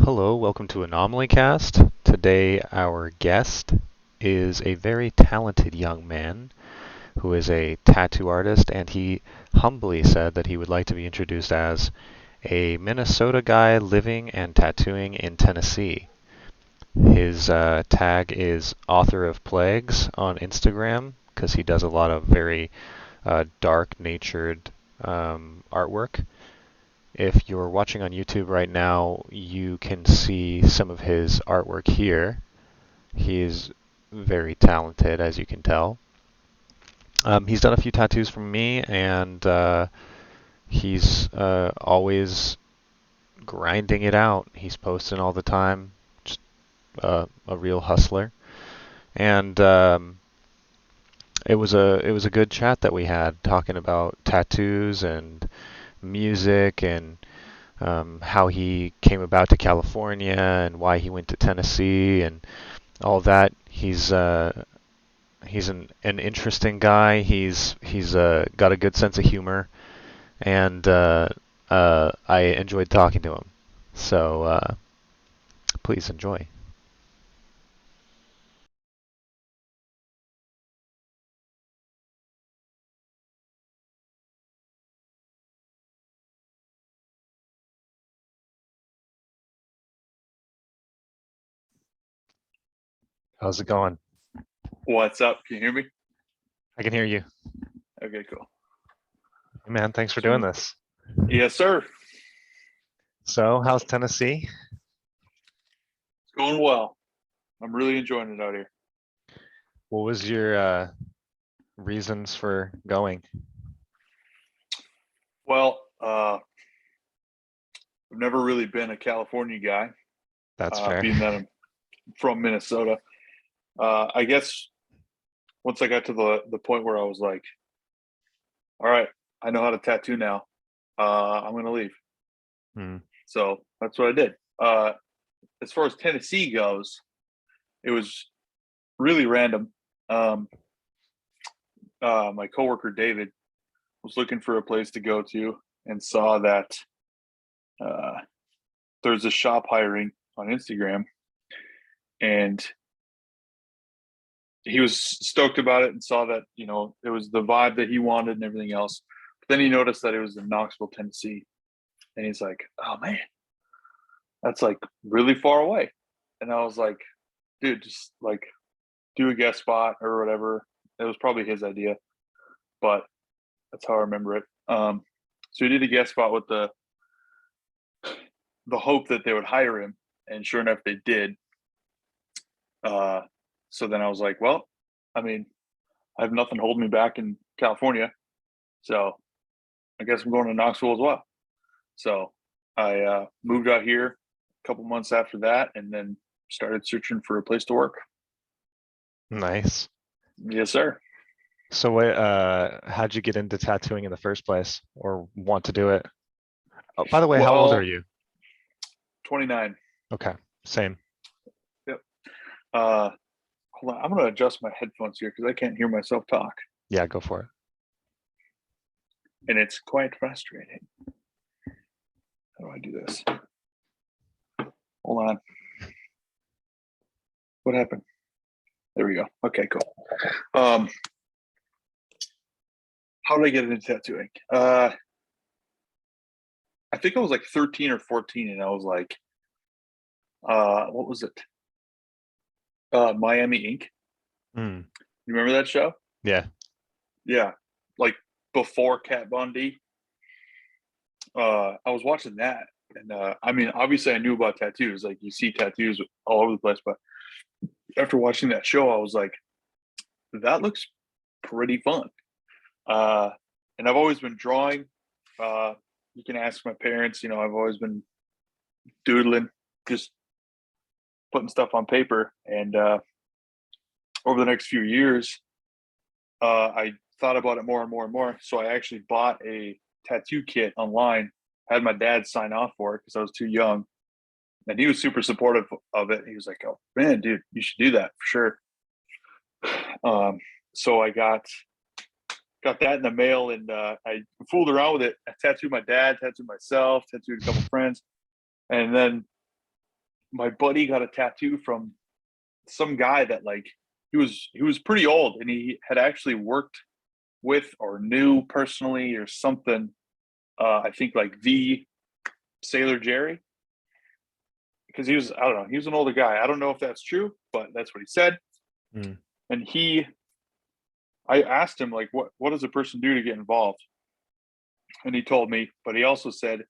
Hello, welcome to Anomaly Cast. Today, our guest is a very talented young man who is a tattoo artist, and he humbly said that he would like to be introduced as a Minnesota guy living and tattooing in Tennessee. His tag is author of Plagues on Instagram because he does a lot of very dark natured artwork. If you're watching on YouTube right now, you can see some of his artwork here. He is very talented, as you can tell. He's done a few tattoos from me, and he's always grinding it out. He's posting all the time, just a real hustler. And it was a good chat that we had, talking about tattoos and music and how he came about to California and why he went to Tennessee and all that. He's an interesting guy. He's got a good sense of humor, and I enjoyed talking to him. So please enjoy. How's it going? What's up? Can you hear me? I can hear you. Okay, cool. Hey, man, thanks for doing So, this. yes, sir. So, how's Tennessee? It's going well. I'm really enjoying it out here. What was your reasons for going? Well, I've never really been a California guy, That's fair. being that I'm from Minnesota. I guess once I got to the point where I was like, all right, I know how to tattoo now. I'm going to leave. Hmm. So that's what I did. As far as Tennessee goes, it was really random. Um, my coworker David was looking for a place to go to and saw that uh, there's a shop hiring on Instagram, and he was stoked about it and saw that it was the vibe that he wanted and everything else. But then he noticed that it was in Knoxville, Tennessee, and he's like, "Oh man, that's like really far away." And I was like, "Dude, just like do a guest spot or whatever." It was probably his idea, but that's how I remember it. So he did a guest spot with the hope that they would hire him, and sure enough, they did. Uh, so then I was like, well, I mean, I have nothing holding me back in California, so I guess I'm going to Knoxville as well. So I moved out here a couple months after that, and then started searching for a place to work. Nice. Yes, sir. So, how'd you get into tattooing in the first place, or want to do it? Oh, by the way, how old are Well, you? 29. Okay, same. Yep. Hold on, I'm going to adjust my headphones here because I can't hear myself talk, Yeah, go for it. and it's quite frustrating. How do I do this? Hold on. What happened? There we go. Okay, cool. Um, how did I get into tattooing? I think I was like 13 or 14, and I was like, what was it? Miami Ink. Mm, You remember that show? yeah. Yeah, like before Kat Von D. I was watching that, and I mean, obviously, I knew about tattoos. Like you see tattoos all over the place, but after watching that show, I was like, that looks pretty fun. Uh, and I've always been drawing. Uh, you can ask my parents. I've always been doodling, just putting stuff on paper. And over the next few years, I thought about it more and more and more. So I actually bought a tattoo kit online. Had my dad sign off for it because I was too young, and he was super supportive of it. He was like, "Oh man, dude, you should do that for sure." So I got that in the mail, and I fooled around with it. I tattooed my dad, tattooed myself, tattooed a couple friends, and then my buddy got a tattoo from some guy that like he was pretty old, and he had actually worked with or knew personally or something. I think like the Sailor Jerry, because he was, I don't know, he was an older guy. I don't know if that's true, but that's what he said. Mm. And I asked him like, what does a person do to get involved? And he told me, but he also said,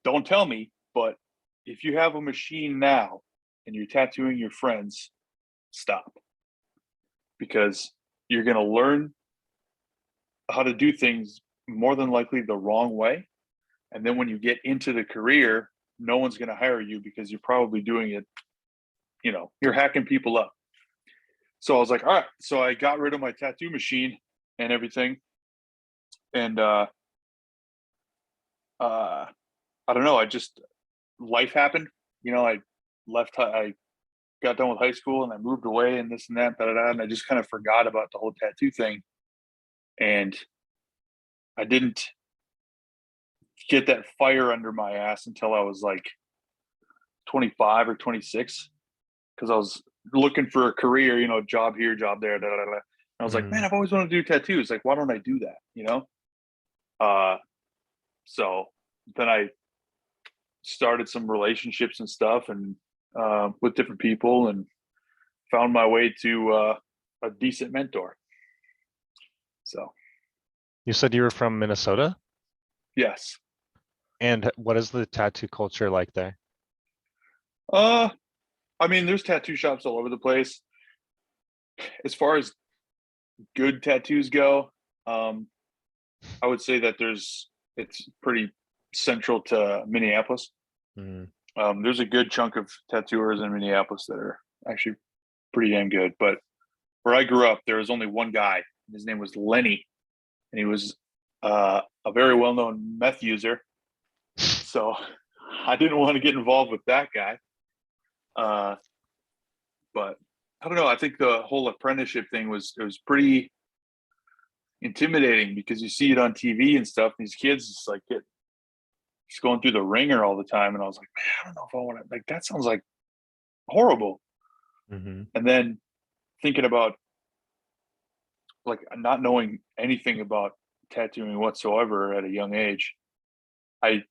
don't tell me, but if you have a machine now and you're tattooing your friends, stop, because you're going to learn how to do things more than likely the wrong way. And then when you get into the career, no one's going to hire you because you're probably doing it, you're hacking people up. So I was like, all right. So I got rid of my tattoo machine and everything. And I don't know, life happened. I got done with high school and I moved away and this and that, and I just kind of forgot about the whole tattoo thing. And I didn't get that fire under my ass until I was like 25 or 26, because I was looking for a career, job here, job there. Da, da, da. And I was like, man, Mm. I've always wanted to do tattoos. Like, why don't I do that? So then I started some relationships and stuff, and with different people, and found my way to a decent mentor. So You said you were from Minnesota? yes. And what is the tattoo culture like there? uh I mean, there's tattoo shops all over the place. As far as good tattoos go, I would say that it's pretty central to Minneapolis. Mm. There's a good chunk of tattooers in Minneapolis that are actually pretty damn good. But where I grew up, there was only one guy. His name was Lenny, and he was a very well-known meth user. So I didn't want to get involved with that guy. Uh, but I don't know. I think the whole apprenticeship thing was pretty intimidating, because you see it on TV and stuff. These kids just like just going through the ringer all the time, and I was like, man, I don't know if I want to. Like, that sounds like horrible. Mm-hmm. And then thinking about like not knowing anything about tattooing whatsoever at a young age, I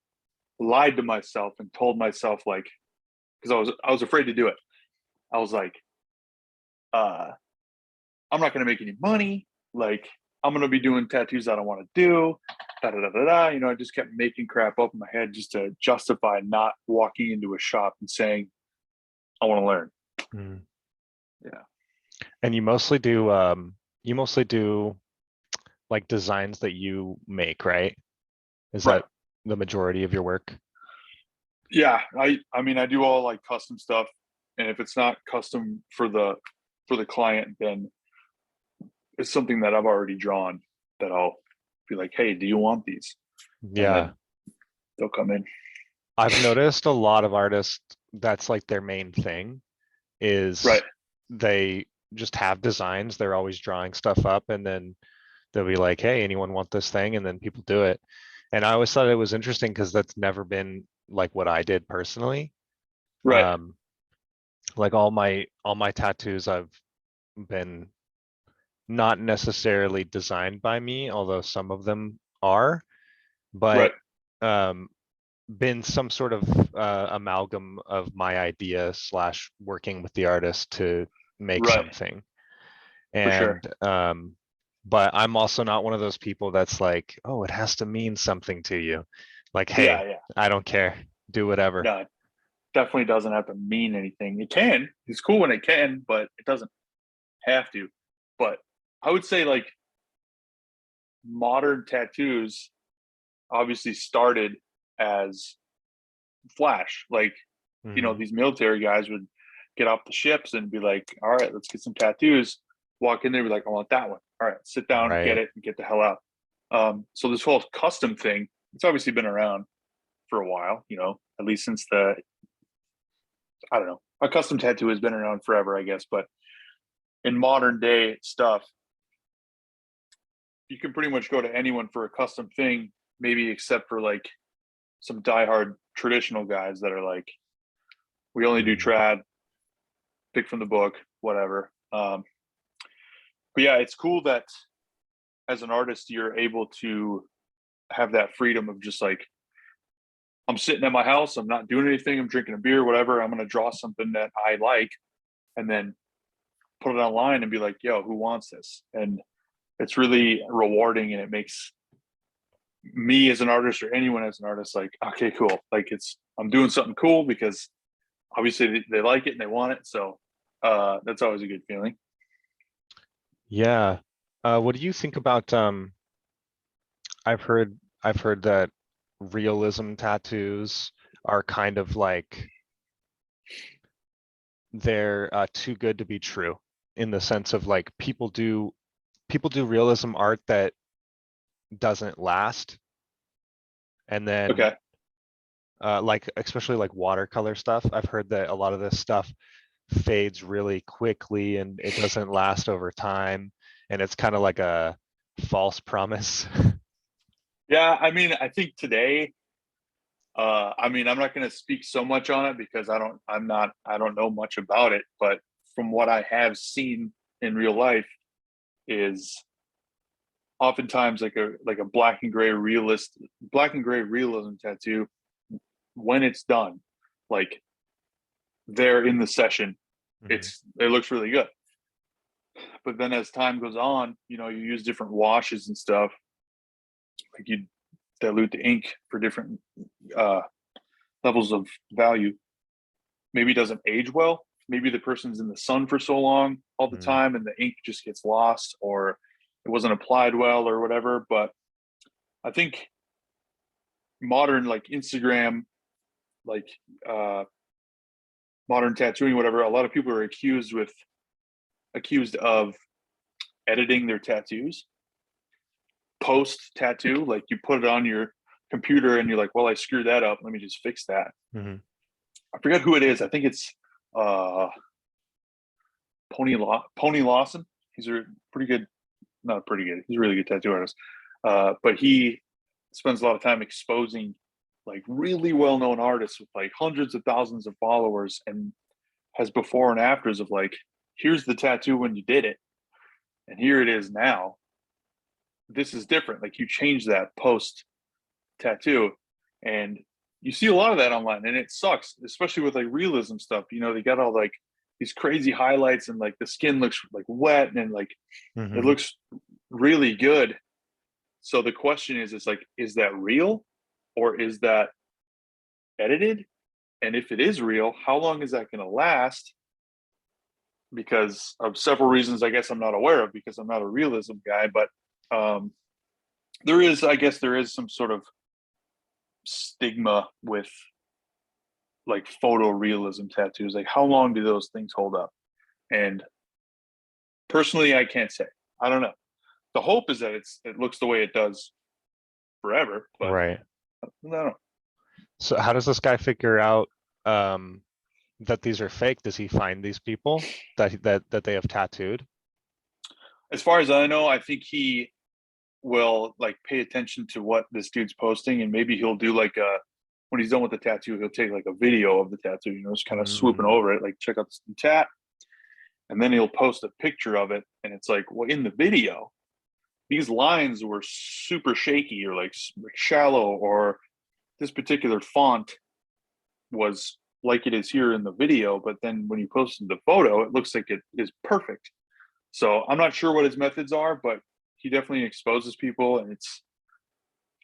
lied to myself and told myself, like, because I was afraid to do it. I was like, uh, I'm not going to make any money. Like, I'm going to be doing tattoos I don't want to do. Da da da da da. I just kept making crap up in my head just to justify not walking into a shop and saying, I want to learn. Mm. Yeah. And you mostly do like designs that you make, right? Is Right. that the majority of your work? Yeah. I mean, I do all like custom stuff. And if it's not custom for the client, then it's something that I've already drawn that I'll be like, hey, do you want these? And Yeah. then they'll come in. I've noticed a lot of artists, that's like their main thing is Right. they just have designs. They're always drawing stuff up, and then they'll be like, hey, anyone want this thing? And then people do it. And I always thought it was interesting because that's never been like what I did personally. Right. Um, like all my tattoos I've been not necessarily designed by me, although some of them are, but Right. um, been some sort of amalgam of my idea slash working with the artist to make Right. something. For sure. And but I'm also not one of those people that's like, oh, it has to mean something to you. Like, Yeah. hey, Yeah. I don't care, do whatever. No, it definitely doesn't have to mean anything. It can. It's cool when it can, but it doesn't have to. But I would say like modern tattoos obviously started as flash. Like, Hmm. these military guys would get off the ships and be like, all right, let's get some tattoos. Walk in there, be like, I want that one. All right, sit down, get Right. it, and get the hell out. So this whole custom thing, it's obviously been around for a while, at least since I don't know, a custom tattoo has been around forever, I guess. But in modern day stuff, you can pretty much go to anyone for a custom thing, maybe except for like some diehard traditional guys that are like, We only do Mhm. trad, pick from the book, whatever. But yeah, it's cool that as an artist, you're able to have that freedom of just like, I'm sitting at my house, I'm not doing anything, I'm drinking a beer, whatever. I'm going to draw something that I like and then put it online and be like, yo, who wants this? And it's really rewarding, and it makes me as an artist or anyone as an artist like, okay, cool. Like I'm doing something cool because obviously they like it and they want it. So that's always a good feeling. Yeah. What do you think about I've heard that realism tattoos are kind of like they're too good to be true in the sense of like people do realism art that doesn't last, and then Okay. like especially like watercolor stuff. I've heard that a lot of this stuff fades really quickly and it doesn't last over time, and it's kind of like a false promise. Yeah. I mean, I think today, I mean, I'm not going to speak so much on it because I don't know much about it, but from what I have seen in real life is oftentimes like a black and gray realism tattoo, when it's done, like they're in the session, Mhm. it looks really good. But then as time goes on, you know, you use different washes and stuff, like you dilute the ink for different uh levels of value. Maybe it doesn't age well. Maybe the person's in the sun for so long all the Mhm. time and the ink just gets lost, or it wasn't applied well or whatever. But I think modern like Instagram, like uh modern tattooing, whatever, a lot of people are accused of editing their tattoos post tattoo. Like you put it on your computer and you're like, well, I screwed that up. Let me just fix that. Mhm. I forget who it is. I think it's uh, Pony Lawson. He's a pretty good, not pretty good. He's a really good tattoo artist. But he spends a lot of time exposing like really well known artists with like hundreds of thousands of followers, and has before and afters of like, here's the tattoo when you did it, and here it is now. This is different. Like you change that post tattoo, and you see a lot of that online, and it sucks, especially with like realism stuff. You know, they got all like these crazy highlights, and like the skin looks like wet, and like it Mhm. looks really good. So the question is, it's like, is that real or is that edited? And if it is real, how long is that going to last? Because of several reasons, I guess I'm not aware of, because I'm not a realism guy. But um, I guess, there is some sort of stigma with like photorealism tattoos. Like, how long do those things hold up? And personally, I can't say. I don't know. The hope is that it looks the way it does forever, but Right. I don't know. So how does this guy figure out um, that these are fake? Does he find these people that they have tattooed? As far as I know, I think he will like pay attention to what this dude's posting, and maybe he'll do like a, when he's done with the tattoo, he'll take like a video of the tattoo, you know, just kind of swooping Mm. over it, like check out this tat, and then he'll post a picture of it, and it's like, well, in the video, these lines were super shaky or like shallow, or this particular font was like it is here in the video, but then when you posted the photo, it looks like it is perfect. So I'm not sure what his methods are, but he definitely exposes people, and it's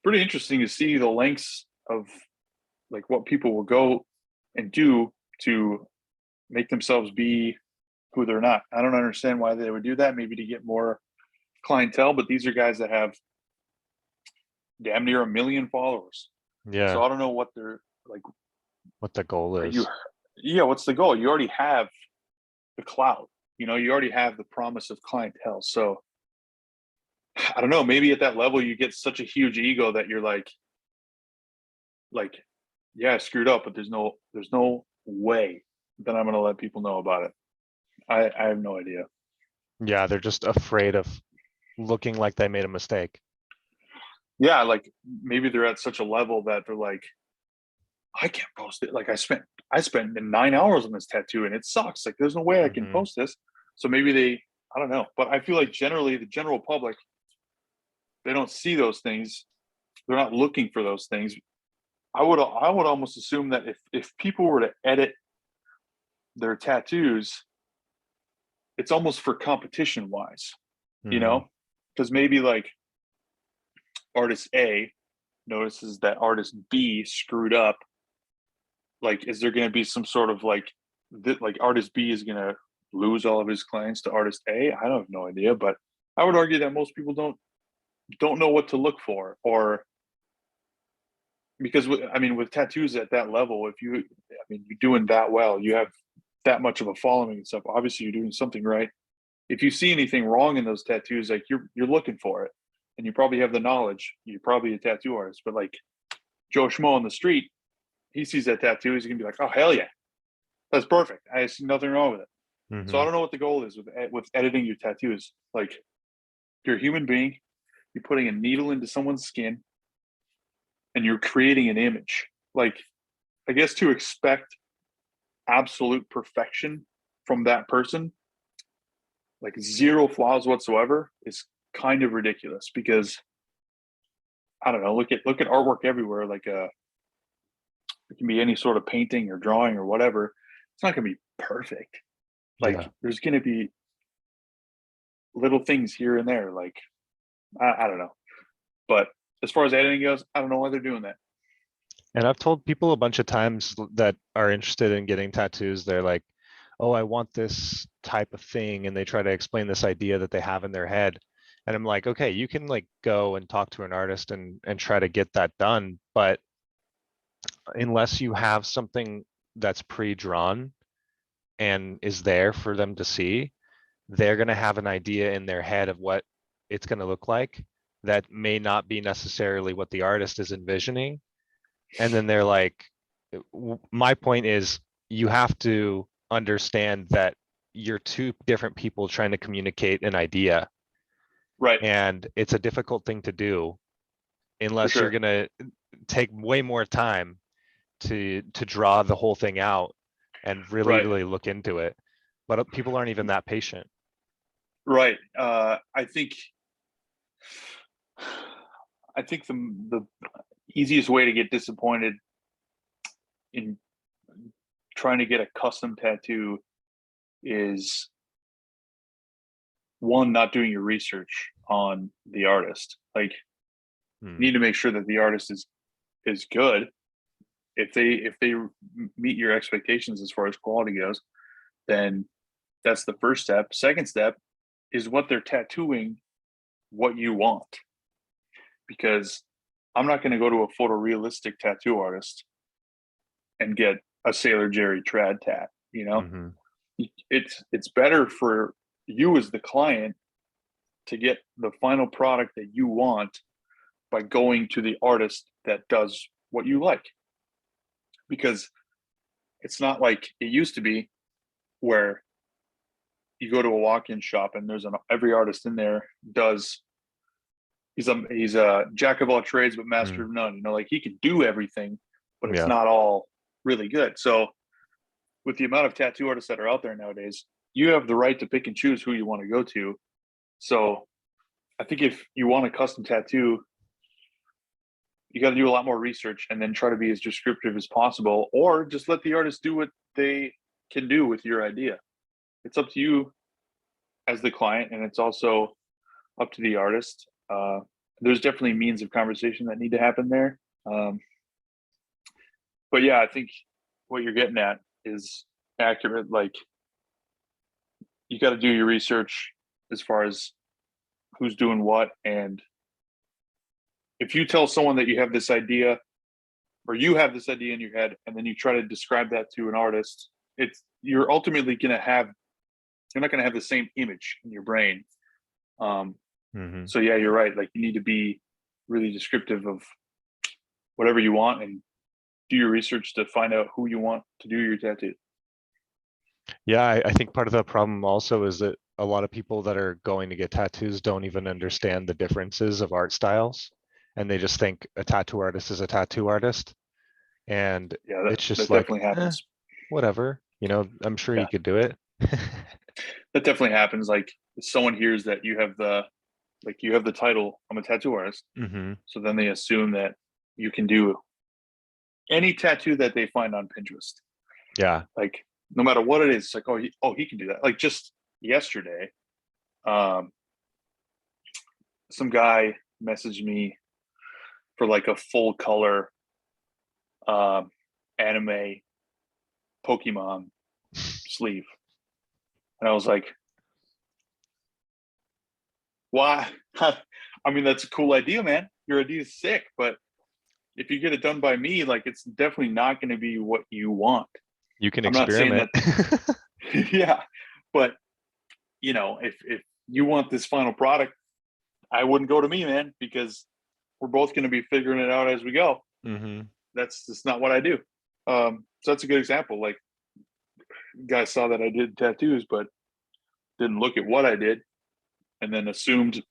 pretty interesting to see the lengths of like what people will go and do to make themselves be who they're not. I don't understand why they would do that. Maybe to get more clientele, but these are guys that have damn near 1 million followers. So Yeah, I don't know what they're like. what the goal Are you? is. Yeah, what's the goal? You already have the clout. You know, you already have the promise of clientele. So I don't know. Maybe at that level, you get such a huge ego that you're like, yeah, I screwed up, but there's no way that I'm gonna let people know about it. I have no idea. Yeah, they're just afraid of looking like they made a mistake. Yeah, like maybe they're at such a level that they're like, I can't post it. Like I spent 9 hours on this tattoo and it sucks. Like there's no way I can Hmm. post this. So maybe I don't know. But I feel like generally the general public, they don't see those things. They're not looking for those things. I would almost assume that if people were to edit their tattoos, it's almost for competition wise, you Hmm. know? Because maybe like artist A notices that artist B screwed up. Like, is there going to be some sort of like artist B is going to lose all of his clients to artist A? I have no idea, but I would argue that most people don't know what to look for, or because I mean, with tattoos at that level, if you, I mean, you're doing that well, you have that much of a following and stuff. Obviously, you're doing something right. If you see anything wrong in those tattoos, like you're looking for it, and you probably have the knowledge. You're probably a tattoo artist, but like Joe Schmo on the street, he sees that tattoo, he's gonna be like, "Oh hell yeah, that's perfect. I see nothing wrong with it." So I Hmm. don't know what the goal is with editing your tattoos. Like you're a human being, you're putting a needle into someone's skin, and you're creating an image. Like I guess to expect absolute perfection from that person, like zero flaws whatsoever, is kind of ridiculous because I don't know. Look at artwork everywhere. Like it can be any sort of painting or drawing or whatever. It's not going to be perfect. Like Yeah. there's going to be little things here and there. Like I don't know. But as far as editing goes, I don't know why they're doing that. And I've told people a bunch of times that are interested in getting tattoos, they're like, oh, I want this type of thing. And they try to explain this idea that they have in their head. And I'm like, okay, you can like go and talk to an artist and try to get that done. But unless you have something that's pre-drawn and is there for them to see, they're going to have an idea in their head of what it's going to look like that may not be necessarily what the artist is envisioning. And then they're like, my point is, you have to understand that you're two different people trying to communicate an idea, Right. and it's a difficult thing to do For unless you're sure. going to take way more time to draw the whole thing out and really Right. really look into it. But people aren't even that patient. Right. I think the easiest way to get disappointed in trying to get a custom tattoo is one, not doing your research on the artist. Like you Hmm. need to make sure that the artist is good. If they meet your expectations as far as quality goes, then that's the first step. Second step is what they're tattooing what you want, because I'm not going to go to a photorealistic tattoo artist and get a Sailor Jerry trad tat. Hmm. It's better for you as the client to get the final product that you want by going to the artist that does what you like, because it's not like it used to be where you go to a walk-in shop and every artist in there does, he's a jack of all trades but master Hmm. of none. Like he can do everything, but it's Yeah. not all really good. So with the amount of tattoo artists that are out there nowadays, you have the right to pick and choose who you want to go to. So I think if you want a custom tattoo, you got to do a lot more research and then try to be as descriptive as possible, or just let the artist do what they can do with your idea. It's up to you as the client, and it's also up to the artist. There's definitely means of conversation that need to happen there. Um, but yeah, I think what you're getting at is accurate. Like you got to do your research as far as who's doing what, and if you tell someone that you have this idea, or you have this idea in your head, and then you try to describe that to an artist, you're ultimately going to have, you're not going to have the same image in your brain. um, Hmm. so yeah, you're right. Like you need to be really descriptive of whatever you want, and do your research to find out who you want to do your tattoo. Yeah, I think part of the problem also is that a lot of people that are going to get tattoos don't even understand the differences of art styles. And they just think a tattoo artist is a tattoo artist. And Yeah, it's that just like, definitely happens. whatever, I'm sure he Yeah, could do it. that definitely happens. Like if someone hears that you have the title, I'm a tattoo artist. Hmm. So then they assume that you can do any tattoo that they find on Pinterest. Yeah. Like no matter what it is, it's like, he can do that. Like just yesterday, um, some guy messaged me for like a full color um, anime Pokemon sleeve, and I was like, why? I mean, that's a cool idea, man. Your idea is sick, but if you get it done by me, like it's definitely not going to be what you want. You can I'm not saying experiment. that, yeah, but if you want this final product, I wouldn't go to me, man, because we're both going to be figuring it out as we go. Hmm. That's just not what I do. So that's a good example. Like, guys saw that I did tattoos, but didn't look at what I did, and then assumed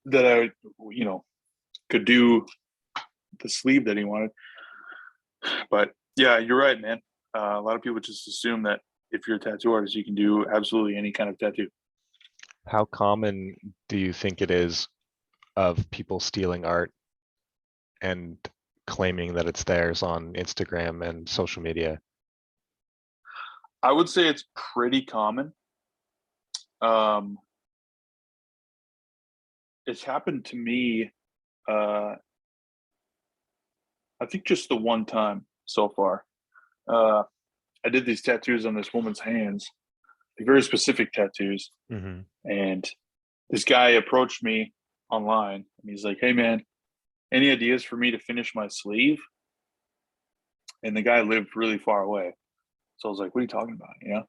that I, could do the sleeve that he wanted. But yeah, you're right, man. A lot of people just assume that if you're a tattoo artist, you can do absolutely any kind of tattoo. How common do you think it is of people stealing art and claiming that it's theirs on Instagram and social media? I would say it's pretty common. Um, it's happened to me. Uh, I think just the one time so far. Uh, I did these tattoos on this woman's hands, very specific tattoos, Hmm. and this guy approached me online, and he's like, "Hey, man, any ideas for me to finish my sleeve?" And the guy lived really far away, so I was like, "What are you talking about?" And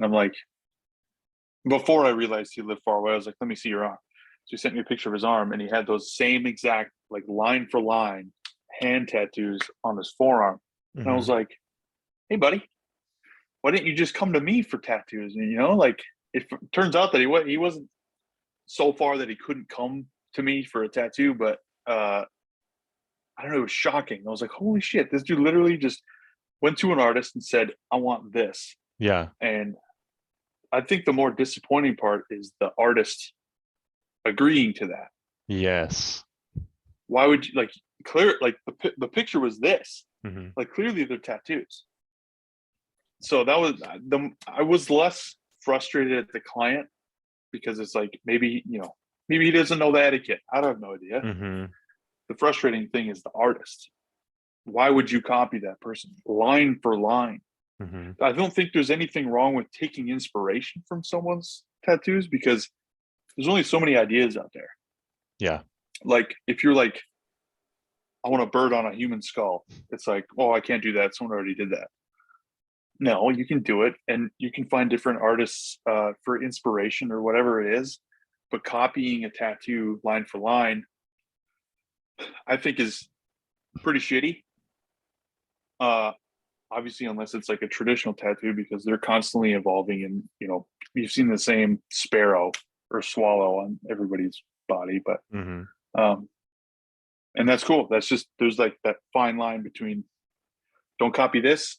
I'm like, before I realized he lived far away, I was like, "Let me see your arm." So he sent me a picture of his arm, and he had those same exact, like line for line, hand tattoos on his forearm. And I was Hmm. like, "Hey, buddy, why didn't you just come to me for tattoos?" And like it turns out that he wasn't so far that he couldn't come to me for a tattoo, but I don't know, it was shocking. I was like, "Holy shit, this dude literally just went to an artist and said, I want this." Yeah. And I think the more disappointing part is the artist agreeing to that. Yes. Why would you like clear like the picture was this? Hmm. Like clearly they're tattoos. So that was I was less frustrated at the client because it's like maybe he doesn't know the etiquette. I don't have no idea. Hmm. The frustrating thing is the artist. Why would you copy that person line for line? Hmm. I don't think there's anything wrong with taking inspiration from someone's tattoos because there's only so many ideas out there. Yeah. Like if you're like, I want a bird on a human skull, it's like, oh, I can't do that. Someone already did that. No, you can do it, and you can find different artists for inspiration or whatever it is. But copying a tattoo line for line, I think, is pretty shitty. Uh, Obviously, unless it's like a traditional tattoo, because they're constantly evolving, and you've seen the same sparrow or swallow on everybody's body, but Hmm. um, and that's cool. That's just there's like that fine line between don't copy this,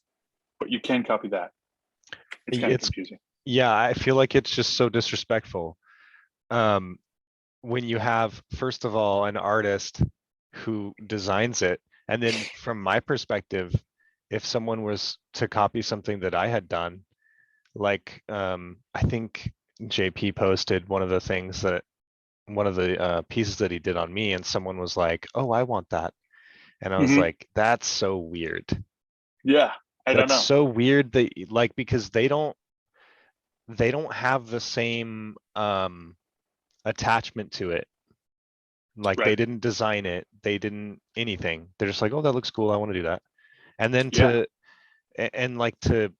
but you can copy that. It's kind of It's confusing. Yeah, I feel like it's just so disrespectful. Um, when you have, first of all, an artist who designs it, and then from my perspective, if someone was to copy something that I had done, like I think JP posted one of the pieces that he did on me, and someone was like, "Oh, I want that," and I was Mm-hmm. like, "That's so weird. Yeah, I don't That's know. so weird that like because they don't have the same attachment to it. Like they Right. didn't design it, they didn't anything. They're just like, oh, that looks cool. I want to do that. And then Yeah. like to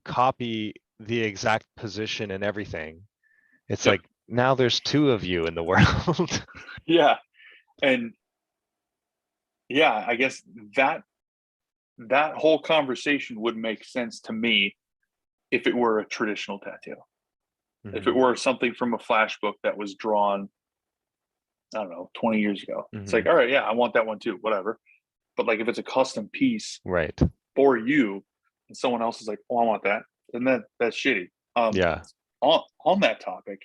copy the exact position and everything. It's Yep. like now there's two of you in the world. Yeah. And yeah, I guess that that whole conversation would make sense to me if it were a traditional tattoo. If it Hmm. were something from a flash book that was drawn, I don't know, 20 years ago. It's like, Hmm. all right, yeah, I want that one too, whatever. But like if it's a custom piece Right. for you and someone else is like, oh, I want that, then that's shitty. Yeah. On that topic,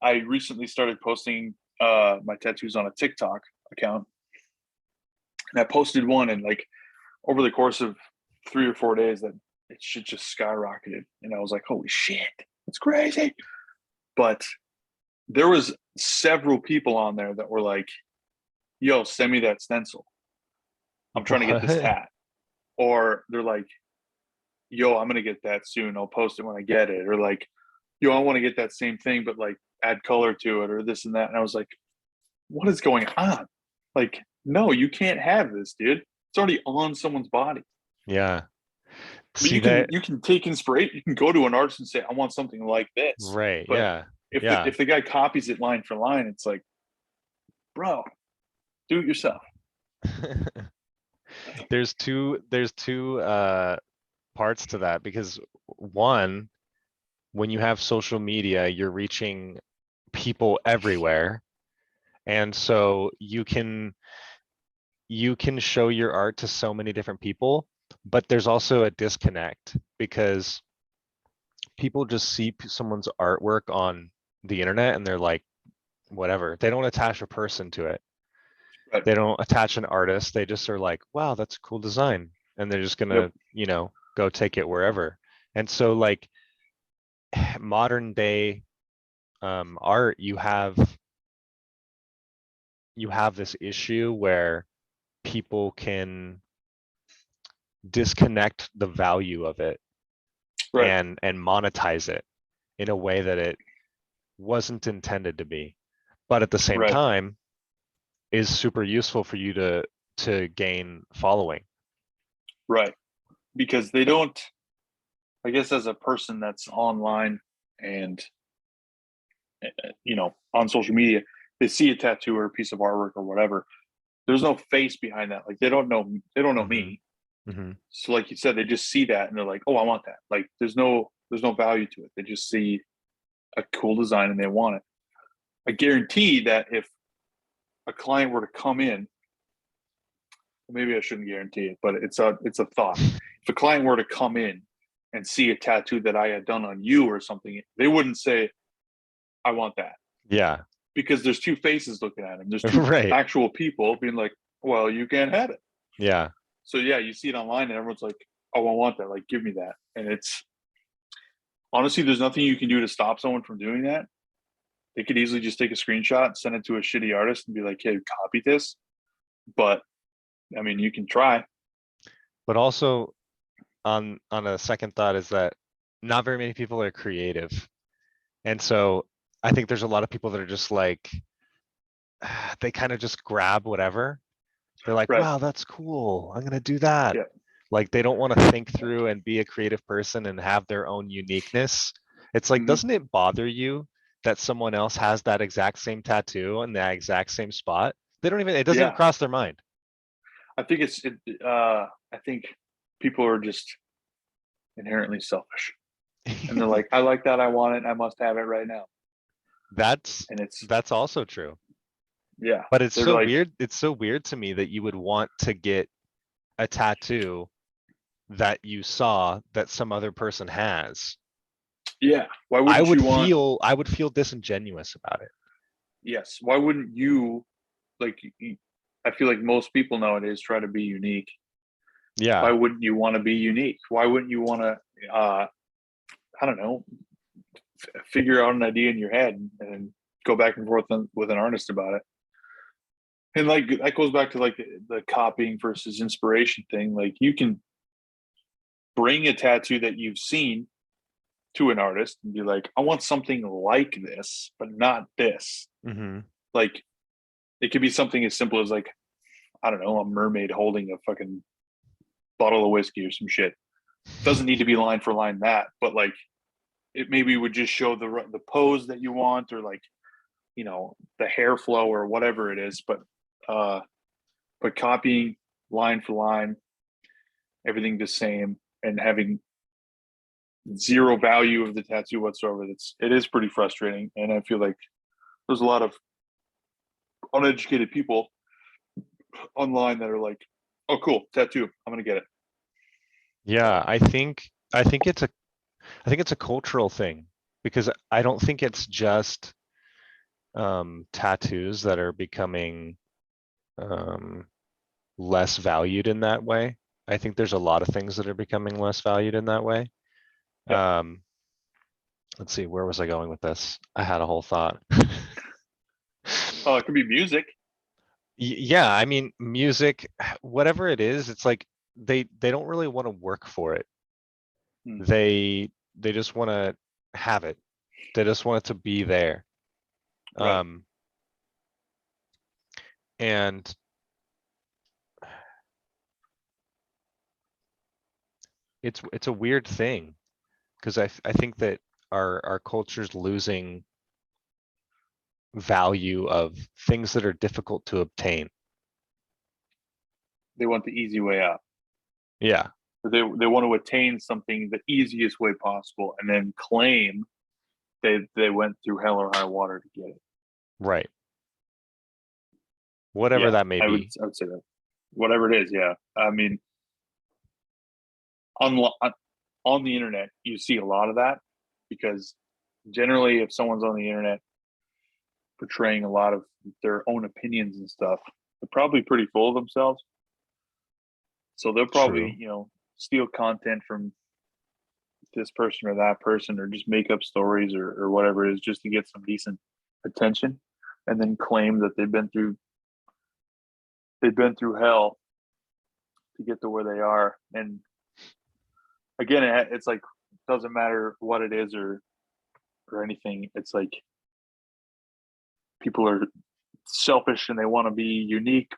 I recently started posting my tattoos on a TikTok account. And I posted one, and like over the course of 3 or 4 days, that it should just skyrocketed. And I was like, holy shit, it's crazy. But there was several people on there that were like, yo, send me that stencil. I'm trying to get this What? tat. Or they're like, yo, I'm gonna get that soon. I'll post it when I get it. Or like, yo, I want to get that same thing, but like add color to it or this and that. And I was like, what is going on? Like, no, you can't have this, dude. It's already on someone's body. Yeah. But See that? you can take inspiration. You can go to an artist and say, I want something like this. Right. But Yeah. if Yeah. the guy copies it line for line, it's like, bro, do it yourself. There's two parts to that because one, when you have social media, you're reaching people everywhere. And so you can show your art to so many different people, but there's also a disconnect because people just see someone's artwork on the internet and they're like, whatever. They don't attach a person to it. Right. They don't attach an artist. They just are like, wow, that's a cool design. And they're just Yep. gonna, go take it wherever. And so like modern day art, you have this issue where people can disconnect the value of it Right. and monetize it in a way that it wasn't intended to be, but at the same Right. time is super useful for you to gain following. Right. Because they don't, I guess, as a person that's online and, on social media, they see a tattoo or a piece of artwork or whatever. There's no face behind that. Like they don't know. They don't know Hmm. me. Hmm. So like you said, they just see that and they're like, oh, I want that. Like there's no value to it. They just see a cool design and they want it. I guarantee that if a client were to come in, maybe I shouldn't guarantee it, but it's a thought. If a client were to come in and see a tattoo that I had done on you or something, they wouldn't say, I want that. Yeah. Because there's two faces looking at him. There's two Right. actual people being like, well, you can't have it. Yeah. So yeah, you see it online and everyone's like, oh, I want that. Like, give me that. And it's honestly, there's nothing you can do to stop someone from doing that. They could easily just take a screenshot, send it to a shitty artist and be like, hey, copy this. But I mean, you can try. But also on a second thought is that not very many people are creative. And so I think there's a lot of people that are just like they kind of just grab whatever. They're like, Right. wow, that's cool. I'm gonna do that. Yeah. Like they don't want to think through and be a creative person and have their own uniqueness. It's like, Mm-hmm. doesn't it bother you that someone else has that exact same tattoo in that exact same spot? It doesn't even Yeah. cross their mind. I think I think people are just inherently selfish. And they're like, I like that, I want it, I must have it right now. That's And it's that's also true. yeah. But it's They're so like, weird. It's so weird to me that you would want to get a tattoo that you saw that some other person has. yeah, why I wouldn't would you want feel I would feel disingenuous about it. yes, why wouldn't you like I feel like most people nowadays try to be unique. Why Yeah. wouldn't you want to be unique? Why wouldn't you want to I don't know, figure out an idea in your head and go back and forth with an artist about it? And like that goes back to like the copying versus inspiration thing. Like you can bring a tattoo that you've seen to an artist and be like, I want something like this, but not this. Hmm. Like it could be something as simple as like, I don't know, a mermaid holding a fucking bottle of whiskey or some shit. Doesn't need to be line for line that, but like it maybe would just show the pose that you want or like, the hair flow or whatever it is. Uh but copying line for line, everything the same and having zero value of the tattoo whatsoever. It is pretty frustrating, and I feel like there's a lot of uneducated people online that are like, Oh, cool. Tattoo. I'm gonna get it. Yeah, I think it's a cultural thing because I don't think it's just tattoos that are becoming um, less valued in that way. I think there's a lot of things that are becoming less valued in that way. Yeah. Um, let's see, where was I going with this? I had a whole thought. Oh, it could be music. Yeah, I mean, music, whatever it is, it's like they don't really want to work for it. Hmm. They just want to have it. They just want it to be there. Right. Um, and it's a weird thing because I think that our culture's losing value of things that are difficult to obtain. They want the easy way out. Yeah, They want to attain something the easiest way possible, and then claim they went through hell or high water to get it. right. Whatever Yeah, that may be. I would say that. Whatever it is, yeah. I mean, on on the internet, you see a lot of that because generally, if someone's on the internet portraying a lot of their own opinions and stuff, they're probably pretty full of themselves. So they'll probably, True. steal content from this person or that person, or just make up stories or whatever it is, just to get some decent attention, and then claim that they've been through hell to get to where they are. And again, it's like, doesn't matter what it is or anything. It's like people are selfish and they want to be unique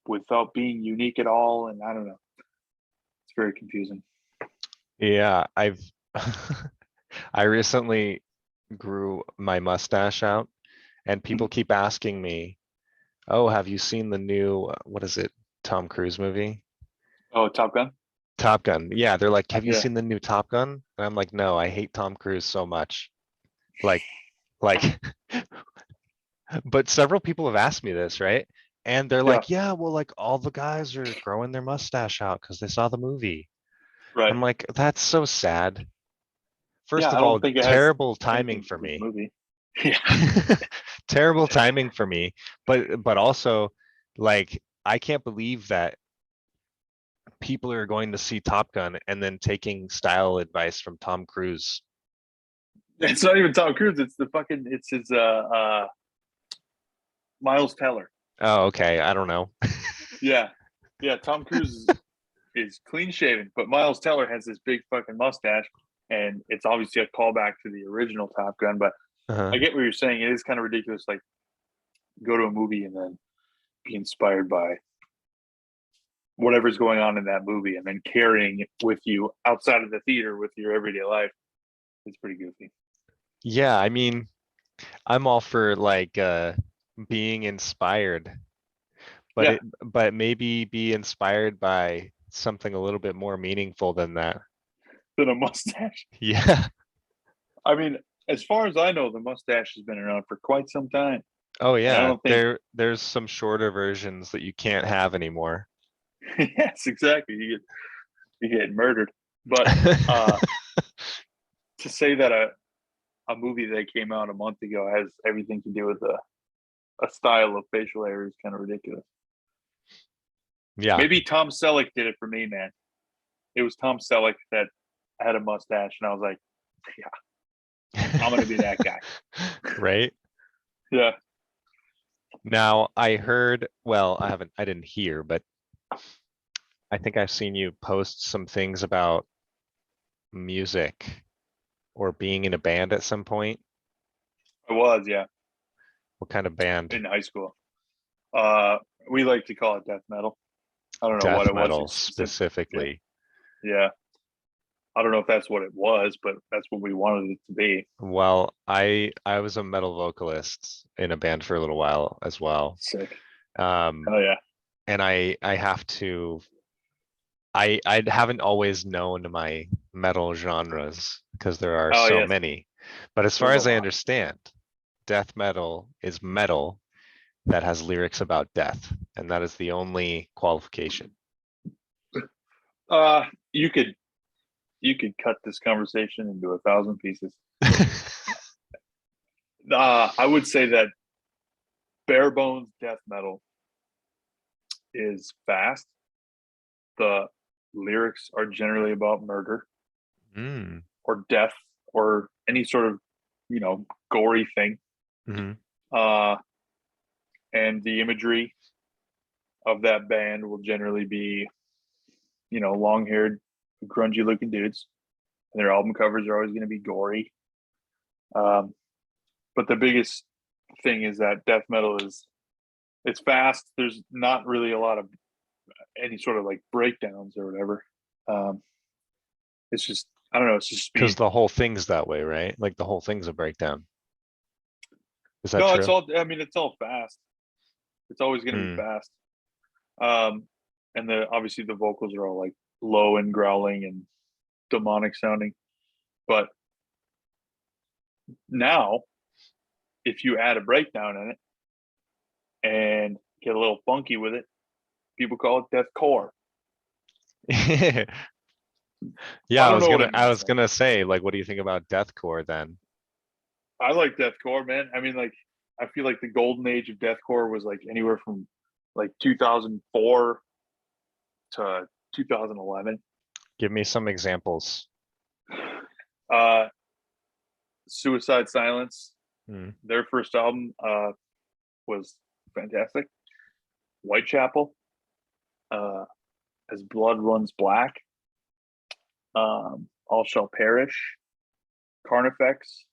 without being unique at all. And I don't know. It's very confusing. Yeah, I've I recently grew my mustache out and people Mhm. keep asking me, "Oh, have you seen the new what is it? Tom Cruise movie? Oh, Top Gun. Top Gun." Yeah, they're like, "Have you Yeah. seen the new Top Gun?" And I'm like, "No, I hate Tom Cruise so much." Like like but several people have asked me this, right? And they're Yeah. like, "Yeah, well like all the guys are growing their mustache out because they saw the movie." Right. I'm like, "That's so sad." Yeah. First I of don't all, think it has terrible timing anything to for do with the me. movie. Yeah. Terrible timing for me. But also like I can't believe that people are going to see Top Gun and then taking style advice from Tom Cruise. It's not even Tom Cruise. It's his Miles Teller. Oh, okay. I don't know. Yeah. Yeah. Tom Cruise is clean shaven, but Miles Teller has this big fucking mustache, and it's obviously a callback to the original Top Gun. But Uh-huh. I get what you're saying. It is kind of ridiculous. Like, go to a movie and then be inspired by whatever's going on in that movie, and then carrying it with you outside of the theater with your everyday life. It's pretty goofy. Yeah, I mean, I'm all for like being inspired, Yeah. but maybe be inspired by something a little bit more meaningful than that. Than a mustache. Yeah. I mean, as far as I know, the mustache has been around for quite some time, Oh and I yeah. don't think. There's some shorter versions that you can't have anymore. Yes, exactly. You get murdered. But uh, to say that a movie that came out a month ago has everything to do with a style of facial hair is kind of ridiculous. Yeah. Maybe Tom Selleck did it for me, man. It was Tom Selleck that had a mustache, and I was like, yeah, I'm gonna be that guy. Right? Yeah. Now, I heard, well, I didn't hear, but I think I've seen you post some things about music or being in a band at some point. I was, yeah, What kind of band? in high school. Uh, we like to call it death metal. I don't know what Death it was metal specific. Yeah, specifically. yeah. I don't know if that's what it was, but that's what we wanted it to be. Well, I was a metal vocalist in a band for a little while as well. Sick. Um, Oh yeah. and I have to I haven't always known my metal genres because there are Oh so yes. many. But as far There's a as I lot. understand, death metal is metal that has lyrics about death, and that is the only qualification. You could cut this conversation into 1,000 pieces. I would say that bare bones death metal is fast. The lyrics are generally about murder or death or any sort of, gory thing. And the imagery of that band will generally be, long-haired, grungy-looking dudes. And their album covers are always going to be gory. But the biggest thing is that death metal it's fast. There's not really a lot of any sort of like breakdowns or whatever. It's just, I don't know, it's just speed. Because the whole thing's that way, right? Like the whole thing's a breakdown. Is that No, true? it's all fast. It's always going to be fast. And obviously the vocals are all like low and growling and demonic sounding. But now, if you add a breakdown in it and get a little funky with it, people call it deathcore. Yeah, I was gonna say, like, what do you think about deathcore then? I like deathcore, man. I mean, like, I feel like the golden age of deathcore was like anywhere from like 2004 to 2011. Give me some examples. Suicide Silence, their first album was fantastic. Whitechapel, As Blood Runs Black, All Shall Perish, Carnifex,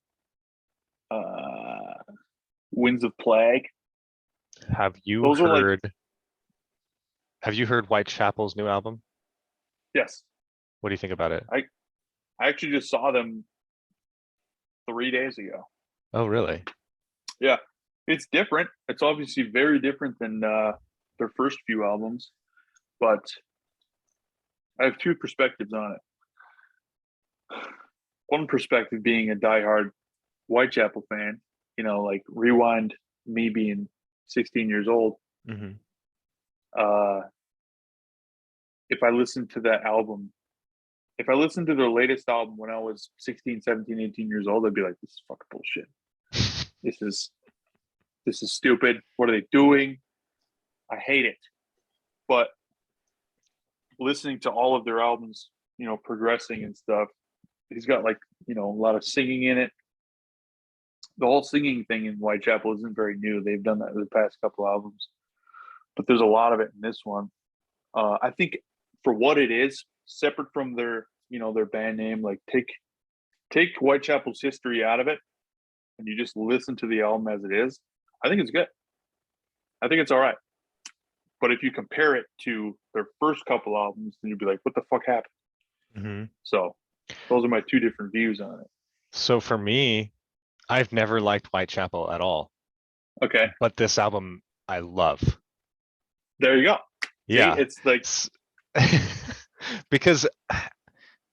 Winds of Plague. Have you heard Whitechapel's new album? Yes. What do you think about it? I actually just saw them 3 days ago. Oh, really? Yeah. It's different. It's obviously very different than their first few albums, but I have two perspectives on it. One perspective being a diehard Whitechapel fan, like rewind me being 16 years old. If I listened to that album, if I listened to their latest album when I was 16, 17, 18 years old, I'd be like, this is fucking bullshit. This is stupid. What are they doing? I hate it. But listening to all of their albums, progressing and stuff, he's got like, a lot of singing in it. The whole singing thing in Whitechapel isn't very new. They've done that in the past couple albums, but there's a lot of it in this one. I think for what it is, separate from their band name, like take Whitechapel's history out of it and you just listen to the album as it is, I think it's good. I think it's all right. But if you compare it to their first couple albums, then you'd be like, what the fuck happened? So those are my two different views on it. So for me, I've never liked Whitechapel at all. Okay. But this album I love. There you go. Yeah. See, it's like because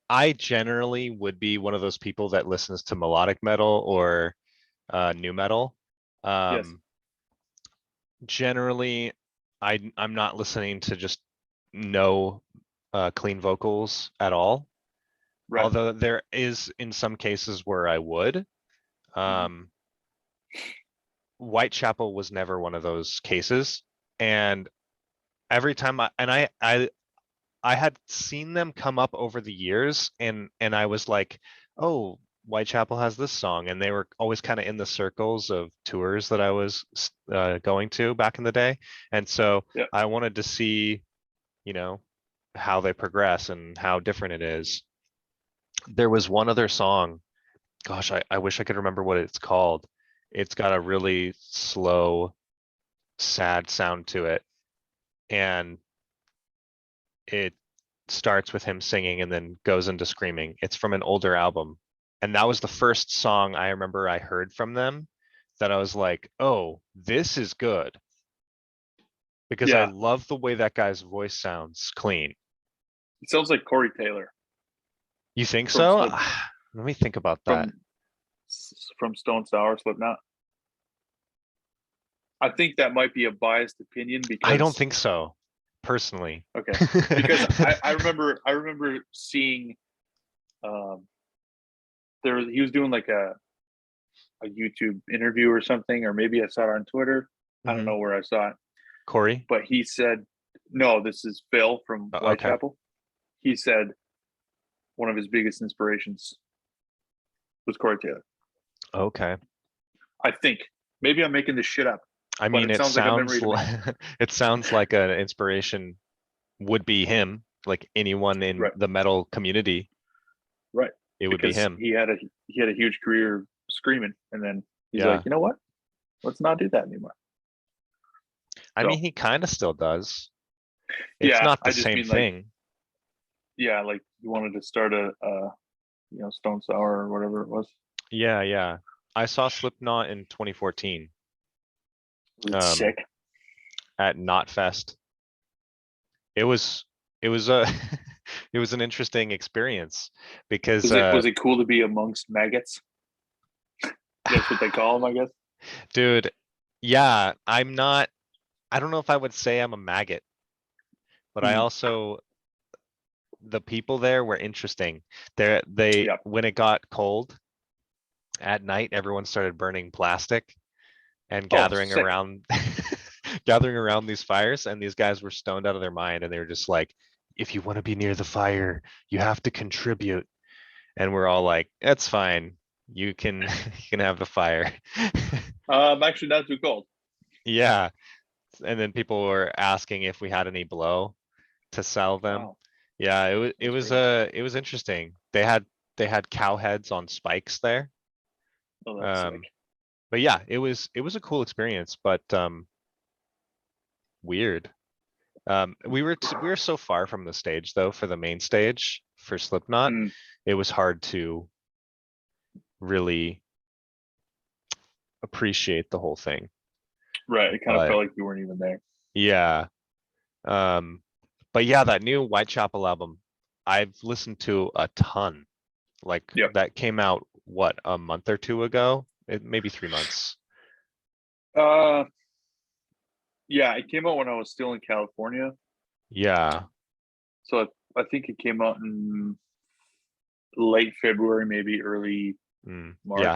I generally would be one of those people that listens to melodic metal or new metal. Yes. Generally, I'm not listening to just no clean vocals at all. Right. Although there is in some cases where I would. Whitechapel was never one of those cases, and every time I had seen them come up over the years, and I was like, oh, Whitechapel has this song, and they were always kind of in the circles of tours that I was going to back in the day, and so I wanted to see, how they progress and how different it is. There was one other song, gosh, I wish I could remember what it's called. It's got a really slow, sad sound to it, and it starts with him singing and then goes into screaming. It's from an older album, and that was the first song I remember I heard from them that I was like, oh, this is good, because I love the way that guy's voice sounds clean. It sounds like Corey Taylor. You think so? Let me think about that. From Stone Sour, Slipknot. I think that might be a biased opinion I don't because think so, personally. okay, because I remember seeing um he was doing like a YouTube interview or something, or maybe I saw it on Twitter. I don't Hmm. know where I saw it, Corey? but he said, no, this is Phil from Okay. Whitechapel. He said one of his biggest inspirations was Corey Taylor. Okay. I think maybe I'm making this shit up, I but mean, it sounds like a memory to me. it sounds like an inspiration would be him, like anyone in Right, the metal community, right. it would be Because him. he had a huge career screaming, and then he's like, Yeah. you know what? Let's not do that anymore. I mean, So he kind of still does. It's yeah, not the I just same mean like thing. yeah, like you wanted to start a Stone Sour or whatever it was. Yeah, yeah. I saw Slipknot in 2014, Was it um, sick? at Knotfest. It was it was a it was an interesting experience because Was it cool to be amongst maggots? That's what they call them, I guess. dude, yeah, I don't know if I would say I'm a maggot, but I Hmm. also the people there were interesting. They Yeah. when it got cold at night, everyone started burning plastic and Oh, gathering sick. around gathering around these fires, and these guys were stoned out of their mind, and they were just like, if you want to be near the fire, you have to contribute. And we're all like, that's fine. You can you can have the fire. Actually, not too cold. Yeah. And then people were asking if we had any blow to sell them. Wow, Yeah, that's crazy. it was interesting. They had cow heads on spikes there. Oh, that's sick. Um, but yeah, it was a cool experience, but weird. We were so far from the stage though for the main stage for Slipknot. Mm, It was hard to really appreciate the whole thing. right. It kind of But felt like you weren't even there. yeah, um, but yeah, that new Whitechapel album, I've listened to a ton. Like Yep. that came out what, a month or two ago? Maybe 3 months. Uh, yeah, it came out when I was still in California, Yeah. so I think it came out in late February, maybe early March. Yeah,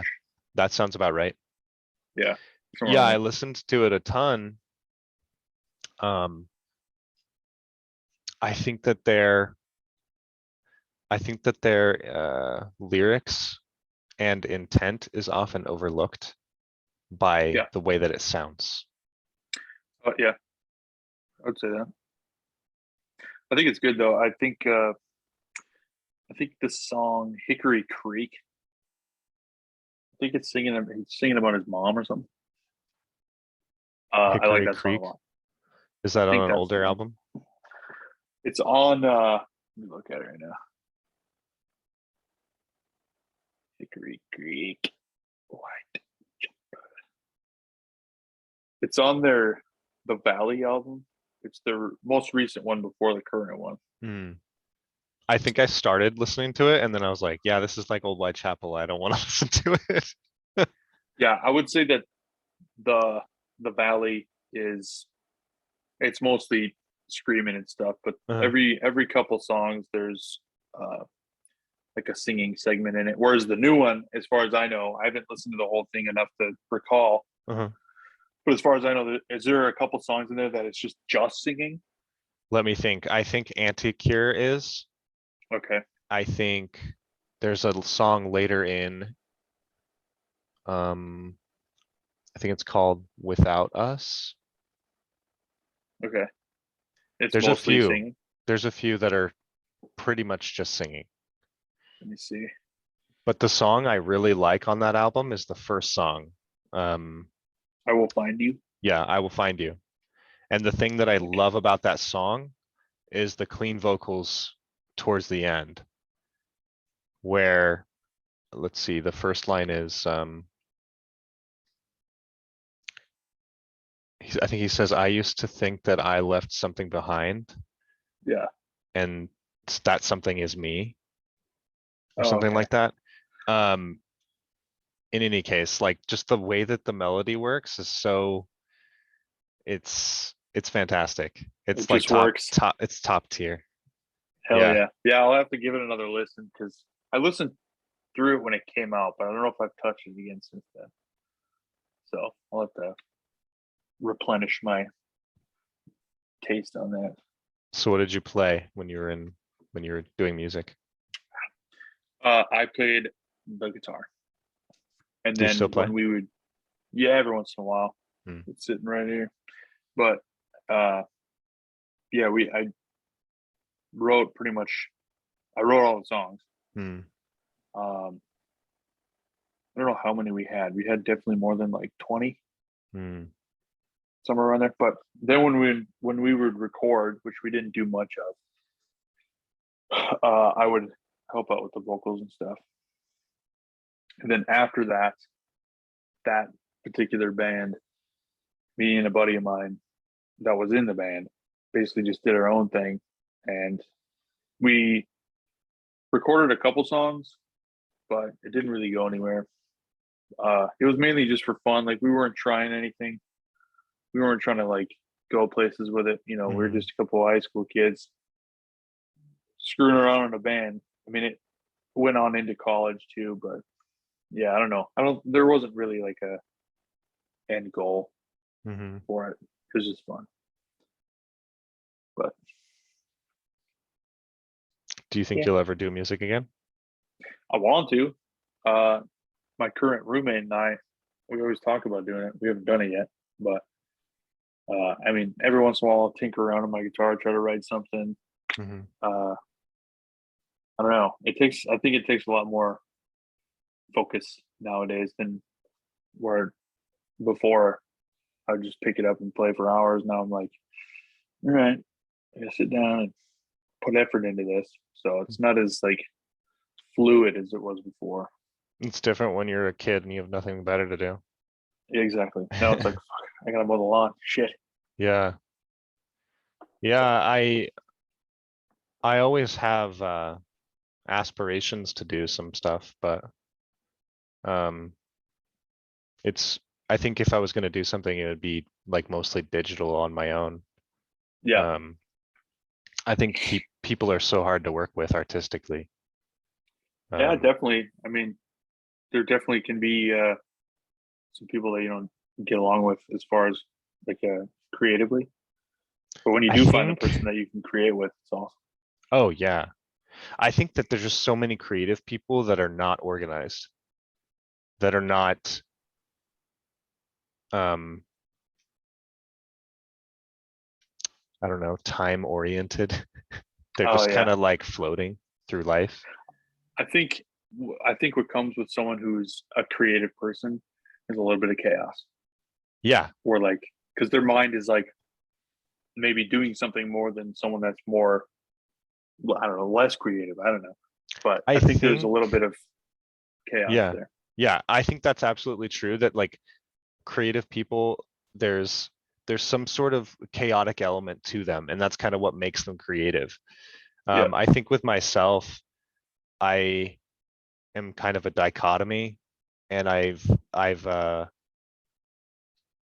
that sounds about right. Yeah, somewhere Yeah, I around. listened to it a ton. Um, I think that their lyrics and intent is often overlooked by Yeah, the way that it sounds. yeah, I'd say that. I think it's good though. I think the song Hickory Creek. I think he's singing about his mom or something. I like Hickory that song a Creek, lot. is I that on think an that's the older one. album? It's on. Let me look at it right now. Hickory Creek. White. It's on the Valley album. It's the most recent one before the current one. Hmm. I think I started listening to it and then I was like, yeah, this is like old Whitechapel. I don't want to listen to it. Yeah, I would say that the the Valley is it's mostly screaming and stuff, but Uh-huh. every couple songs there's like a singing segment in it. Whereas the new one, as far as I know, I haven't listened to the whole thing enough to recall. Uh-huh. But as far as I know, is there a couple songs in there that it's just singing? Let me think. I think Anti-Cure is. Okay, I think there's a song later in, um, I think it's called Without Us. okay, it's There's a mostly few. singing. There's a few that are pretty much just singing. Let me see. But the song I really like on that album is the first song. Um, I will find you. yeah, I Will Find You. And the thing that I Okay. love about that song is the clean vocals towards the end, where, let's see, the first line is, I think he says, I used to think that I left something behind, Yeah. and that something is me, or Oh, something okay. like that. Um, in any case, like just the way that the melody works is so it's fantastic. It It's like just works. it's top tier. Hell Yeah. yeah. Yeah, I'll have to give it another listen because I listened through it when it came out, but I don't know if I've touched it again since then. So I'll have to replenish my taste on that. So what did you play when you were doing music? I played the guitar, and Do you still then play? when we would, yeah, every once in a while, Hmm. it's sitting right here. But uh, yeah, I wrote pretty much. I wrote all the songs. Hmm. Um, I don't know how many we had. We had definitely more than like 20, Hmm. somewhere around there. But then when we would record, which we didn't do much of, I would help out with the vocals and stuff. And then after that, that particular band, me and a buddy of mine that was in the band, basically just did our own thing, and we recorded a couple songs, but it didn't really go anywhere. It was mainly just for fun. Like we weren't trying anything. We weren't trying to like go places with it. You know, we were Hmm. just a couple of high school kids screwing around in a band. I mean, it went on into college too, but yeah, I don't know. I don't. There wasn't really like a end goal Hmm. for it. It was just fun. But Do you think yeah, you'll ever do music again? I want to. Uh, my current roommate and I, we always talk about doing it. We haven't done it yet, but I mean, every once in a while, I'll tinker around on my guitar, try to write something. Hmm. Uh, I don't know. It takes. I think it takes a lot more focus nowadays than where before I would just pick it up and play for hours. Now I'm like, all right, I gotta sit down and put effort into this. So it's not as like fluid as it was before. It's different when you're a kid and you have nothing better to do. Yeah, exactly. Now it's like, fuck, I gotta mow the lawn. Shit. Yeah. Yeah, I always have aspirations to do some stuff, but um it's I think if I was going to do something, it would be like mostly digital on my own. Yeah. Um, I think people are so hard to work with artistically. Yeah, Um, definitely. I mean, there definitely can be some people that you don't get along with as far as like creatively. But when you I do find the think, person that you can create with, it's awesome. oh yeah, I think that there's just so many creative people that are not organized, that are not, um, I don't know, time oriented. They're Oh just kind yeah, of like floating through life. I think I think what comes with someone who's a creative person is a little bit of chaos, Yeah, or like because their mind is like maybe doing something more than someone that's more, well, I don't know, less creative. I don't know, but I I think there's a think, little bit of chaos yeah, there. yeah, I think that's absolutely true that like creative people, there's there's some sort of chaotic element to them, and that's kind of what makes them creative. Yeah. I think with myself, I am kind of a dichotomy, and I've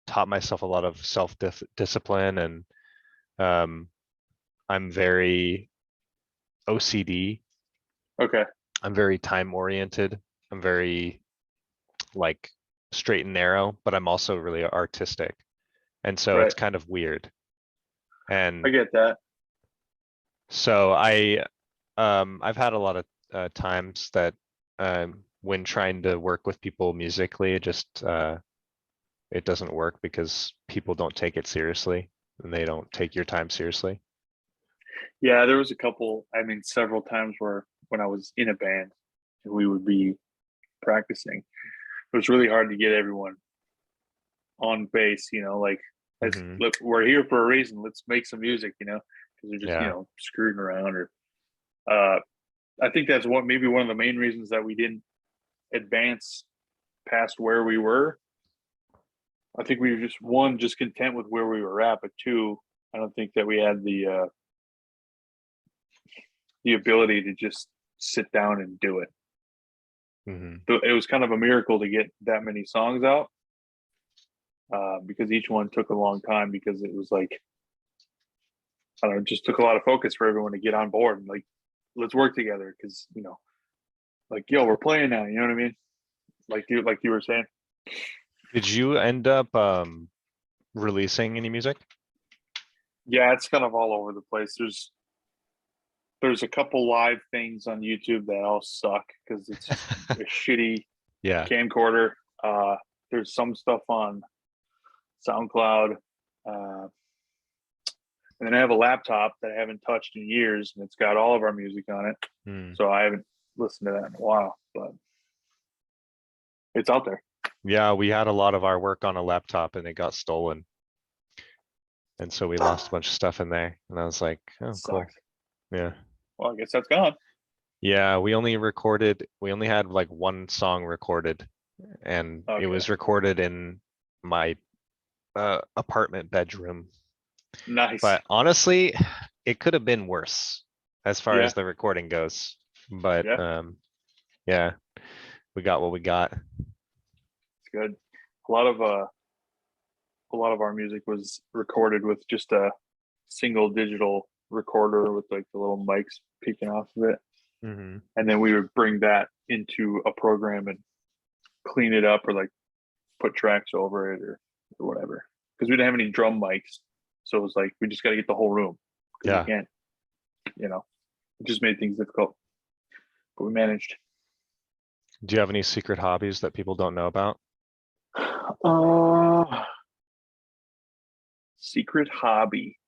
taught myself a lot of self discipline, and um, I'm very OCD. Okay. I'm very time oriented. I'm very like straight and narrow, but I'm also really artistic, and so it's Right. kind of weird. I And get that. so I've had a lot of times that when trying to work with people musically, it doesn't work because people don't take it seriously and they don't take your time seriously. Yeah, there was a couple, I mean, several times where when I was in a band and we would be practicing, it was really hard to get everyone on base, like, Hmm. we're here for a reason. Let's make some music, because they're just, Yeah. screwing around. Or uh, I think that's maybe one of the main reasons that we didn't advance past where we were. I think we were just, one, just content with where we were at, but two, I don't think that we had the ability to just sit down and do it. Hmm. So it was kind of a miracle to get that many songs out. because each one took a long time because it was like, I don't know, it just took a lot of focus for everyone to get on board and like, let's work together because, like, yo, we're playing now. You know what I mean? Like you were saying. Did you end up releasing any music? Yeah, it's kind of all over the place. There's a couple live things on YouTube that all suck because it's a shitty Yeah. camcorder. There's some stuff on SoundCloud. And then I have a laptop that I haven't touched in years, and it's got all of our music on it. So I haven't listened to that in a while, but it's out there. Yeah, we had a lot of our work on a laptop and it got stolen. And so we lost a bunch of stuff in there. And I was like, oh, cool. Sucks. Yeah. Well, I guess that's gone. Yeah, we only had like one song recorded, and it was recorded in my apartment bedroom. Nice. But honestly, it could have been worse as far Yeah. as the recording goes. But Yeah. yeah, we got what we got. It's good. A lot of our music was recorded with just a single digital recorder with like the little mics peeking off of it. And then we would bring that into a program and clean it up or like put tracks over it or whatever. Because we didn't have any drum mics. So it was like, we just got to get the whole room. Yeah. We can't, it just made things difficult. But we managed. Do you have any secret hobbies that people don't know about? Secret hobby.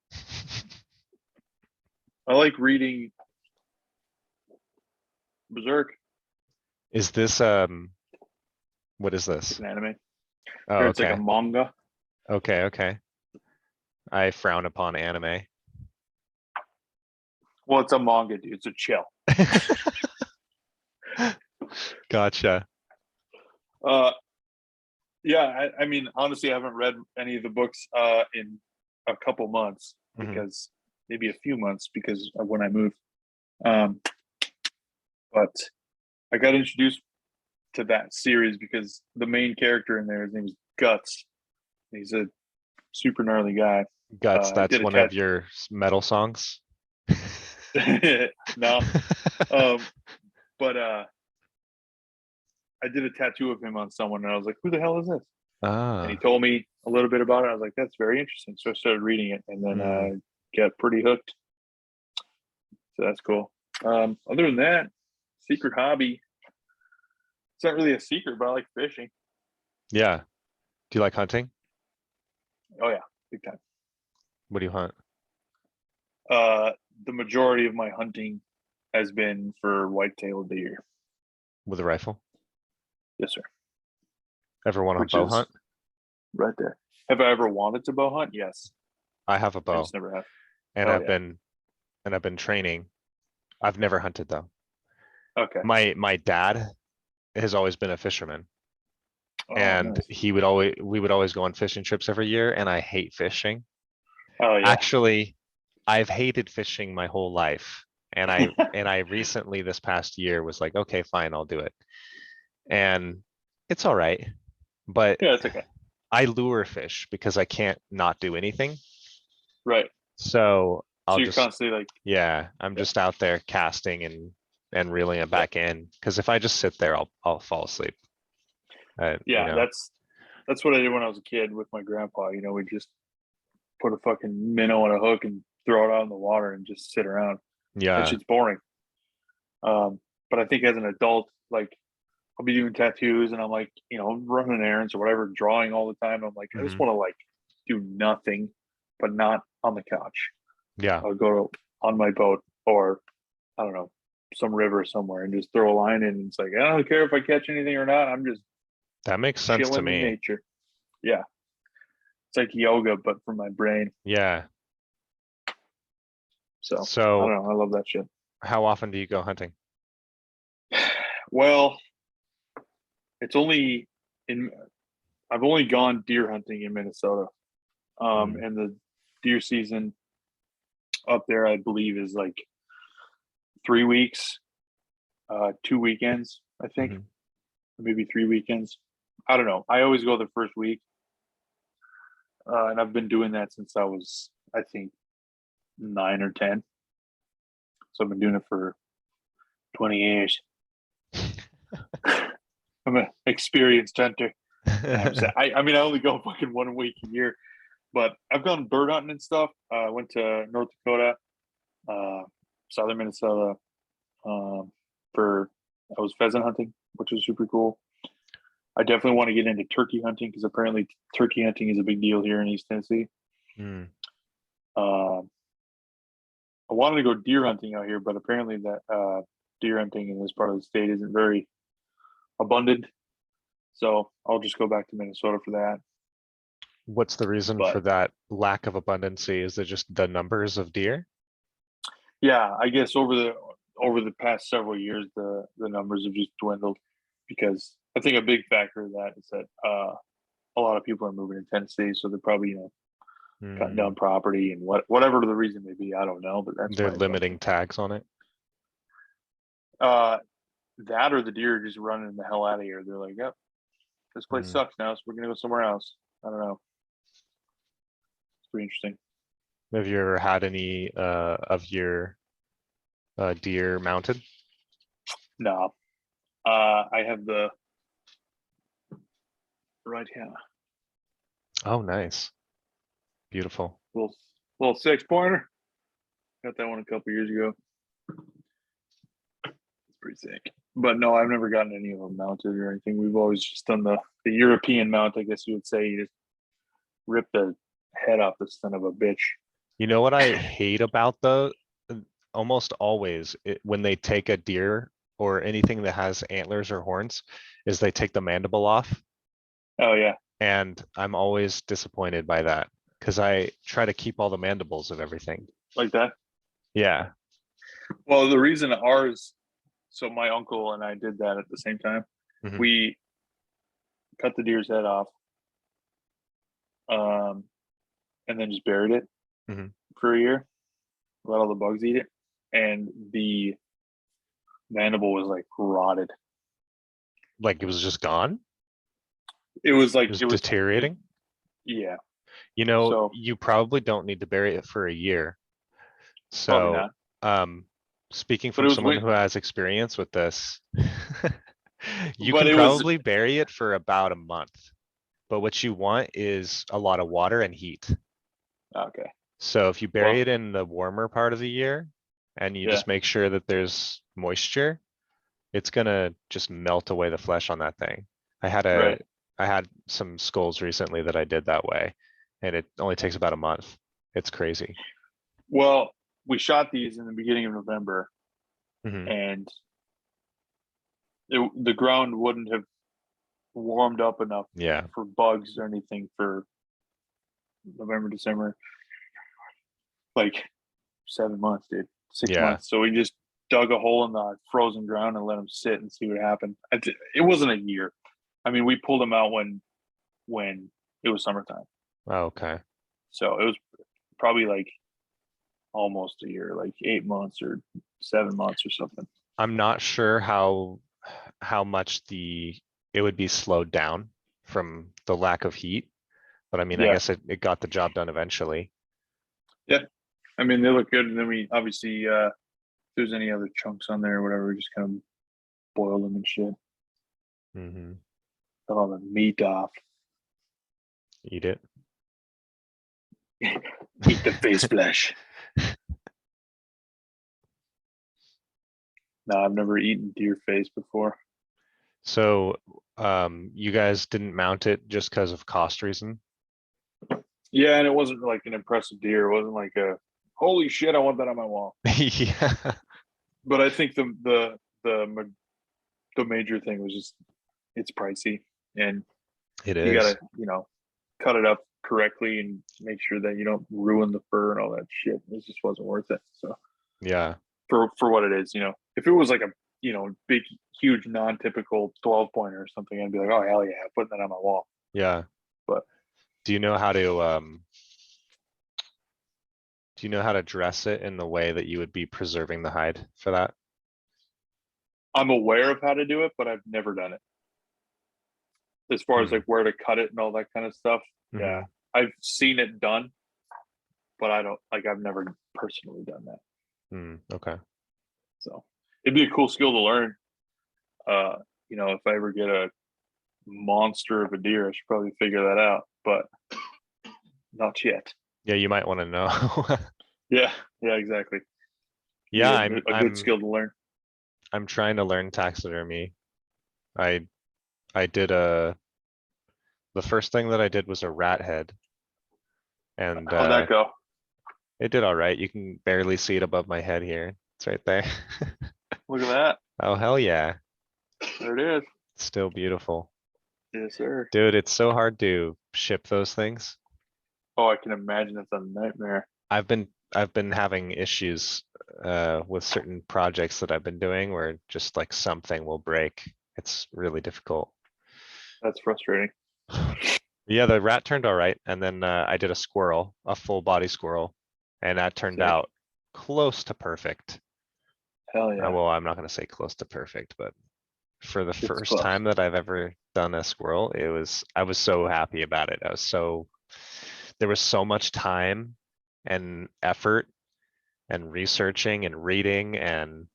I like reading Berserk. Is this what is this? It's an anime. Oh, It's like a manga. Okay. I frown upon anime. Well, it's a manga, dude. It's a chill. Gotcha. Yeah, I mean, honestly, I haven't read any of the books in a couple months because maybe a few months because of when I moved. But I got introduced to that series because the main character in there, his name is Guts. He's a super gnarly guy. Guts, that's one of your metal songs? No. But I did a tattoo of him on someone and I was like, who the hell is this? And he told me a little bit about it. I was like, that's very interesting. So I started reading it and then got pretty hooked. So that's cool. Other than that, secret hobby. It's not really a secret, but I like fishing. Yeah. Do you like hunting? Oh yeah, big time. What do you hunt? The majority of my hunting has been for white-tailed deer. With a rifle? Yes, sir. Ever want to bow hunt? Right there. Have I ever wanted to bow hunt? Yes. I have a bow. I just never have. And I've been training. I've never hunted though. Okay. My dad has always been a fisherman. And nice. we would always go on fishing trips every year, and I hate fishing. Oh yeah. Actually, I've hated fishing my whole life. And I recently this past year was like, okay, fine, I'll do it. And it's all right. But yeah, it's okay. I lure fish because I can't not do anything. Right. So you're constantly like, I'm just out there casting and reeling it back in. Because if I just sit there, I'll fall asleep. That's what I did when I was a kid with my grandpa. We just put a fucking minnow on a hook and throw it out in the water and just sit around. Yeah. That shit's boring. But I think as an adult, like I'll be doing tattoos and I'm like, running errands or whatever, drawing all the time. I'm like, I just want to like do nothing, but not on the couch. Yeah. I'll go on my boat or I don't know, some river somewhere and just throw a line in. And it's like, I don't care if I catch anything or not. I'm just that makes sense to me. In nature. Yeah. It's like yoga, but for my brain. Yeah. So I don't know. I love that shit. How often do you go hunting? Well, I've only gone deer hunting in Minnesota. And the deer season up there, I believe, is like 3 weeks, 2 weekends, I think, maybe 3 weekends. I don't know. I always go the first week. and I've been doing that since I was, I think, 9 or 10. So I've been doing it for 20 years. I'm an experienced hunter. I mean, I only go fucking 1 week a year, but I've gone bird hunting and stuff. I went to North Dakota, southern Minnesota, for I was pheasant hunting, which was super cool. I definitely want to get into turkey hunting because apparently turkey hunting is a big deal here in East Tennessee. Hmm. I wanted to go deer hunting out here, but apparently that deer hunting in this part of the state isn't very abundant. So I'll just go back to Minnesota for that. What's the reason for But that lack of abundancy? Is it just the numbers of deer? yeah, I guess over the past several years, the numbers have just dwindled because I think a big factor of that is that a lot of people are moving to Tennessee, so they're probably cutting Hmm. down property and whatever the reason may be. I don't know, but that's They're my limiting assumption. tags on it. Uh, that or the deer are just running the hell out of here. They're like, "Yep, this place Hmm. sucks now, so we're gonna go somewhere else." I don't know. It's pretty interesting. Have you ever had any of your deer mounted? No, I have the right hand Oh, nice. Beautiful. little little 6 pointer. Got that one a couple years ago. It's pretty sick. But no, I've never gotten any of them mounted or anything. We've always just done the European mount, I guess you would say. You just rip the head off the son of a bitch. You know what I hate about almost always when they take a deer or anything that has antlers or horns, is they take the mandible off. Oh yeah, And I'm always disappointed by that because I try to keep all the mandibles of everything. like that. Yeah. Well, the reason ours, so my uncle and I did that at the same time. Hmm. We cut the deer's head off, um, and then just buried it Hmm. for a year. Let all the bugs eat it, and the mandible was like rotted. Like it was just gone. It was It like was it was deteriorating. yeah. You know, So you probably don't need to bury it for a year. probably So, not. um, speaking But from it was someone win. who has experience with this, you But can it was probably bury it for about a month. But what you want is a lot of water and heat. okay. So if you bury Well, it in the warmer part of the year and you yeah, just make sure that there's moisture, it's gonna just melt away the flesh on that thing. I had a right. I had some skulls recently that I did that way, and it only takes about a month. It's crazy. Well, we shot these in the beginning of November, Hmm. and the ground wouldn't have warmed up enough Yeah. for bugs or anything for November, December, like 7 months, dude, six Yeah. months. So we just dug a hole in the frozen ground and let them sit and see what happened. It wasn't a year. I mean, we pulled them out when it was summertime, Oh, okay. so it was probably like almost a year, like 8 months or 7 months or something. I'm not sure how much it would be slowed down from the lack of heat, but I mean, I Yeah, guess it got the job done eventually. yeah. I mean, they look good, and then we obviously, if there's any other chunks on there or whatever, we just kind of boil them and shit. Hmm. Got all the meat off. Eat it. Eat the face flesh. No, I've never eaten deer face before. So, you guys didn't mount it just because of cost reason? Yeah, and it wasn't like an impressive deer. It wasn't like a holy shit, I want that on my wall. Yeah, But I think the major thing was just it's pricey, and it you is. gotta cut it up correctly and make sure that you don't ruin the fur and all that shit. It just wasn't worth it. So Yeah. for what it is, if it was like a big huge non-typical 12 pointer or something, I'd be like, oh hell yeah, putting that on my wall. Yeah. But Do you know how to dress it in the way that you would be preserving the hide for that? I'm aware of how to do it, but I've never done it. As far as Hmm. like where to cut it and all that kind of stuff, Hmm. yeah, I've seen it done, but I don't like. I've never personally done that. Okay. So it'd be a cool skill to learn. If I ever get a monster of a deer, I should probably figure that out, but not yet. Yeah, you might want to know. Yeah, exactly. Yeah, A good skill to learn. I'm trying to learn taxidermy. I did the first thing that I did was a rat head, and How'd that go? it did all right. You can barely see it above my head here. It's right there. Look at that. Oh, hell yeah. There it is. It's still beautiful. Yes, sir. Dude, it's so hard to ship those things. Oh, I can imagine it's a nightmare. I've been having issues with certain projects that I've been doing where just like something will break. It's really difficult. That's frustrating. Yeah, the rat turned all right, and then I did a squirrel, a full body squirrel, and that turned Sick. out close to perfect. Hell yeah. Well, I'm not gonna say close to perfect, but for the It's first close. time that I've ever done a squirrel, I was so happy about it. There was so much time and effort and researching and reading, and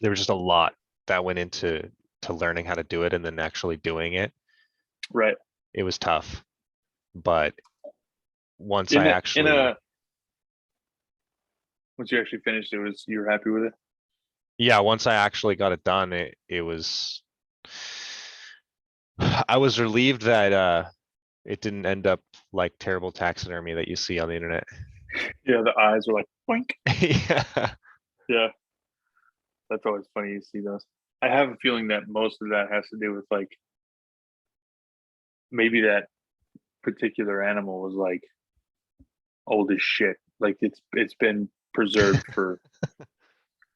there was just a lot that went into learning how to do it and then actually doing it. Right. It was tough, but once you actually finished it, you were happy with it? Yeah, once I actually got it done, it was I was relieved that it didn't end up like terrible taxidermy that you see on the internet. Yeah, the eyes were like boink. Yeah. Yeah. That's always funny to see those. I have a feeling that most of that has to do with like maybe that particular animal was like old as shit. Like it's been preserved for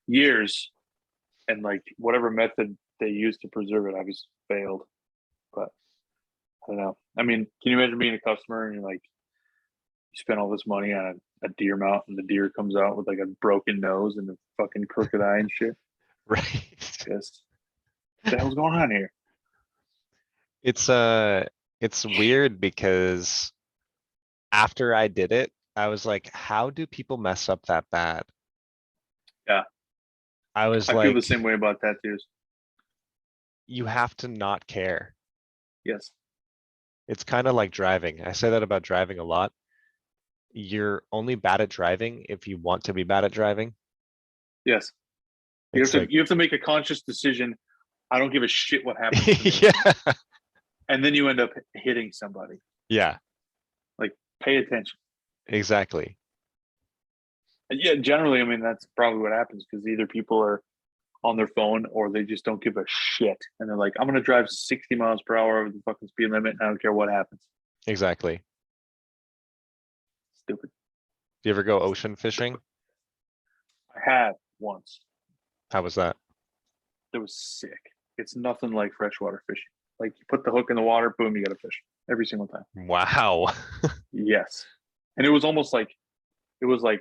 years, and like whatever method they used to preserve it, obviously failed. But I don't know. I mean, can you imagine being a customer and you're like, you spend all this money on a deer mount, and the deer comes out with like a broken nose and a fucking crooked eye and shit? Right. Just what the hell's going on here? It's weird because after I did it, I was like, how do people mess up that bad? Yeah, I was I feel the like, same way about tattoos. you have to not care. Yes. It's kind of like driving. I say that about driving a lot. You're only bad at driving if you want to be bad at driving. Yes. It's like, You have to make a conscious decision. I don't give a shit what happens to me. yeah, And then you end up hitting somebody. yeah, Like, pay attention. exactly. And yeah, generally, I mean, that's probably what happens because either people are on their phone or they just don't give a shit. And they're like, I'm going to drive 60 miles per hour over the fucking speed limit. And I don't care what happens. Exactly. Stupid. Do you ever go ocean fishing? I had once. How was that? It was sick. It's nothing like freshwater fishing. Like, you put the hook in the water, boom, you got a fish every single time. Wow. Yes. And it was almost like, it was like,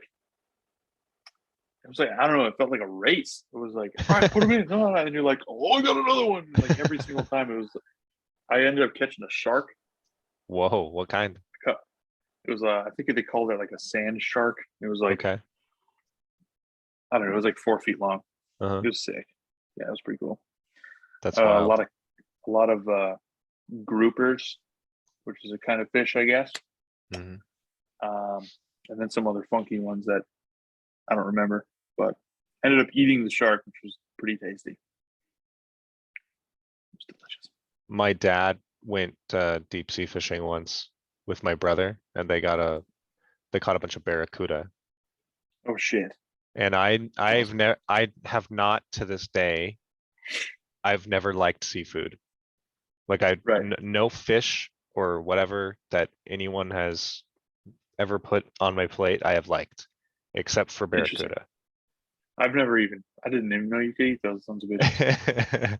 I don't know, it felt like a race. It was like, all right, put them in. And you're like, oh, I got another one. Like every single time I ended up catching a shark. Whoa, what kind? It was, I think they called it like a sand shark. It was like, Okay. I don't know, it was like 4 feet long. Uh-huh. It was sick. Yeah, it was pretty cool. That's A wild. lot of groupers, which is a kind of fish, I guess. Mhm. And then some other funky ones that I don't remember, but ended up eating the shark, which was pretty tasty. It was delicious. My dad went deep sea fishing once with my brother, and they caught a bunch of barracuda. Oh shit! And I have not to this day. I've never liked seafood. Like Right. no fish or whatever that anyone has ever put on my plate, I have liked, except for Interesting. barracuda. I didn't even know you could eat those sons of bitches.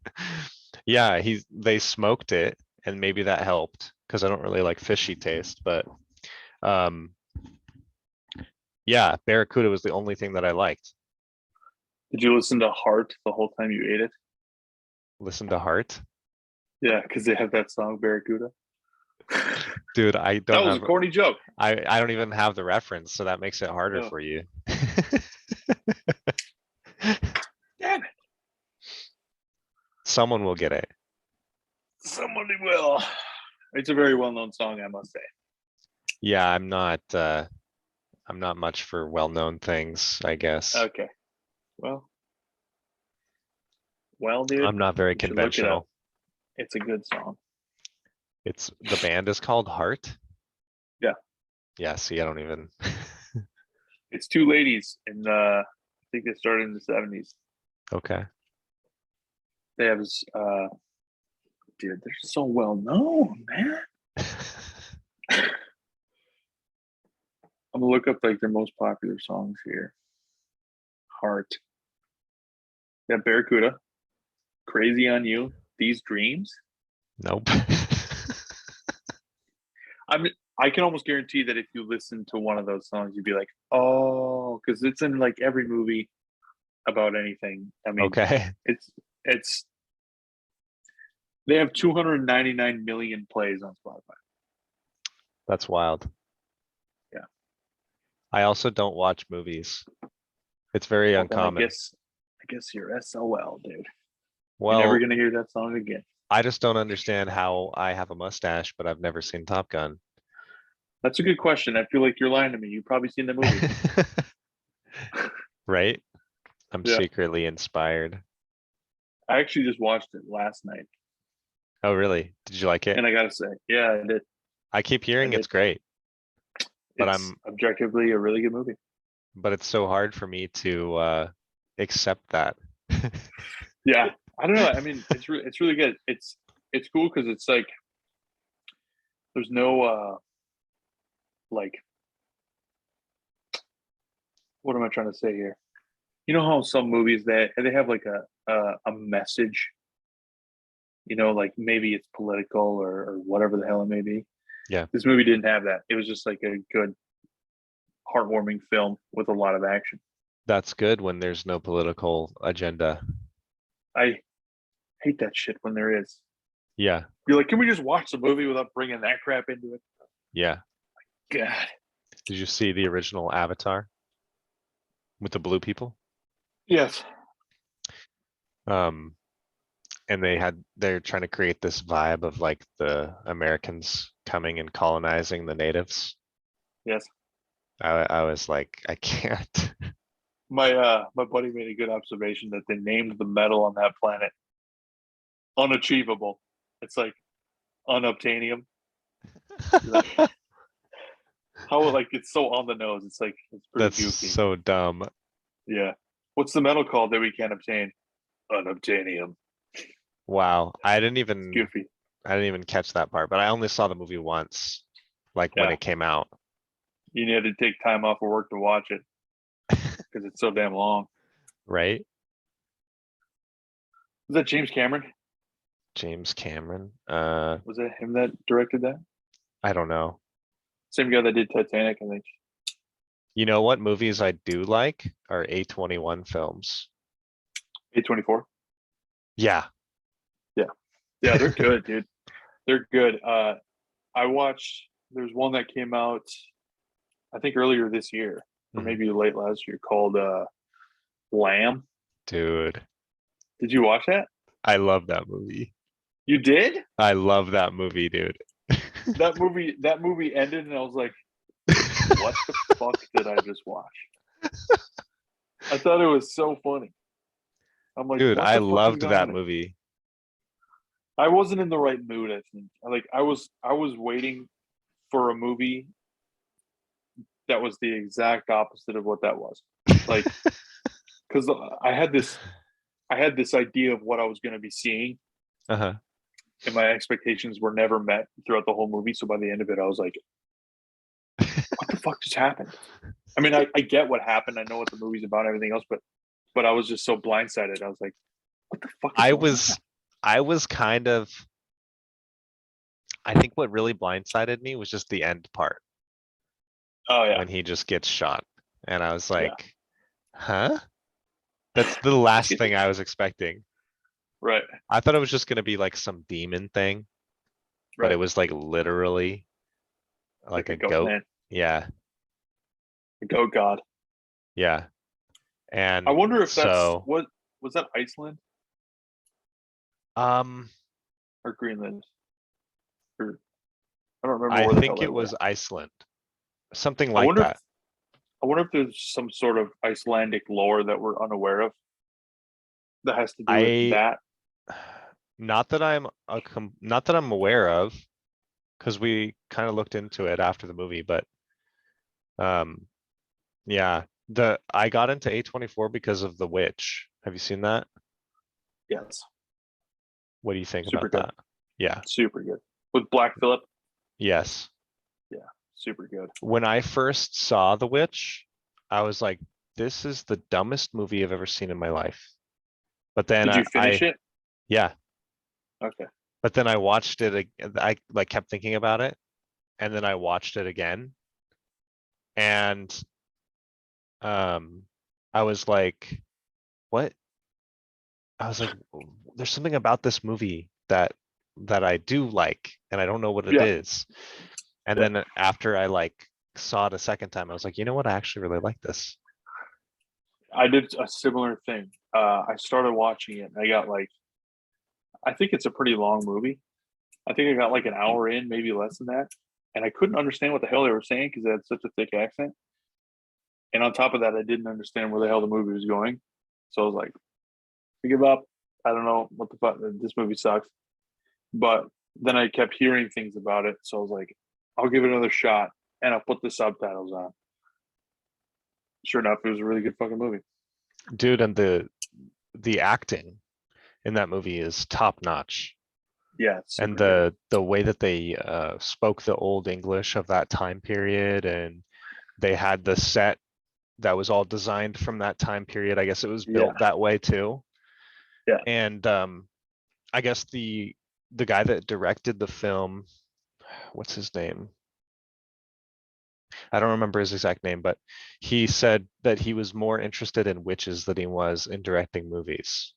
Yeah, they smoked it, and maybe that helped because I don't really like fishy taste, but um yeah, barracuda was the only thing that I liked. Did you listen to Heart the whole time you ate it? Listen to Heart. Yeah, because they have that song Barracuda. Dude, I That don't was a have corny joke. I don't even have the reference, so that makes it harder Oh, for you. damn it. Someone will get it. Somebody will. It's a very well-known song, I must say. Yeah, I'm not much for well-known things, I guess. Okay. Well, dude, I'm not very you should look it up. conventional. It's a good song. It's the band is called Heart. Yeah. Yeah, see, I don't even It's two ladies in I think they started in the 70s. Okay. They have dude, they're so well known, man. I'm gonna look up like their most popular songs here. Heart. Yeah, Barracuda. Crazy on You. These Dreams. Nope. I can almost guarantee that if you listen to one of those songs, you'd be like, oh, because it's in like every movie about anything. I mean, Okay. it's they have 299 million plays on Spotify. That's wild. Yeah. I also don't watch movies. It's very Well, then uncommon. I guess you're SOL, dude. You're never Well, gonna hear that song again. I just don't understand how I have a mustache, but I've never seen Top Gun. That's a good question. I feel like you're lying to me. You've probably seen the movie. Right? I'm Yeah. secretly inspired. I actually just watched it last night. Oh, really? Did you like it? And I gotta say, yeah, I did. I keep I hearing did. it's great, but It's objectively a really good movie. it's so hard for me to accept that. Yeah. I don't know. I mean, it's really good. It's cool because it's like there's no like what am I trying to say here? You know how some movies they have like a message, like maybe it's political or whatever the hell it may be. Yeah, This movie didn't have that. It was just like a good, heartwarming film with a lot of action. that's good when there's no political agenda. I hate that shit when there is. Yeah, You're like, can we just watch the movie without bringing that crap into it? yeah. God. Did you see the original Avatar with the blue people? Yes. Um, and they're trying to create this vibe of like the Americans coming and colonizing the natives. Yes. I was like, I can't. My buddy made a good observation that they named the metal on that planet unachievable. It's like unobtainium. How like it's so on the nose. It's like it's pretty That's goofy. so dumb. Yeah. What's the metal called that we can't obtain? Unobtainium. Wow. It's goofy. I didn't even catch that part, but I only saw the movie once, like when Yeah. it came out. You need to take time off of work to watch it because it's so damn long. Right? Was that James Cameron? James Cameron. Was it him that directed that? I don't know. Same guy that did Titanic, I think. You know what movies I do like are A21 films. A24. Yeah. Yeah. Yeah, they're good, dude. They're good. I watched there's one that came out I think earlier this year, or Mhm. maybe late last year called Lamb. Dude, Did you watch that? I love that movie. You did? I love that movie, dude. That movie ended and I was like, what the fuck did I just watch? I thought it was so funny. I'm like, Dude, what I the fuck is loved going that on? movie. I wasn't in the right mood, I think. Like I was waiting for a movie that was the exact opposite of what that was. Like because I had this idea of what I was going to be seeing, Uh-huh. and my expectations were never met throughout the whole movie. So by the end of it, I was like, what the fuck just happened? I mean, I get what happened. I know what the movie's about and everything else, but I was just so blindsided. I was like, what the fuck is I going on? was I was kind of I think what really blindsided me was just the end part Oh yeah, when he just gets shot. And I was yeah. like, huh? That's the last thing I was expecting. Right, I thought it was just gonna be like some demon thing. but it Right. was like literally Like like a a goat goat. man, Yeah, a goat god. yeah. I And wonder if that's so, what was that Iceland um, or Greenland, or I don't remember I where the hell think they it were. was Iceland, something I like wonder if that. I wonder if there's some sort of Icelandic lore that we're unaware of that has to do with I that. not that not that I'm aware of, because we kind of looked into it after the movie, but um, yeah, the I got into A24 because of The Witch. Have you seen that? Yes, What do you think super about good, that? Yeah, super good with Black Phillip. yes. Yeah, super good. When I first saw The Witch, I was like, this is the dumbest movie I've ever seen in my life. But then Did you finish it? yeah, Okay. but then I watched it. I like kept thinking about it, and then I watched it again, and um, I was like, what? I was like, there's something about this movie that I do like, and I don't know what it Yeah, is. And yeah. then after I like saw it a second time, I was like, you know what? I actually really like this. I did a similar thing. I started watching it. And I got like, I think it's a pretty long movie. I think I got like an hour in, maybe less than that, and I couldn't understand what the hell they were saying because they had such a thick accent. And on top of that, I didn't understand where the hell the movie was going. So I was like, I give up. I don't know what the fuck. This movie sucks. But then I kept hearing things about it, so I was like, I'll give it another shot, and I'll put the subtitles on. Sure enough, it was a really good fucking movie. Dude, and the acting in that movie is top notch. Yeah, it's And super good. the way that they spoke the old English of that time period, and they had the set that was all designed from that time period. I guess it was Yeah, built that way too. yeah. And I guess the guy that directed the film, what's his name? I don't remember his exact name, but he said that he was more interested in witches than he was in directing movies.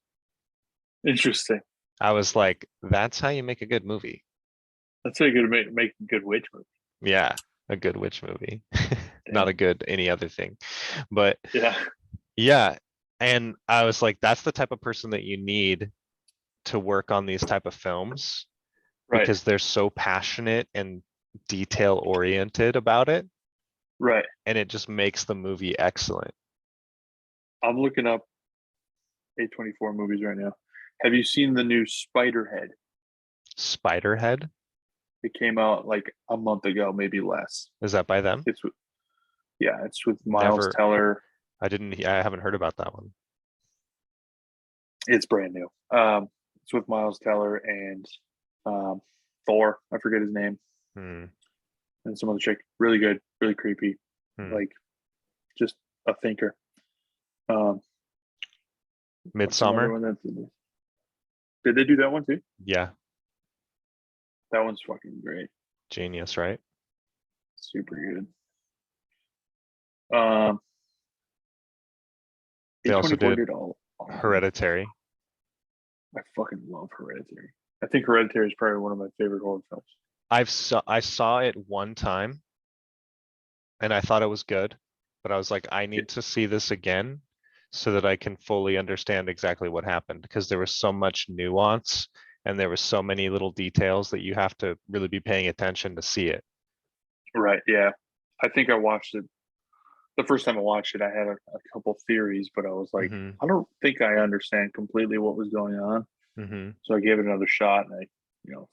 Interesting. I was like, that's how you make a good movie. That's how you could make a good witch movie. Yeah, a good witch movie. Not a Damn. good any other thing. But Yeah. yeah, and I was like, that's the type of person that you need to work on these type of films Right. because they're so passionate and detail oriented about it, Right. and it just makes the movie excellent. I'm looking up A24 movies right now. Have you seen the new Spiderhead? Spiderhead, It came out like a month ago, maybe less. is that by them? It's yeah, it's with Miles Never, Teller. I haven't heard about that one. It's brand new. It's with Miles Teller and um, Thor. I forget his name, Hmm. and some other chick. Really good, really creepy. Hmm. Like just a thinker. Um, what's another Midsummer, one that did they do that one too? yeah, That one's fucking great. genius, right? Super good. Um, They also A24 did did all of them. Hereditary. I fucking love Hereditary. I think Hereditary is probably one of my favorite horror films. I saw it one time and I thought it was good, but I was like, I Yeah, need to see this again so that I can fully understand exactly what happened because there was so much nuance and there was so many little details that you have to really be paying attention to see it. right. Yeah. I think I watched it the first time I watched it. I had a couple theories, but I was like, Hmm. I don't think I understand completely what was going on. Hmm. So I gave it another shot and I,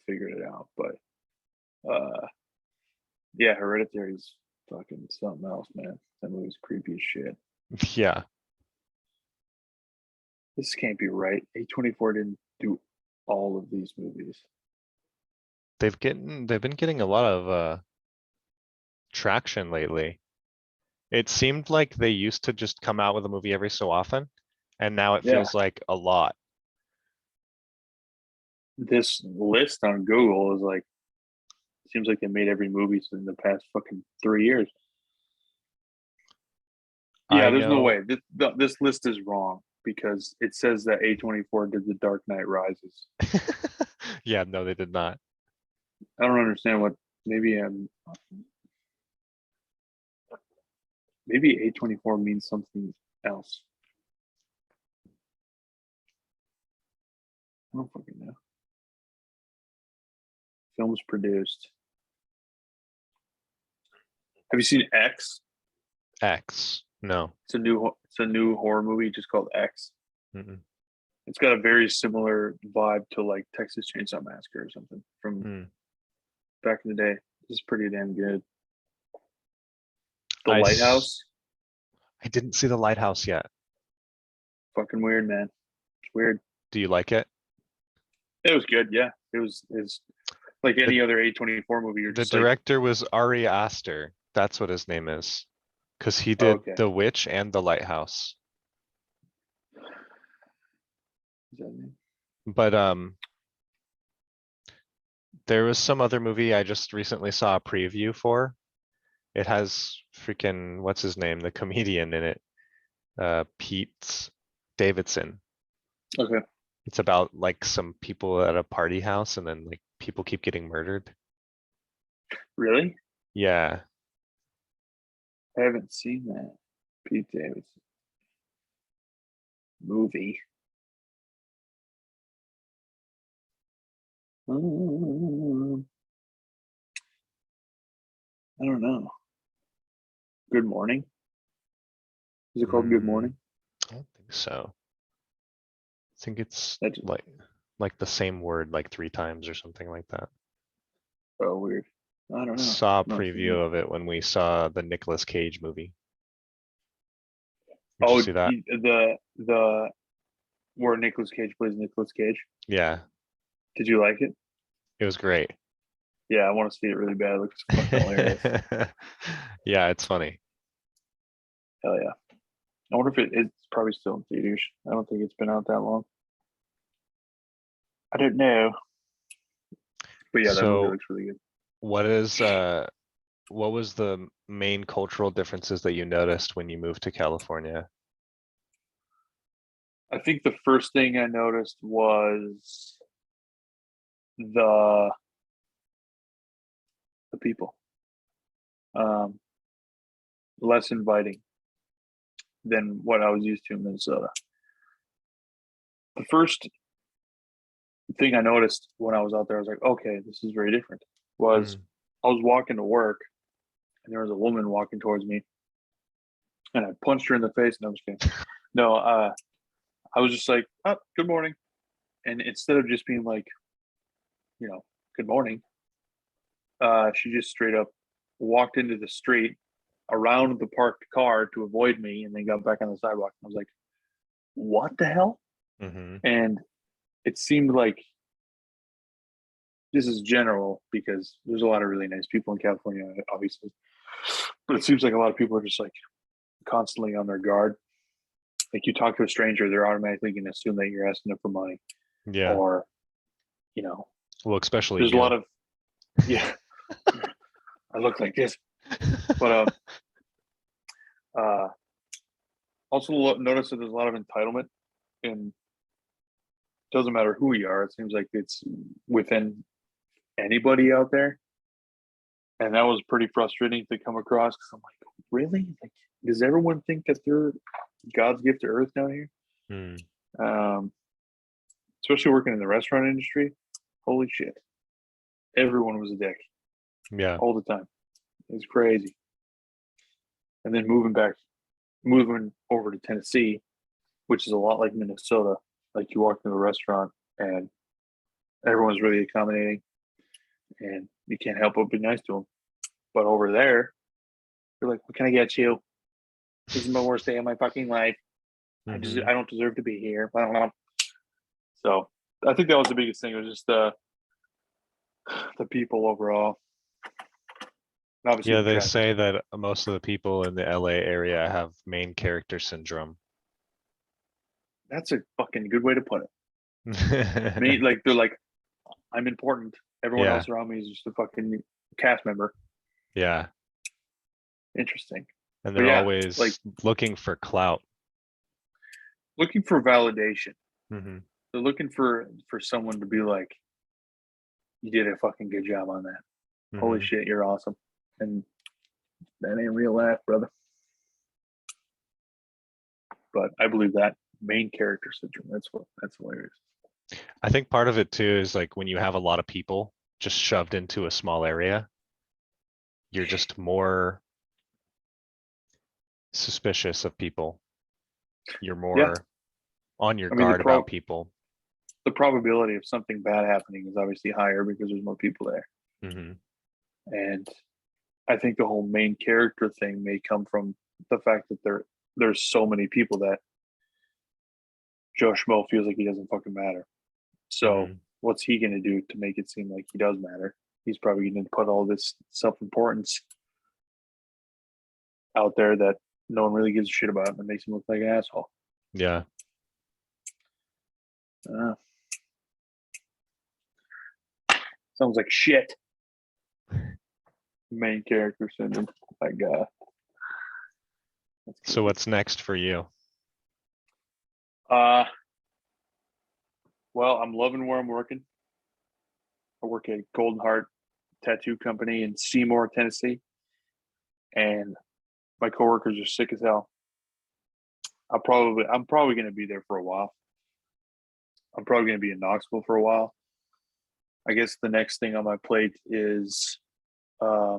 figured it out. But yeah, Hereditary is fucking something else, man. That movie's creepy as shit. Yeah, This can't be right. A24 didn't do all of these movies. they've been getting a lot of traction lately. It seemed like they used to just come out with a movie every so often, and now it Yeah. feels like a lot. This list on Google is like, seems like they made every movie in the past fucking 3 years. Yeah, I there's no know. way. This list is wrong because it says that A24 did The Dark Knight Rises. Yeah, no, they did not. I don't understand what. Maybe maybe A24 means something else. I don't fucking know. Films produced. Have you seen X? X. No. It's a new horror movie just called X. Mm-mm. It's got a very similar vibe to like Texas Chainsaw Massacre or something from Mm. back in the day. This is pretty damn good. The I Lighthouse, didn't see The Lighthouse yet. fucking weird, man. It's weird. Do you like it? It was good, yeah. It's like The any other A24 movie. You're the just like, director was Ari Aster. That's what his name is. Because he oh, did okay. The Witch and The Lighthouse. But there was some other movie I just recently saw a preview for. It has freaking what's his name, the comedian in it, Pete Davidson. Okay. It's about like some people at a party house and then like people keep getting murdered. Really? Yeah. I haven't seen that. Pete Davidson movie. I don't know. Good Morning. Is it called Good Mm, Morning? I don't think so. I think it's That just, like the same word like 3 times or something like that. oh, weird. I don't know. Saw a Not seen preview of it when we saw the Nicolas Cage movie. Did you Oh, see that? the where Nicolas Cage plays Nicolas Cage. Yeah, Did you like it? it was great. Yeah, I want to see it really bad. It looks fucking hilarious. Yeah, it's funny. Hell yeah. I wonder if it's probably still in theaters. I don't think it's been out that long. I don't know. But yeah, that movie So looks really good. what what was the main cultural differences that you noticed when you moved to California? I think the first thing I noticed was the the people. Um, Less inviting than what I was used to in Minnesota. The first thing I noticed when I was out there, I was like, okay, this is very different. Was Mm. I was walking to work and there was a woman walking towards me and I punched her in the face and I was kidding. No, I was just like, oh, good morning. And instead of just being like, good morning, she just straight up walked into the street around the parked car to avoid me and then got back on the sidewalk. I was like, what the hell? Hmm. And it seemed like this is general because there's a lot of really nice people in California, obviously. But it seems like a lot of people are just like constantly on their guard. Like you talk to a stranger, they're automatically going to assume that you're asking them for money, Yeah. or you know, Well, especially there's a lot you. of yeah. I look like this, but uh, also notice that there's a lot of entitlement, and it doesn't matter who you are. It seems like it's within anybody out there, and that was pretty frustrating to come across because I'm like, really? Like, does everyone think that they're God's gift to earth down here? Mm. Um, Especially working in the restaurant industry. Holy shit. Everyone was a dick Yeah. all the time. It was crazy. And then moving over to Tennessee, which is a lot like Minnesota. Like you walk into a restaurant and everyone's really accommodating and you can't help but be nice to them. But over there, they're like, what can I get you? This is my worst day of my fucking life. Hmm. I don't deserve to be here. So I think that was the biggest thing. It was just the people overall. And obviously Yeah, the they traffic. say that most of the people in the LA area have main character syndrome. That's a fucking good way to put it. Me, like they're like, I'm important. Everyone Yeah, else around me is just a fucking cast member. yeah. Interesting. And But they're yeah, like always looking for clout. looking for validation. Hmm. They're looking for someone to be like, you did a fucking good job on that. Holy Mm-hmm. shit, you're awesome. And that ain't real life, brother. But I believe that main character syndrome. That's hilarious. I think part of it too is like when you have a lot of people just shoved into a small area, you're just more suspicious of people. You're Yeah. more on your I mean guard about people. the probability of something bad happening is obviously higher because there's more people there. Mm-hmm. And I think the whole main character thing may come from the fact that there's so many people that Joe Schmo feels like he doesn't fucking matter. So Mm-hmm. what's he gonna do to make it seem like he does matter? He's probably gonna put all this self-importance out there that no one really gives a shit about and makes him look like an asshole. Yeah. Sounds like shit. Main character syndrome. Like So what's next for you? Well, I'm loving where I'm working. I work at Golden Heart Tattoo Company in Seymour, Tennessee, and my coworkers are sick as hell. I'm probably going to be there for a while. I'm probably going to be in Knoxville for a while. I guess the next thing on my plate is I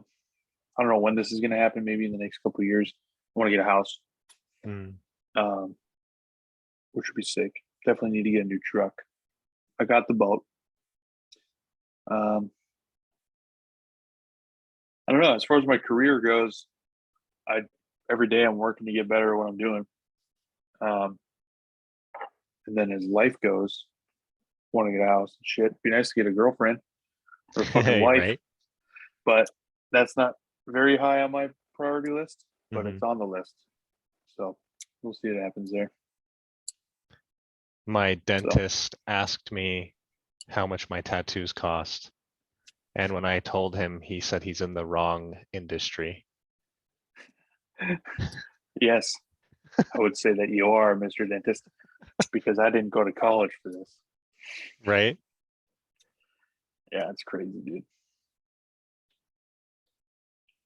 don't know when this is going to happen. Maybe in the next couple of years. I want to get a house, Mm. which would be sick. Definitely need to get a new truck. I got the boat. I don't know. As far as my career goes, every day I'm working to get better at what I'm doing. And then as life goes, want to get a house and shit. It'd be nice to get a girlfriend or a fucking wife, Right? but that's not very high on my priority list. But Mm-hmm. it's on the list, so we'll see what happens there. My So dentist asked me how much my tattoos cost. And when I told him, he said he's in the wrong industry. yes, I would say that you are, Mr. Dentist, because I didn't go to college for this. Right? Yeah, it's crazy, dude.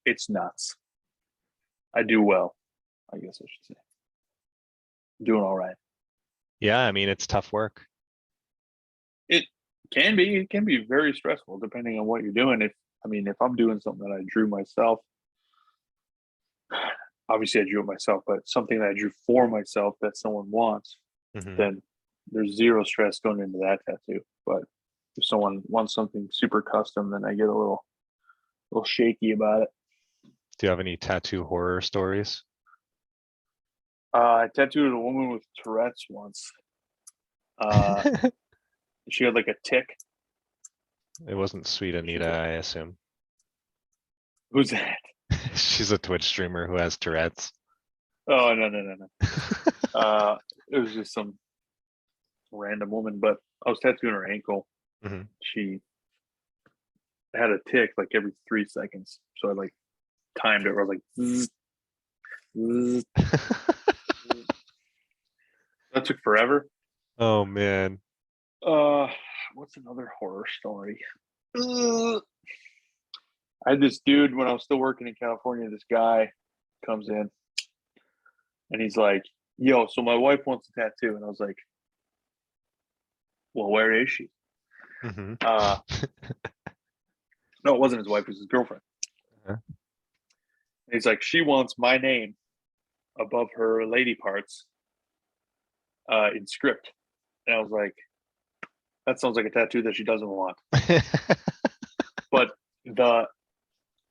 It's nuts. I do well, I guess I should say. I'm doing all right. Yeah, I mean, it's tough work. It it can be very stressful depending on what you're doing. If I'm doing something that I drew myself, obviously I drew it myself, but something that I drew for myself that someone wants, Mm-hmm. then there's zero stress going into that tattoo. But if someone wants something super custom, then I get a little shaky about it. Do you have any tattoo horror stories? I tattooed a woman with Tourette's once. Uh, she had like a tick. It wasn't Sweet She's Anita, like, I assume. "Who's that?" She's a Twitch streamer who has Tourette's. Oh no. It was just some random woman, but I was tattooing her ankle. Mm-hmm. She had a tick like every 3 seconds, so I like timed it. Where I was like, zzz, zzz. That took forever. Oh man. Uh, what's another horror story? I had this dude when I was still working in California. This guy comes in and he's like, "Yo, so my wife wants a tattoo," and I was like, "Well, where is she?" Mm-hmm. No, it wasn't his wife; it was his girlfriend. Uh-huh. And he's like, "She wants my name above her lady parts in script," and I was like, "That sounds like a tattoo that she doesn't want." But the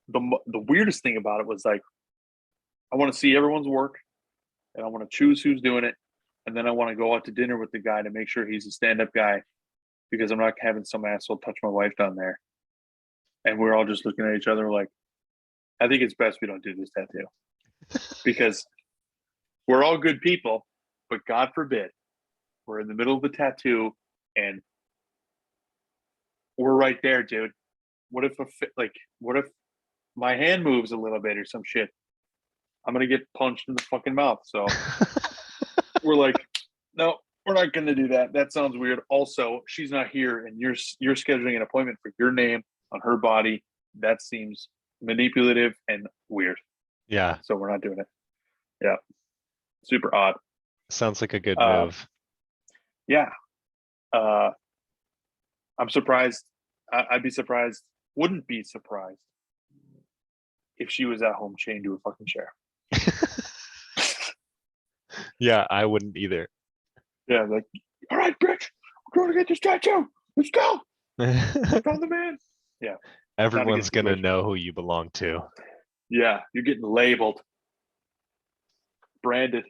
the weirdest thing about it was like, I want to see everyone's work, and I want to choose who's doing it, and then I want to go out to dinner with the guy to make sure he's a stand-up guy, because I'm not having some asshole touch my wife down there. And we're all just looking at each other like, I think it's best we don't do this tattoo, because we're all good people, but God forbid we're in the middle of a tattoo and we're right there, dude. What if what if my hand moves a little bit or some shit? I'm gonna get punched in the fucking mouth. So we're like, no, We're not going to do that. That sounds weird. Also, she's not here, and you're scheduling an appointment for your name on her body. That seems manipulative and weird. Yeah, So we're not doing it. Yeah, super odd. sounds like a good Uh, move. Yeah, uh, I'm surprised. I'd be surprised. Wouldn't be surprised if she was at home chained to a fucking chair. Yeah, I wouldn't either. Yeah, like, all right, bitch, we're going to get this tattoo. Let's go. Found the man. Yeah, Everyone's gonna situation. know who you belong to. Yeah, you're getting labeled, branded.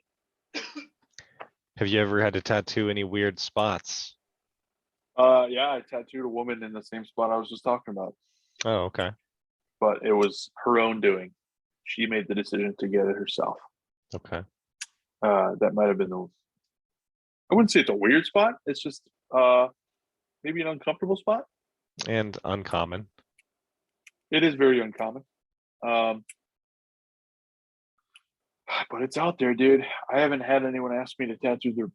Have you ever had to tattoo any weird spots? Yeah, I tattooed a woman in the same spot I was just talking about, Oh, okay. but it was her own doing. She made the decision to get it herself. Okay. That might have been the. I wouldn't say it's a weird spot. It's just maybe an uncomfortable spot. And uncommon. It is very uncommon. Um, but it's out there, dude. I haven't had anyone ask me to tattoo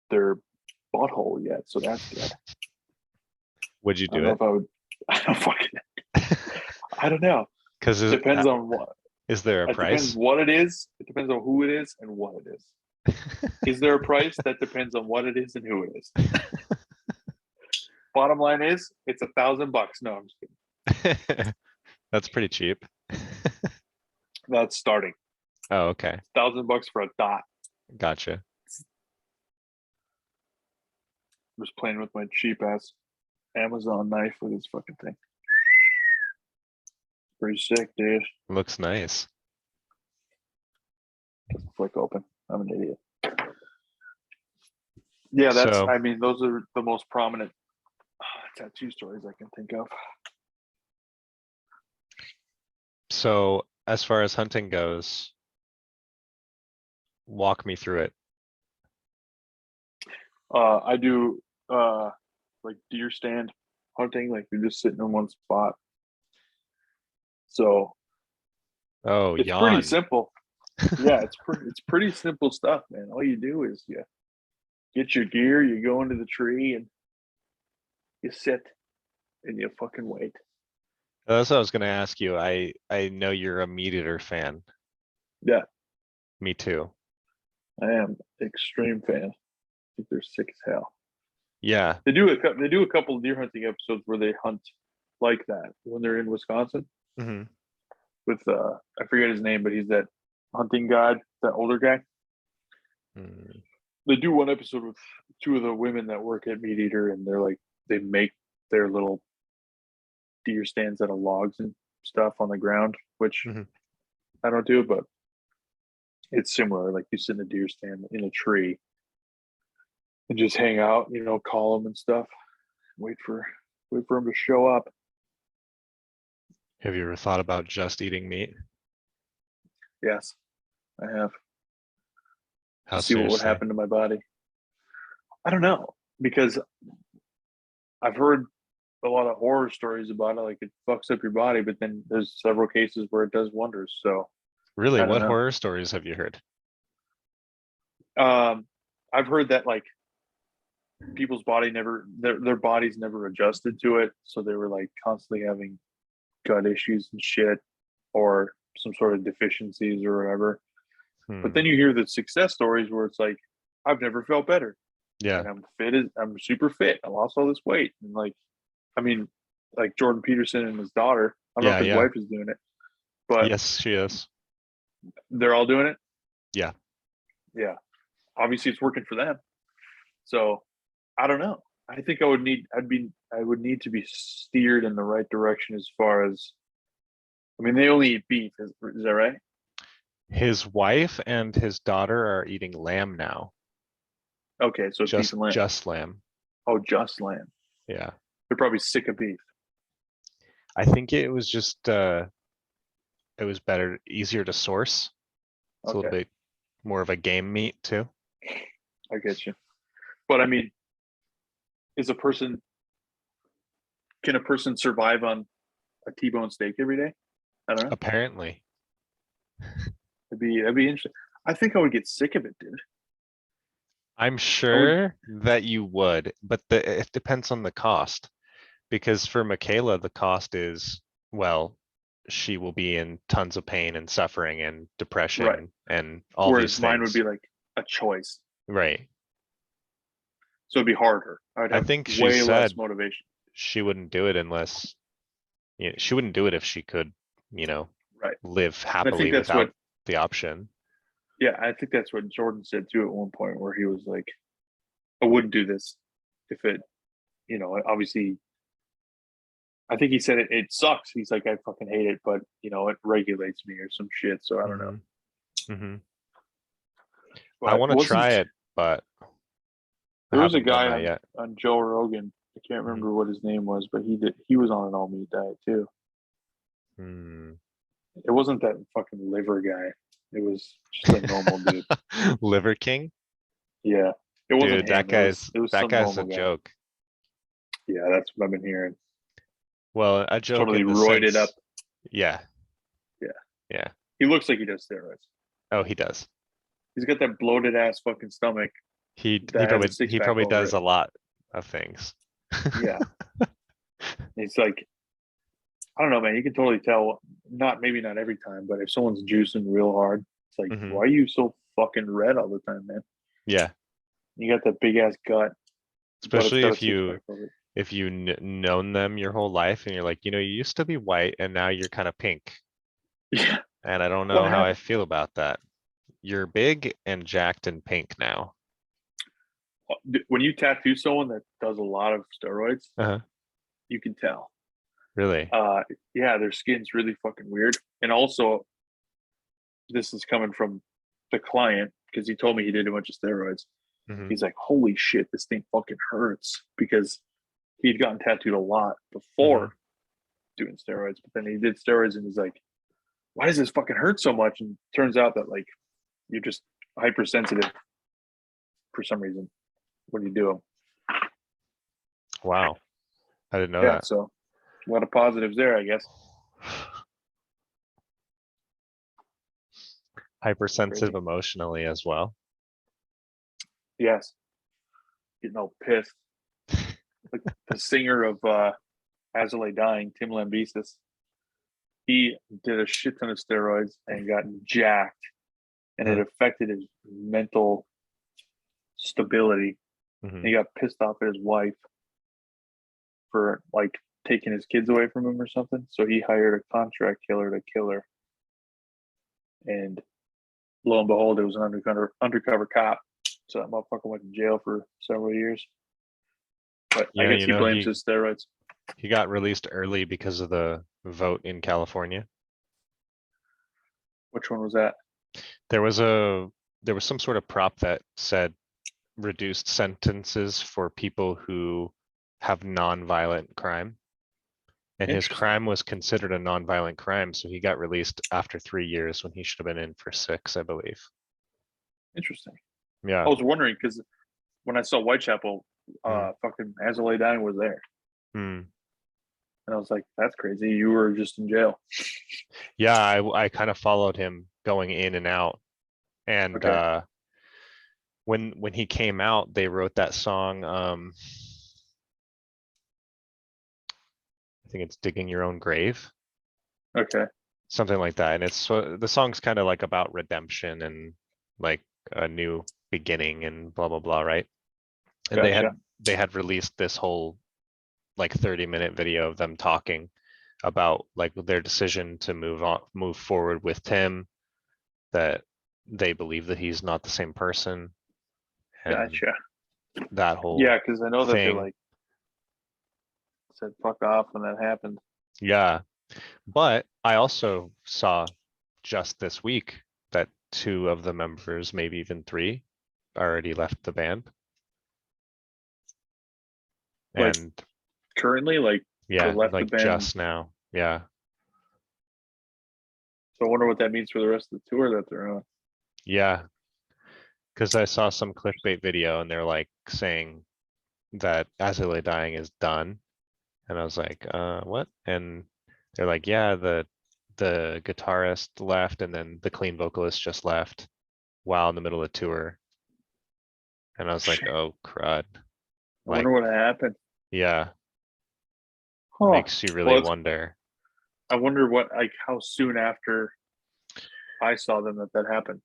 their butthole yet, so that's good. Would you I don't do know it? if I would. I don't fucking. I don't know. Because Depends on what. is there a It depends price? what it is. It depends on who it is and what it is. Is there a price? That depends on what it is and who it is. Bottom line is, it's $1,000. No, I'm just kidding. That's pretty cheap. That's starting. Oh, okay. $1,000 for a dot. Gotcha. I'm just playing with my cheap ass Amazon knife with this fucking thing. Pretty sick, dude. Looks nice. Doesn't flick open. I'm an idiot. Yeah, So, I mean, those are the most prominent tattoo stories I can think of. so as far as hunting goes, walk me through it. I do like deer stand hunting, like you're just sitting in one spot. So Oh, it's pretty yawn. simple. Yeah, it's pretty simple stuff, man. All you do is you get your gear, you go into the tree, and you sit and you fucking wait. That's what I was gonna ask you. I know you're a meat eater fan. Yeah, Me too. I am extreme fan. I think they're sick as hell. Yeah. They do a couple of deer hunting episodes where they hunt like that when they're in Wisconsin Hmm. with I forget his name, but he's that hunting guide, that older guy. Mm. They do one episode with two of the women that work at Meat Eater, and they're like they make their little deer stands out of logs and stuff on the ground, which Hmm. I don't do, but it's similar. Like you sit in a deer stand in a tree and just hang out, call them and stuff. Wait for them to show up. Have you ever thought about just eating meat? Yes, I have to How see what would seriously? happen to my body. I don't know because I've heard a lot of horror stories about it, like it fucks up your body, but then there's several cases where it does wonders. So Really, I don't what know. horror stories have you heard? I've heard that like people's body never their bodies never adjusted to it, so they were like constantly having gut issues and shit, or some sort of deficiencies or whatever. But Hmm. then you hear the success stories where it's like, I've never felt better, Yeah. and I'm super fit. I lost all this weight, and like, I mean, like Jordan Peterson and his daughter. I don't know Yeah, if his yeah. wife is doing it, but Yes, she is. they're all doing it. Yeah. Yeah, obviously it's working for them. So I don't know. I think I would need to be steered in the right direction as far as. I mean, they only eat beef. Is that right? His wife and his daughter are eating lamb now. Okay, so it's beef and lamb. Just lamb. Oh, just lamb. Yeah. They're probably sick of beef. I think it was just it was better, easier to source. It's a little Okay, bit more of a game meat too. I get you. But I mean, is a person can a person survive on a T-bone steak every day? I don't know. Apparently. That'd be interesting. I think I would get sick of it, dude. I'm I would. sure that you would, but it depends on the cost. Because for Michaela, the cost is, well, she will be in tons of pain and suffering and Right. depression and all Whereas these mine would things. be like a choice. Right. So it'd be harder. I'd I have think she way less said motivation. she wouldn't do it unless, she wouldn't do it if she could, you know, Right. live And I think happily that's what, without the option. yeah, I think that's what Jordan said too at one point, where he was like, I wouldn't do this if it, obviously, I think he said it sucks. He's like, I fucking hate it, but it regulates me or some shit. So I don't know. Hmm. Hmm. I But want to try wasn't it, but I there was a haven't done guy that on yet. Joe Rogan? I can't Hmm. remember what his name was, but he was on an all meat diet too. Hmm. It wasn't that fucking liver guy. It was just a normal dude. Liver King? Yeah, it wasn't Dude, him. It was that some guy's a normal guy. joke. Yeah, that's what I've been hearing. Well, a joke Totally in the roided up. sense, yeah, Yeah, yeah. he looks like he does steroids. Oh, he does. He's got that bloated ass fucking stomach that has a six He pack probably over does it. a lot of things. Yeah, it's like I don't know, man. You can totally tell. Maybe not every time, but if someone's juicing real hard, it's like, Hmm. why are you so fucking red all the time, man? Yeah, You got that big ass gut, but it's especially got a six pack over it. if you known them your whole life and you're like, you used to be white and now you're kind of pink, Yeah, and I don't what know how I happened? feel about that. You're big and jacked and pink now. When you tattoo someone that does a lot of steroids, Uh-huh. you can tell. Really? Uh, yeah, their skin's really fucking weird, and also this is coming from the client because he told me he did a bunch of steroids. Hmm. He's like, holy shit, this thing fucking hurts because he'd gotten tattooed a lot Hmm. before doing steroids, but then he did steroids and he's like, why does this fucking hurt so much? And it turns out that like you're just hypersensitive for some reason when you do them. Wow, I didn't know Yeah, that. so a lot of positives there, I guess. Hypersensitive Crazy. emotionally as well. Yes, getting all pissed. Like the singer of As I Lay Dying, Tim Lambesis, he did a shit ton of steroids and got jacked, and it Uh-huh. affected his mental stability. Hmm. And he got pissed off at his wife for like taking his kids away from him or something. So he hired a contract killer to kill her. And lo and behold, it was an undercover cop. So that motherfucker went to jail for several years. But I Yeah, guess he blames his steroids. he got released early because of the vote in California. Which one was that? There was a there was some sort of prop that said reduced sentences for people who have non-violent crime. And his Interesting. crime was considered a non-violent crime, so he got released after 3 years when he should have been in for 6, I believe. Interesting. I Yeah. was wondering because when I saw Whitechapel, Hmm. fucking As I Lay Dying was there. Hmm. And I was like, that's crazy. You were just in jail. Yeah, I kind of followed him going in and out. And Okay. when he came out, they wrote that song. I think it's "Digging Your Own Grave," Okay. something like that. And the song's kind of like about redemption and like a new beginning and blah blah blah, right? And Gotcha. they had released this whole like 30-minute video of them talking about like their decision to move forward with Tim, that they believe that he's not the same person, and Gotcha. that whole Yeah, because I know that they thing. like said fuck off when that happened. Yeah. But I also saw just this week that 2 of the members, maybe even 3, already left the band. Like And currently, like they yeah, left the like band. just now. Yeah. So I wonder what that means for the rest of the tour that they're on. Yeah. Because I saw some clickbait video and they're like saying that As I Lay Dying is done. And I was like, what? And they're like, yeah, the guitarist left and then the clean vocalist just left while in the middle of the tour. And I was like, oh crud. I Like, wonder what happened. yeah, Huh. makes you really Well, it's, wonder. I wonder what like how soon after I saw them that happened.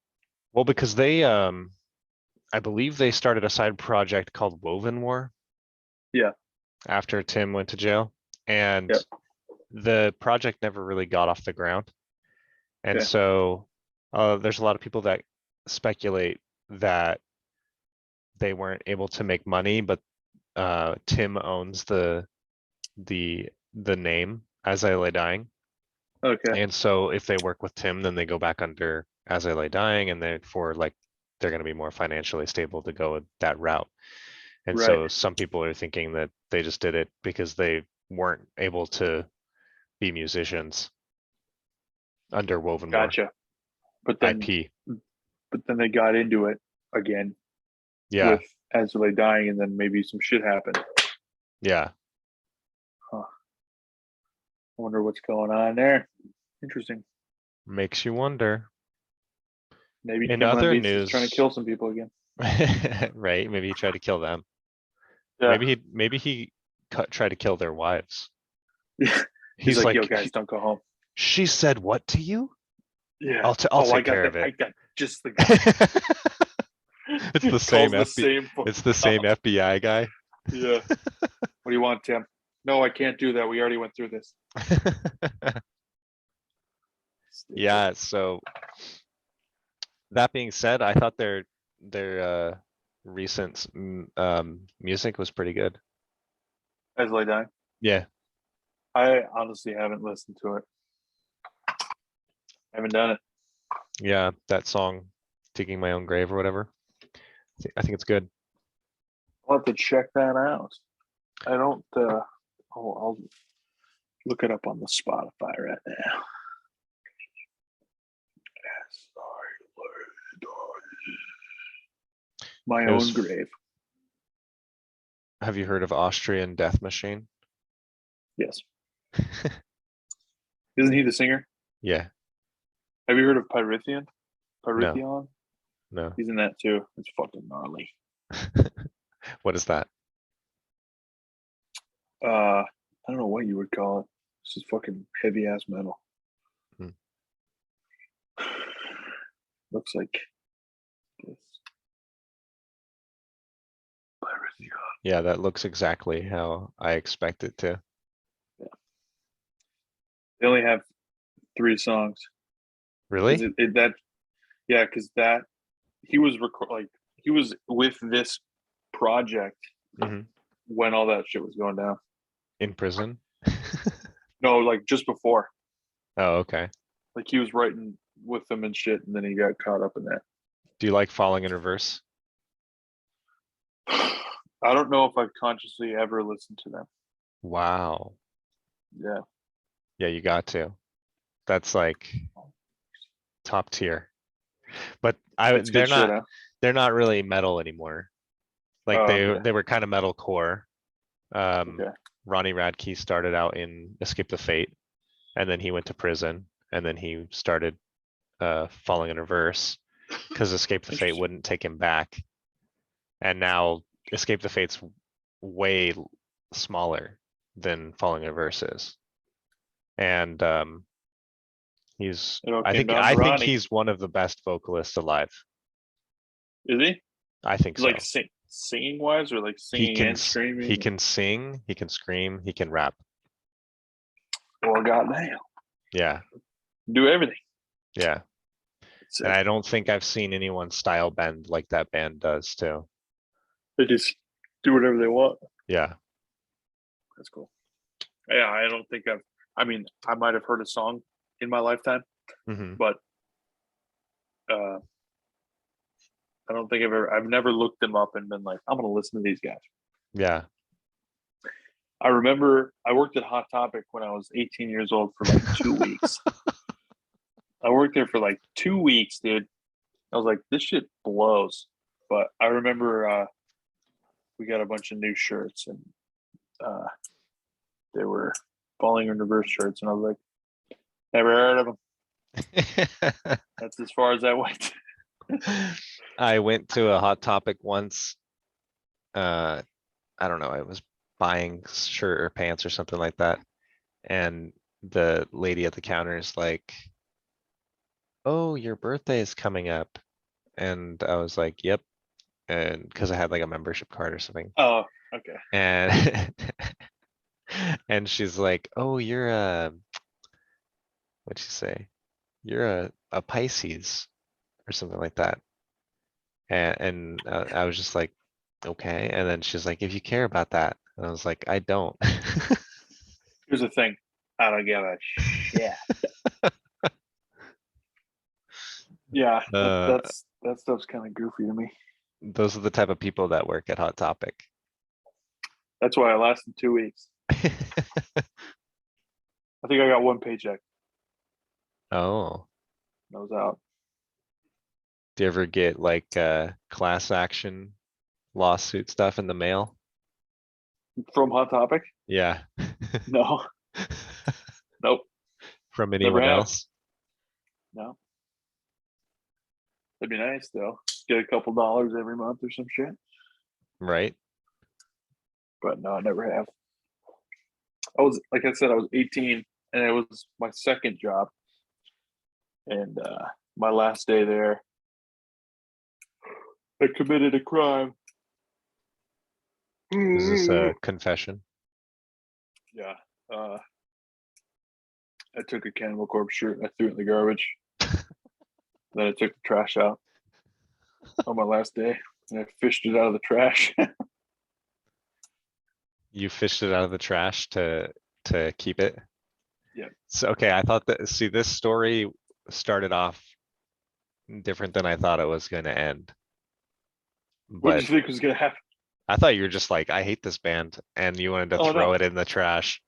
Well, because they I believe they started a side project called Woven War Yeah. after Tim went to jail. And Yep. the project never really got off the ground. And Okay. so there's a lot of people that speculate that they weren't able to make money, but Tim owns the name As I Lay Dying. Okay. And so if they work with Tim, then they go back under As I Lay Dying, and therefore like they're going to be more financially stable to go that route. And Right. so some people are thinking that they just did it because they weren't able to be musicians under Woven War Gotcha. But then IP. but then they got into it again Yeah, with As They Dying, and then maybe some shit happened. yeah. Huh. I wonder what's going on there. Interesting. Makes you wonder. Maybe In Tim other Lambesis is trying to news, kill some people again. right? Maybe he tried to kill them. Yeah. Maybe he tried to kill their wives. He's He's like, yo, like, guys, don't go home. she said what to you? Yeah. I'll Oh, take care of I it. got just the guy. It's the same Calls the FBI. same phone It's the same call. FBI guy. Yeah. What do you want, Tim? No, I can't do that. We already went through this. Stupid. Yeah, so that being said, I thought their recent music was pretty good. As Lay Dying. Yeah, I honestly haven't listened to it. I haven't done it. yeah, that song, "Digging My Own Grave" or whatever. I think it's good. I'll have to check that out. I don't. I'll look it up on the Spotify right now. My It own was. grave. Have you heard of Austrian Death Machine? Yes. Isn't he the singer? Yeah, Have you heard of Pyrithian? no, Pyrithion? no. He's in that too. It's fucking gnarly. What is that? I don't know what you would call it. This is fucking heavy ass metal. Hmm. Looks like this. Pyrithion. Yeah, that looks exactly how I expect it to. Yeah. They only have 3 songs. Really? That yeah, because that he was he was with this project Hmm. when all that shit was going down. In prison? No, like just before. Oh, okay. Like he was writing with them and shit, and then he got caught up in that. Do you like Falling in Reverse? I don't know if I've consciously ever listened to them. Wow. Yeah. Yeah, you got to. That's like top tier. But That's good shit, huh? they're not really metal anymore. Like Oh, they were kind of metalcore. okay. Ronnie Radke started out in Escape the Fate, and then he went to prison, and then he started Falling in Reverse because Escape the Fate Interesting. wouldn't take him back. And now Escape the Fate's way smaller than Falling in Reverse is. And It all came down to I think Ronnie. he's one of the best vocalists alive. Is he? I think Like so. singing wise, or like singing and He screaming? can sing, he can scream, he can rap. Or goddamn, Yeah, do everything. yeah. And I don't think I've seen anyone style bend like that band does too. They just do whatever they want. Yeah. That's cool. Yeah, I don't think I've. I mean, I might have heard a song in my lifetime, Hmm. but I don't think I've never looked them up and been like, I'm gonna listen to these guys. Yeah. I remember I worked at Hot Topic when I was 18 years old for like 2 weeks. I worked there for like 2 weeks, dude. I was like, this shit blows. But I remember we got a bunch of new shirts, and they were Falling in Reverse shirts, and I was like, never heard of them. That's as far as I went. I went to a Hot Topic once I don't know, I was buying shirt or pants or something like that. And the lady at the counter is like, "Oh, your birthday is coming up." And I was like, "Yep." And because I had like a membership card or something. Oh, okay. And and she's like, "Oh, you're a, what'd she say? You're a Pisces or something like that." And I was just like, "Okay." And then she's like, "If you care about that." And I was like, "I don't." Here's the thing. I don't give a shit. Yeah, Uh, that stuff's kind of goofy to me. those are the type of people that work at Hot Topic. That's why I lasted 2 weeks. I think I got one paycheck. Oh, And I was out do you ever get like class action lawsuit stuff in the mail? from Hot Topic. Yeah. No, nope, From never anyone have. else? No, that'd be nice though. Get a couple dollars every month or some shit. Right? But no, I never have. I was, like I said, I was 18, and it was my second job. And my last day there, I committed a crime. Is this a confession? Yeah. Uh, I took a Cannibal Corpse shirt and I threw it in the garbage. Then I took the trash out on my last day and I fished it out of the trash. You fished it out of the trash to keep it? Yeah. So okay, I thought that, see, this story started off different than I thought it was going to end. What did But you think was gonna happen? I thought you were just like, I hate this band, and you wanted to Oh throw no, it in the trash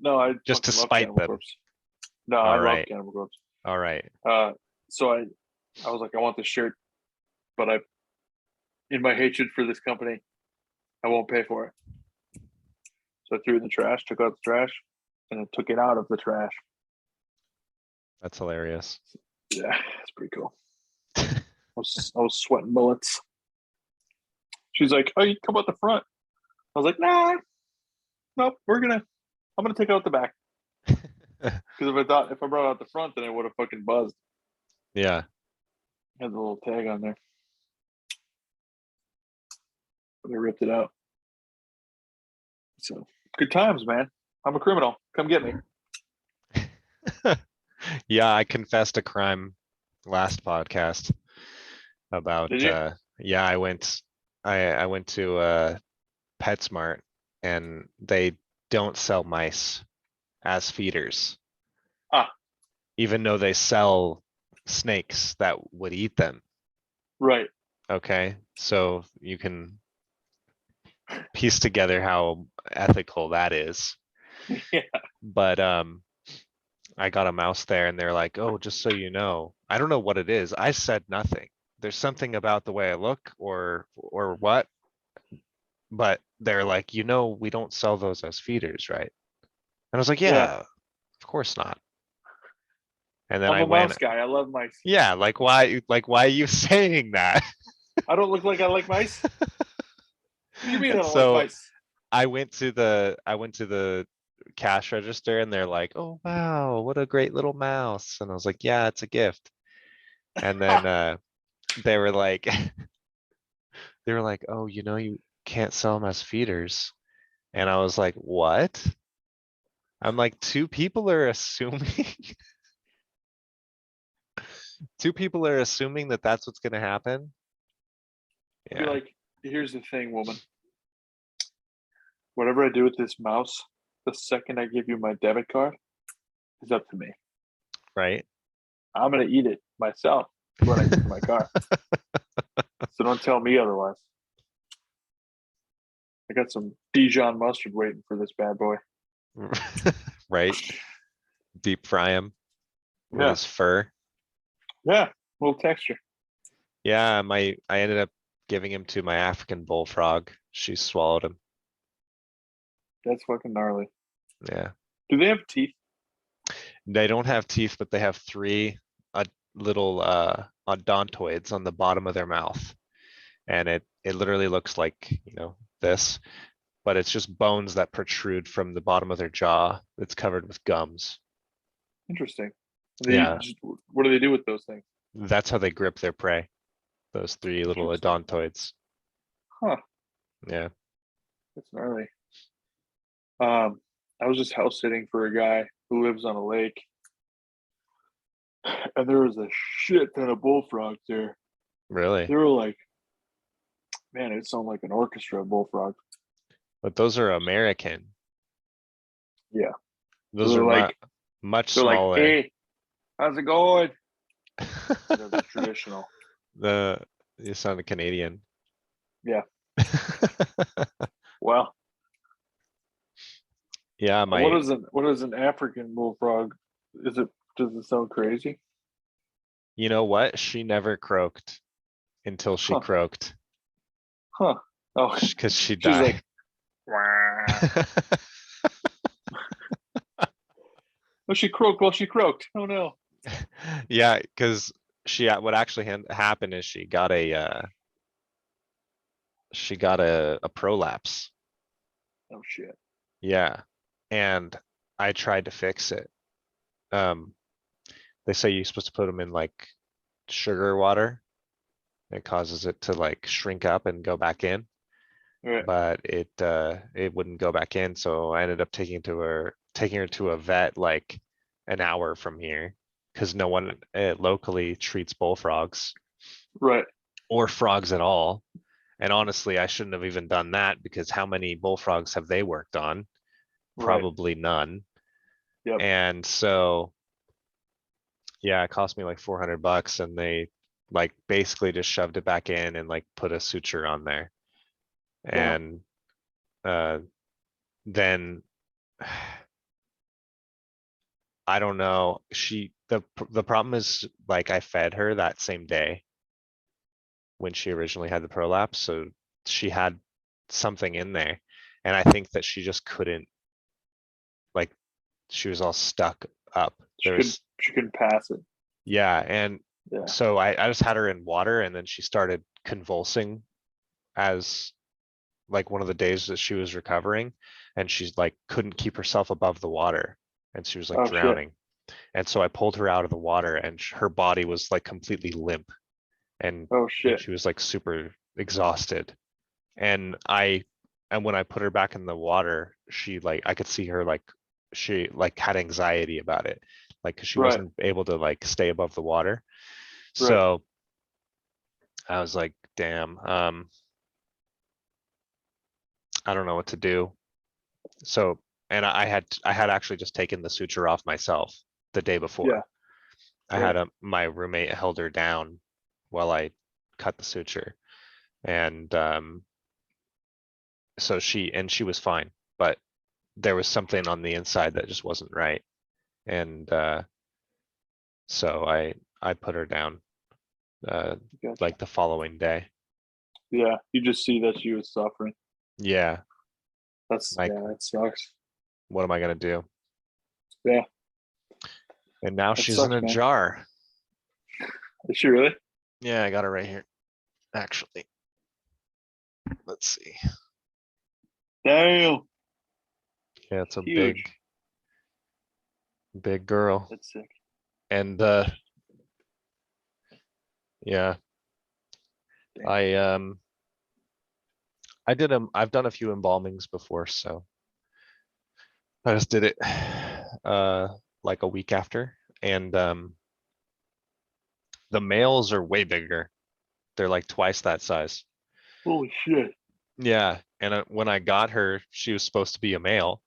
no, I just to fucking love spite Cannibal them. Corpse. No, I All love right. Cannibal Corpse. All right. So I was like, I want this shirt, but in my hatred for this company, I won't pay for it. So I threw it in the trash, took out the trash, and I took it out of the trash. That's hilarious. Yeah, it's pretty cool. I was sweating bullets. She's like, "Oh, you come out the front." I was like, "Nah, nope. I'm gonna take it out the back." Because if I brought it out the front, then it would have fucking buzzed. Yeah. Had the little tag on there, but I ripped it out. So good times, man. I'm a criminal. Come get me. Yeah, I confessed a crime last podcast about Did you? yeah, I went to PetSmart, and they don't sell mice as feeders, Ah, even though they sell snakes that would eat them. right. Okay, so you can piece together how ethical that is. Yeah, But I got a mouse there, and they're like, "Oh, just so you know, I don't know what it is. I said nothing. There's something about the way I look, or what?" But they're like, "We don't sell those as feeders, right?" And I was like, yeah. "Yeah, of course not." And then I'm I a went, mouse guy. I love mice. "Yeah, like why are you saying that?" I don't look like I like mice. What do you mean I And don't like so mice? I went to the cash register, and they're like, "Oh wow, what a great little mouse." And I was like, "Yeah, it's a gift." And then they were like they were like, "Oh, you can't sell them as feeders." And I was like, "What?" I'm like, two people are assuming two people are assuming that that's what's going to happen. I'd be Yeah, like, here's the thing, woman. Whatever I do with this mouse, the second I give you my debit card, is up to me. right. I'm gonna eat it myself when I get to my car. So don't tell me otherwise. I got some Dijon mustard waiting for this bad boy. Right. Deep fry him with Yeah, his fur. yeah, a little texture. Yeah, I ended up giving him to my African bullfrog. She swallowed him. That's fucking gnarly. Yeah. Do they have teeth? They don't have teeth, but they have three little odontoids on the bottom of their mouth. and it literally looks like, you know, this, but it's just bones that protrude from the bottom of their jaw. It's covered with gums. Interesting. Yeah, What do they do with those things? that's how they grip their prey. Those three little Interesting. odontoids. Huh. Yeah. That's gnarly. I was just house sitting for a guy who lives on a lake, and there was a shit ton of bullfrogs there. Really? They were like, man, it sounded like an orchestra of bullfrogs. But those are American. Yeah. So Those are much they're like, smaller. hey, how's it going? Instead of the traditional. The You sound Canadian. Yeah. Well, Yeah, what is an African bullfrog? Does it sound crazy? you know what? She never croaked until she Huh. croaked Huh. Oh, because she she's like, died. wah. Oh, she croaked. Well, she croaked. Oh no. Yeah, because what actually happened is she got a prolapse. Oh shit. Yeah, and I tried to fix it. Um, they say you're supposed to put them in like sugar water. It causes it to like shrink up and go back in, Right. but it wouldn't go back in. So I ended up taking her to a vet like an hour from here because no one locally treats bullfrogs Right. or frogs at all. And honestly, I shouldn't have even done that because how many bullfrogs have they worked on? Right. Probably none. Yep. And so, yeah, it cost me like $400 and they like basically just shoved it back in and like put a suture on there. Damn. And uh, then I don't know. The problem is like I fed her that same day when she originally had the prolapse, so she had something in there, and I think that she just couldn't like she was all stuck up. She couldn't pass it. Yeah, and Yeah. so I just had her in water, and then she started convulsing as like one of the days that she was recovering, and she's like couldn't keep herself above the water, and she was like Oh shit. drowning. And so I pulled her out of the water, and her body was like completely limp, and Oh and shit. she was like super exhausted. And when I put her back in the water, she like I could see her like she like had anxiety about it, like 'cause she Right. wasn't able to like stay above the water. Right. So I was like, damn, I don't know what to do. So and I had actually just taken the suture off myself the day Yeah. before. I Right. had my roommate held her down while I cut the suture, and so she was fine, but there was something on the inside that just wasn't right, and so I put her down uh, Gotcha. like the following day. Yeah. You just see that she was suffering. Yeah, like That sucks. what am I gonna do? Yeah. And now That she's in sucks, a man. jar. Is she really? Yeah, I got her right here. Actually, let's see. Damn. Yeah, it's a Huge. big girl, That's sick. and yeah, Damn. I I've done a few embalmings before, so I just did it like a week after, and the males are way bigger. They're like twice that size. Holy shit. Yeah, and when I got her, she was supposed to be a male,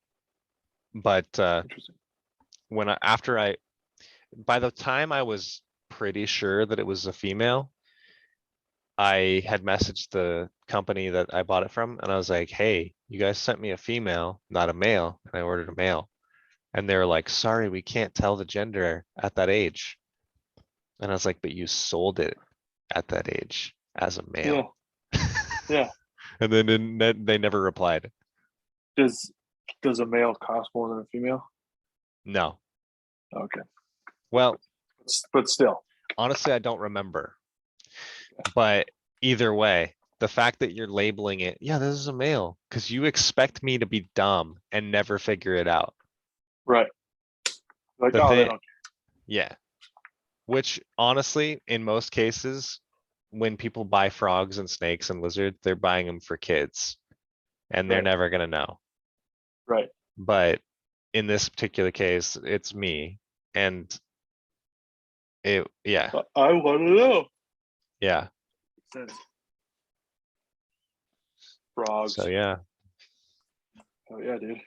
but Interesting. when I, after I by the time I was pretty sure that it was a female, I had messaged the company that I bought it from, and I was like, "Hey, you guys sent me a female, not a male," and I ordered a male, and they were like, "Sorry, we can't tell the gender at that age." And I was like, "But you sold it at that age as a Yeah. male." Yeah. And then they never replied. Does does a male cost more than a female? No. Okay. Well, But still. honestly, I don't remember. But either way, the fact that you're labeling it, yeah, this is a male, because you expect me to be dumb and never figure it out. Right. Like, The oh, they thing, don't. yeah. Which honestly, in most cases, when people buy frogs and snakes and lizards, they're buying them for kids, and they're Right. never gonna know. Right. But in this particular case, it's me, and yeah, I want to know. yeah. Sense. Frogs. So yeah, Oh yeah, dude.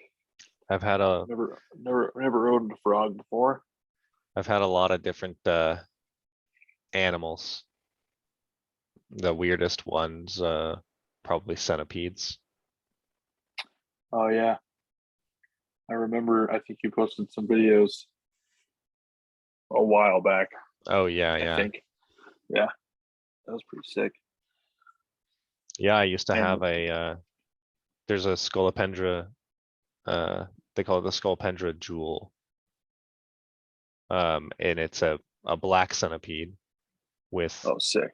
I've had a Never owned a frog before. I've had a lot of different animals. The weirdest ones, probably centipedes. Oh yeah. I remember. I think you posted some videos a while back. Oh yeah, I yeah. think. Yeah, that was pretty sick. Yeah, I used to And have a there's a scolopendra, they call it the scolopendra jewel. And it's a black centipede with oh, sick.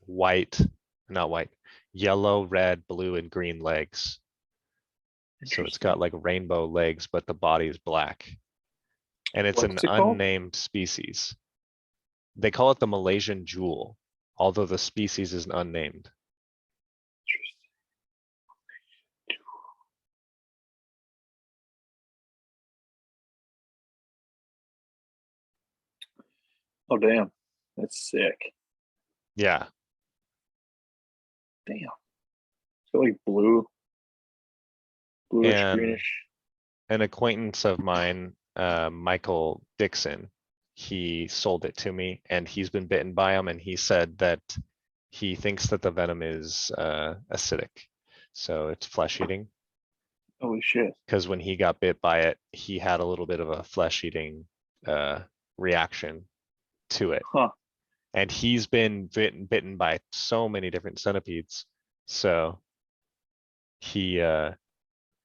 white, not white, yellow, red, blue, and green legs. So it's got Interesting. like rainbow legs, but the body is black. And it's an What's it called? unnamed species. They call it the Malaysian jewel, although the species is unnamed. Interesting. Oh damn, that's sick. Yeah. Damn. So like bluish, And greenish. an acquaintance of mine, Michael Dixon, he sold it to me, and he's been bitten by him, and he said that he thinks that the venom is acidic, so it's flesh eating. Holy shit. Because when he got bit by it, he had a little bit of a flesh eating reaction to it, Huh. and he's been bitten by so many different centipedes, so he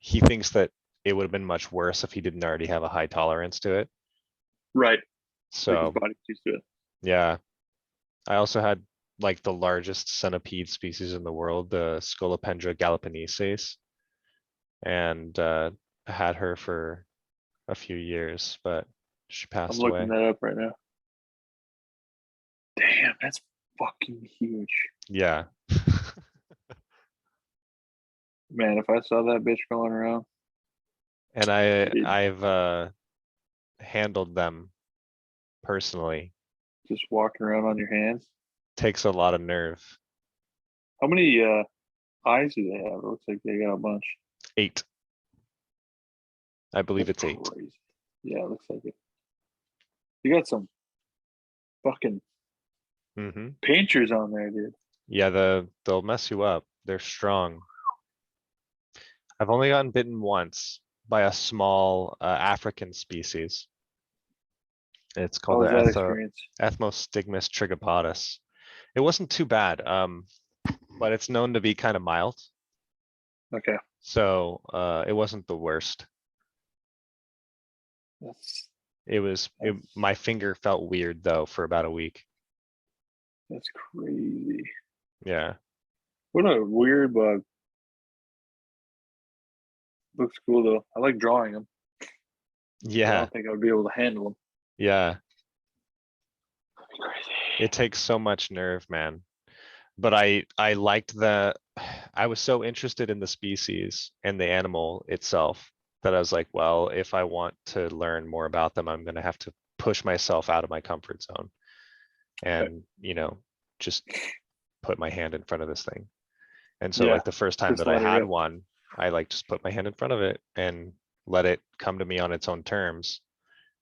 thinks that it would have been much worse if he didn't already have a high tolerance to it. Right. Like his So body's used to it. yeah, I also had like the largest centipede species in the world, the Scolopendra galliponeses, and I had her for a few years, but she I'm passed looking away. that up right now. Damn, that's fucking huge. Yeah, Man, if I saw that bitch going around, and it'd I've handled them personally. just walking around on your hands. Takes a lot of nerve. How many eyes do they have? It looks like they got a bunch. 8. I believe That's it's 8. crazy. Yeah, it looks like it. You got some fucking Mm-hmm. painters on there, dude. Yeah, they'll mess you up. They're strong. I've only gotten bitten once by a small African species. It's How called was the that experience? Ethmostigmus trigopodes. It wasn't too bad, but it's known to be kind of mild, Okay. so it wasn't the worst. That's My finger felt weird though for about a week. that's crazy. Yeah, What a weird bug. Looks cool though. I like drawing them. I yeah, don't think I would be able to handle them. yeah. That'd be crazy. It takes so much nerve, man. But I liked I was so interested in the species and the animal itself that I was like, well, if I want to learn more about them, I'm gonna have to push myself out of my comfort zone Right. and, just put my hand in front of this thing. And so Yeah. like the first time Just that I let it had rip. one, I like just put my hand in front of it and let it come to me on its own terms,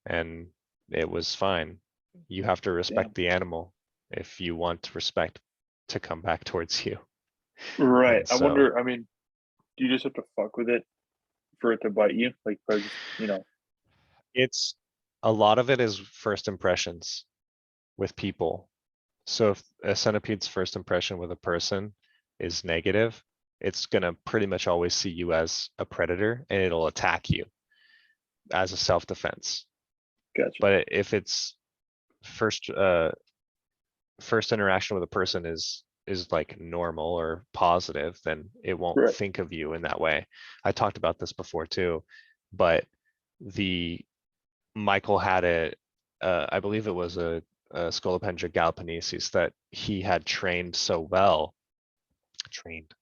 and it was fine. You have to Damn. respect the animal if you want respect to come back towards you. Right. And I so wonder, I mean, do you just have to fuck with it for it to bite you? Like, it's a lot of it is first impressions with people. So if a centipede's first impression with a person is negative, it's gonna pretty much always see you as a predator and it'll attack you as a self-defense. gotcha. But if its first first interaction with a person is is like normal or positive, then it won't Right. think of you in that way. I talked about this before too, but the Michael had I believe it was a Scolopendra galliponesis that he had trained so well, trained,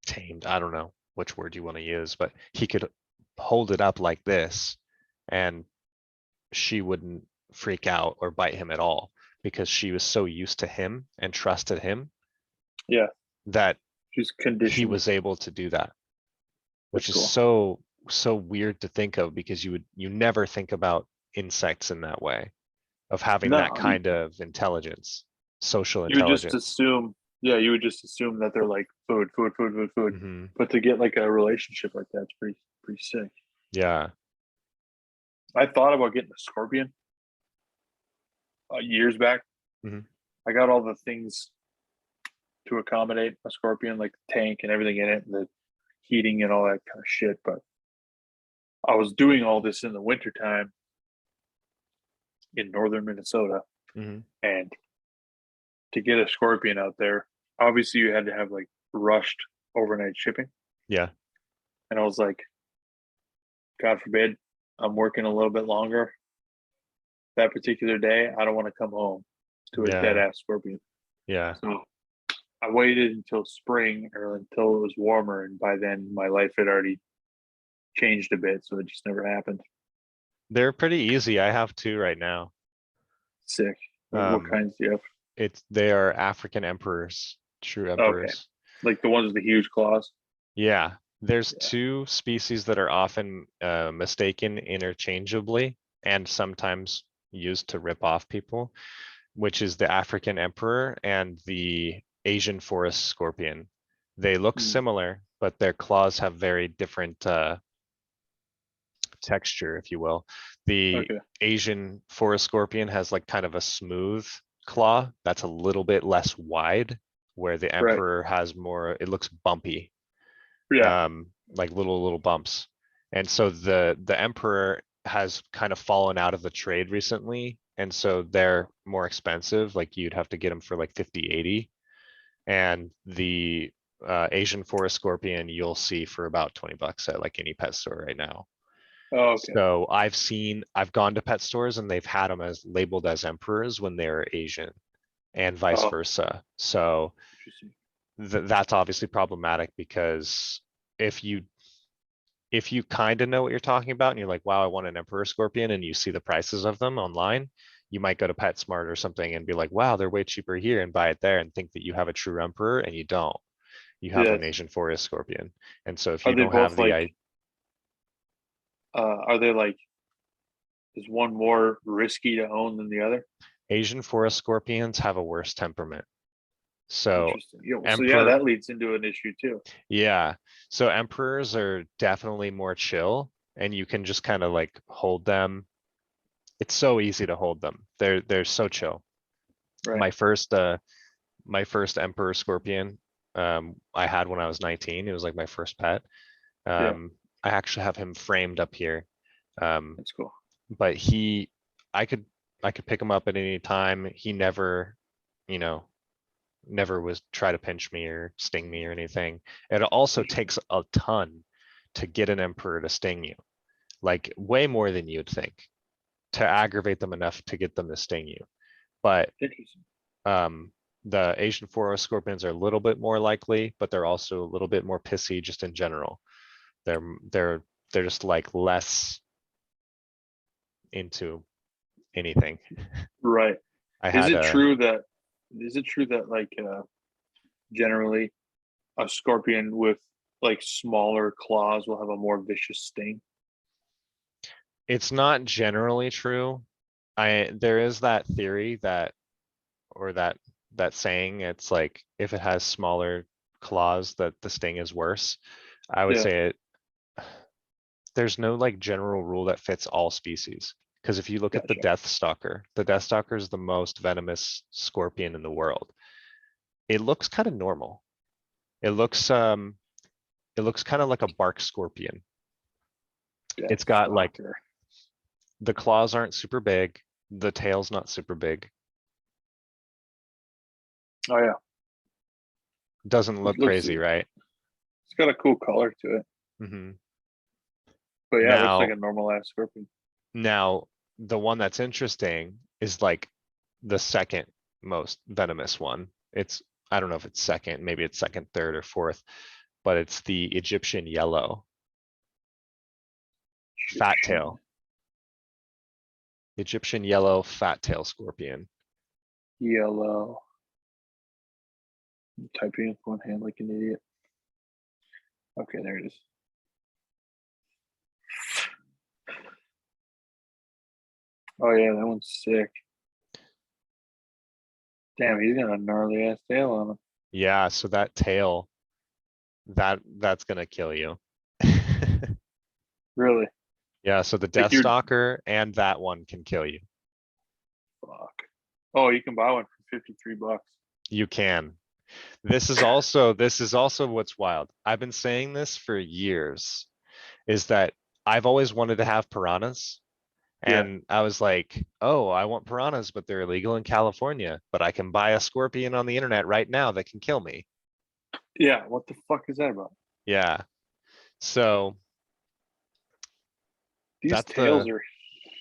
tamed, I don't know which word you want to use, but he could hold it up like this and she wouldn't freak out or bite him at all because she was so used to him and trusted him Yeah. that She's he conditioned. was able to do that, which That's is cool. so weird to think of because you never think about insects in that way of having that No, kind of intelligence, social you would just intelligence. assume, yeah, you would just assume that they're like food, food, food, food, food. Hmm. But to get like a relationship like that's pretty sick. Yeah. I thought about getting a scorpion years back. Hmm. I got all the things to accommodate a scorpion, like the tank and everything in it, and the heating and all that kind of shit. But I was doing all this in the wintertime in northern Minnesota, Hmm. and to get a scorpion out there, obviously you had to have like rushed overnight shipping. Yeah. And I was like, God forbid, I'm working a little bit longer that particular day. I don't want to come home to a dead Yeah. ass scorpion. Yeah. So I waited until spring or until it was warmer, and by then my life had already changed a bit, so it just never happened. They're pretty easy. I have two right now. Sick. What Um, kinds do you have? they are African emperors, true Okay, emperors. like the ones with the huge claws. Yeah, there's Yeah. two species that are often mistaken interchangeably and sometimes used to rip off people, which is the African emperor and the Asian forest scorpion. They look Mm, similar, but their claws have very different texture, if you will. The okay. Asian forest scorpion has like kind of a smooth claw that's a little bit less wide, where the Right. emperor has more, it looks bumpy, Yeah. like little bumps. And so the emperor has kind of fallen out of the trade recently, and so they're more expensive. Like you'd have to get them for like 50, 80. And the Asian forest scorpion you'll see for about 20 bucks at like any pet store right now. Oh, okay. So I've gone to pet stores and they've had them as labeled as emperors when they're Asian and vice Oh, versa. So interesting. that's obviously problematic because if you if you kind of know what you're talking about and you're like, wow, I want an emperor scorpion, and you see the prices of them online, you might go to PetSmart or something and be like, wow, they're way cheaper here, and buy it there and think that you have a true emperor, and you don't. You have Yes. an Asian forest scorpion. And so if Are you they don't have both the like? Are they like? Is one more risky to own than the other? Asian forest scorpions have a worse temperament. So Interesting. Yeah. Well, so yeah, emperor, that leads into an issue too. yeah. So emperors are definitely more chill, and you can just kind of like hold them. It's so easy to hold them. They're so chill. Right. My first my first emperor scorpion I had when I was 19. It was like my first pet. Yeah. Um, I actually have him framed up here. Um, That's cool. but I could I could pick him up at any time. He never, you know, never was try to pinch me or sting me or anything. It also Interesting. takes a ton to get an emperor to sting you, like way more than you'd think, to aggravate them enough to get them to sting you. But Interesting. um, the Asian forest scorpions are a little bit more likely, but they're also a little bit more pissy just in general. They're they're they're just like less into anything. Right. I Is had it a true that? Is it true that like generally a scorpion with like smaller claws will have a more vicious sting? it's not generally true. I there is that theory that or that saying it's like if it has smaller claws that the sting is worse. I would Yeah. say it there's no like general rule that fits all species. Because if you look at Gotcha. the Death Stalker is the most venomous scorpion in the world. It looks kind of normal. It looks it looks kind of like a bark scorpion. Death It's got like Stalker. the claws aren't super big, the tail's not super big. Oh yeah. Doesn't It look looks, crazy, it's right? got a cool color to it. Hmm. But yeah, it looks like Now, a normal ass scorpion. now the one that's interesting is like the second most venomous one. It's, I don't know if it's second, maybe it's second, third, or fourth, but it's the Egyptian yellow fat Egyptian tail. Egyptian yellow fat tail scorpion. yellow. I'm typing with one hand like an idiot. Okay, there it is. Oh yeah, that one's sick. Damn, he's got a gnarly ass tail on him. Yeah, so that tail, that's gonna kill you. Really? Yeah, so the Like Death you're Stalker and that one can kill you. fuck. Oh, you can buy one for $53. You can. This is also what's wild. I've been saying this for years, is that I've always wanted to have piranhas. Yeah. And I was like, oh, I want piranhas, but they're illegal in California. But I can buy a scorpion on the internet right now that can kill me. Yeah. What the fuck is that about? Yeah. So These that's tails the are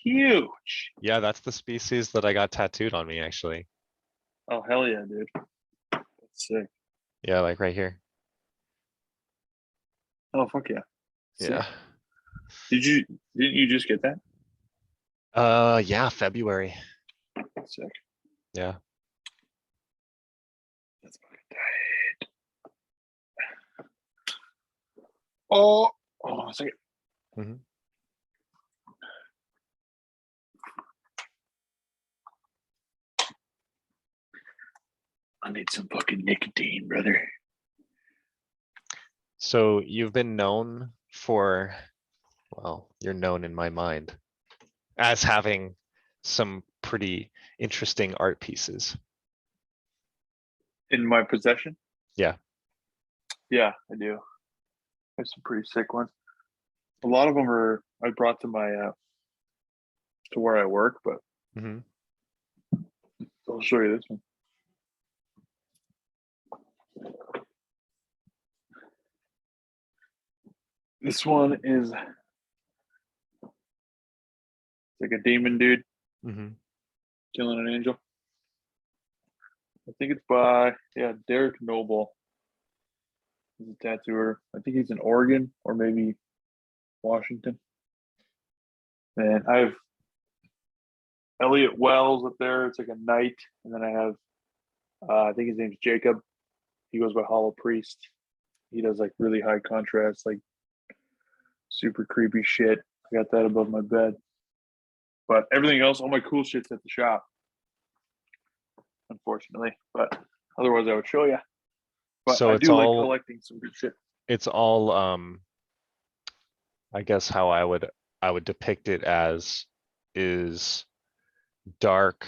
huge. yeah, that's the species that I got tattooed on me actually. Oh hell yeah, dude. That's sick. Yeah, like right here. Oh fuck yeah. Sick. Yeah. Didn't you just get that? Yeah, February. Sick. Yeah. That's fucking tight. Oh, hold on a second. Hmm. I need some fucking nicotine, brother. So you've been known for, well, you're known in my mind as having some pretty interesting art pieces. In my possession? Yeah. Yeah, I do. I have some pretty sick ones. A lot of them are I brought to my to where I work, but Hmm. I'll show you this one. This one is like a demon dude Hmm. killing an angel. I think it's by Derek Noble. He's a tattooer. I think he's in Oregon or maybe Washington. And I have Elliot Wells up there. It's like a knight, and then I have I think his name's Jacob. He goes by Hollow Priest. He does like really high contrast, like super creepy shit. I got that above my bed. But everything else, all my cool shit's at the shop, unfortunately. But otherwise, I would show you. But So I do like collecting some good shit. it's all I guess how I would depict it as is dark,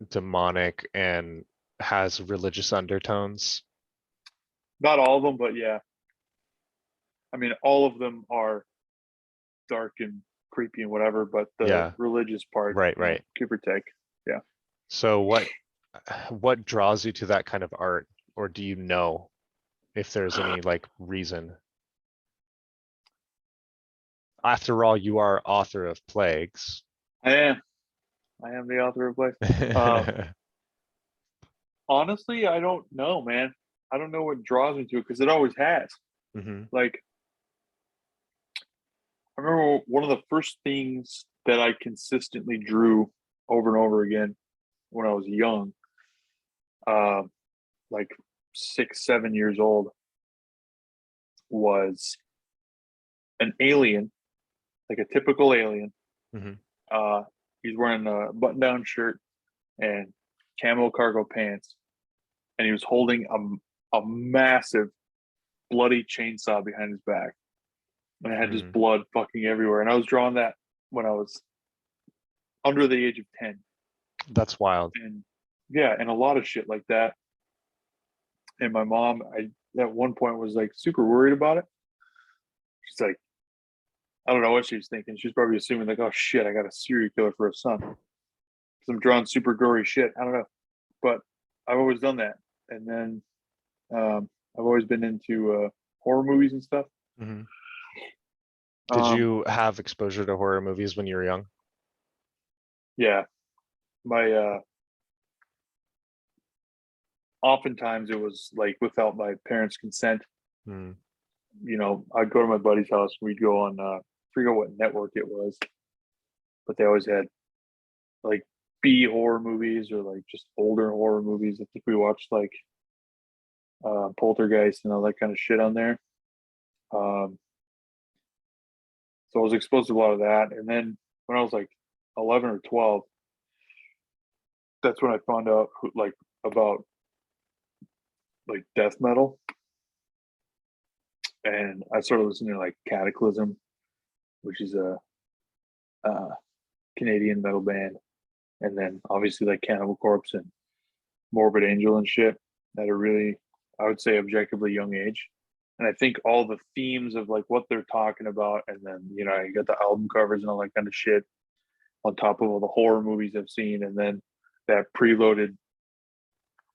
demonic, and has religious undertones. Not all of them, but yeah. I mean, all of them are dark and creepy and whatever, but the Yeah, religious part, right, right. give or take. Yeah. So what draws you to that kind of art, or do you know if there's any like reason? After all, you are author of Plagues. I am. I am the author of life. Honestly, I don't know, man. I don't know what draws me to it because it always has. Hmm. Like, I remember one of the first things that I consistently drew over and over again when I was young, uh, like 6, 7 years old, was an alien, like a typical alien. Hmm. Uh, he's wearing a button-down shirt and camo cargo pants, and he was holding a massive bloody chainsaw behind his back, and it had just Mm, blood fucking everywhere. And I was drawing that when I was under the age of 10, that's wild. and yeah, and a lot of shit like that. And my mom, I at one point was like super worried about it. She's like, I don't know what she was thinking. She was probably assuming like, oh shit, I got a serial killer for a son because I'm drawing super gory shit. I don't know, but I've always done that. And then I've always been into horror movies and stuff. Hmm. Did Um, you have exposure to horror movies when you were young? yeah, my oftentimes it was like without my parents' consent. Mm. I'd go to my buddy's house. We'd go on, I forget what network it was, but they always had like B horror movies or like just older horror movies. I think we watched like Poltergeist and all that kind of shit on there. Um, so I was exposed to a lot of that. And then when I was like 11 or 12, that's when I found out like about like death metal, and I started listening to like Cataclysm, which is a Canadian metal band, and then obviously like Cannibal Corpse and Morbid Angel and shit at a really, I would say, objectively young age. And I think all the themes of like what they're talking about, and then you got the album covers and all that kind of shit on top of all the horror movies I've seen, and then that preloaded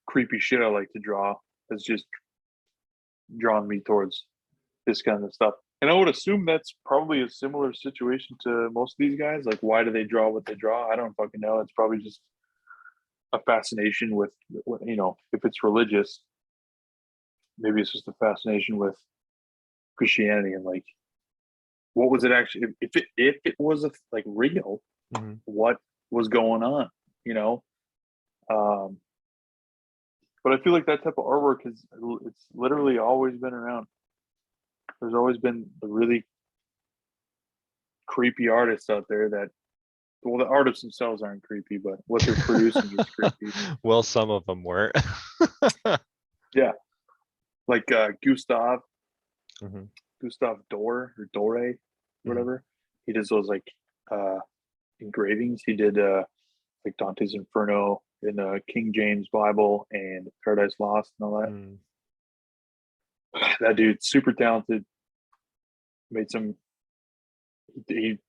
creepy shit I like to draw has just drawn me towards this kind of stuff. And I would assume that's probably a similar situation to most of these guys. Like, why do they draw what they draw? I don't fucking know. It's probably just a fascination with, if it's religious, maybe it's just a fascination with Christianity and like, what was it actually? If it was like real, Hmm. what was going on? You know, um, but I feel like that type of artwork it's literally always been around. There's always been the really creepy artists out there that, well, the artists themselves aren't creepy, but what they're producing is creepy. Well, some of them were. Yeah, like Hmm. Gustav Dore, Hmm. whatever. He does those like uh engravings. He did like Dante's Inferno in the King James Bible and Paradise Lost and all that. Mm. That dude's super talented. Made some. He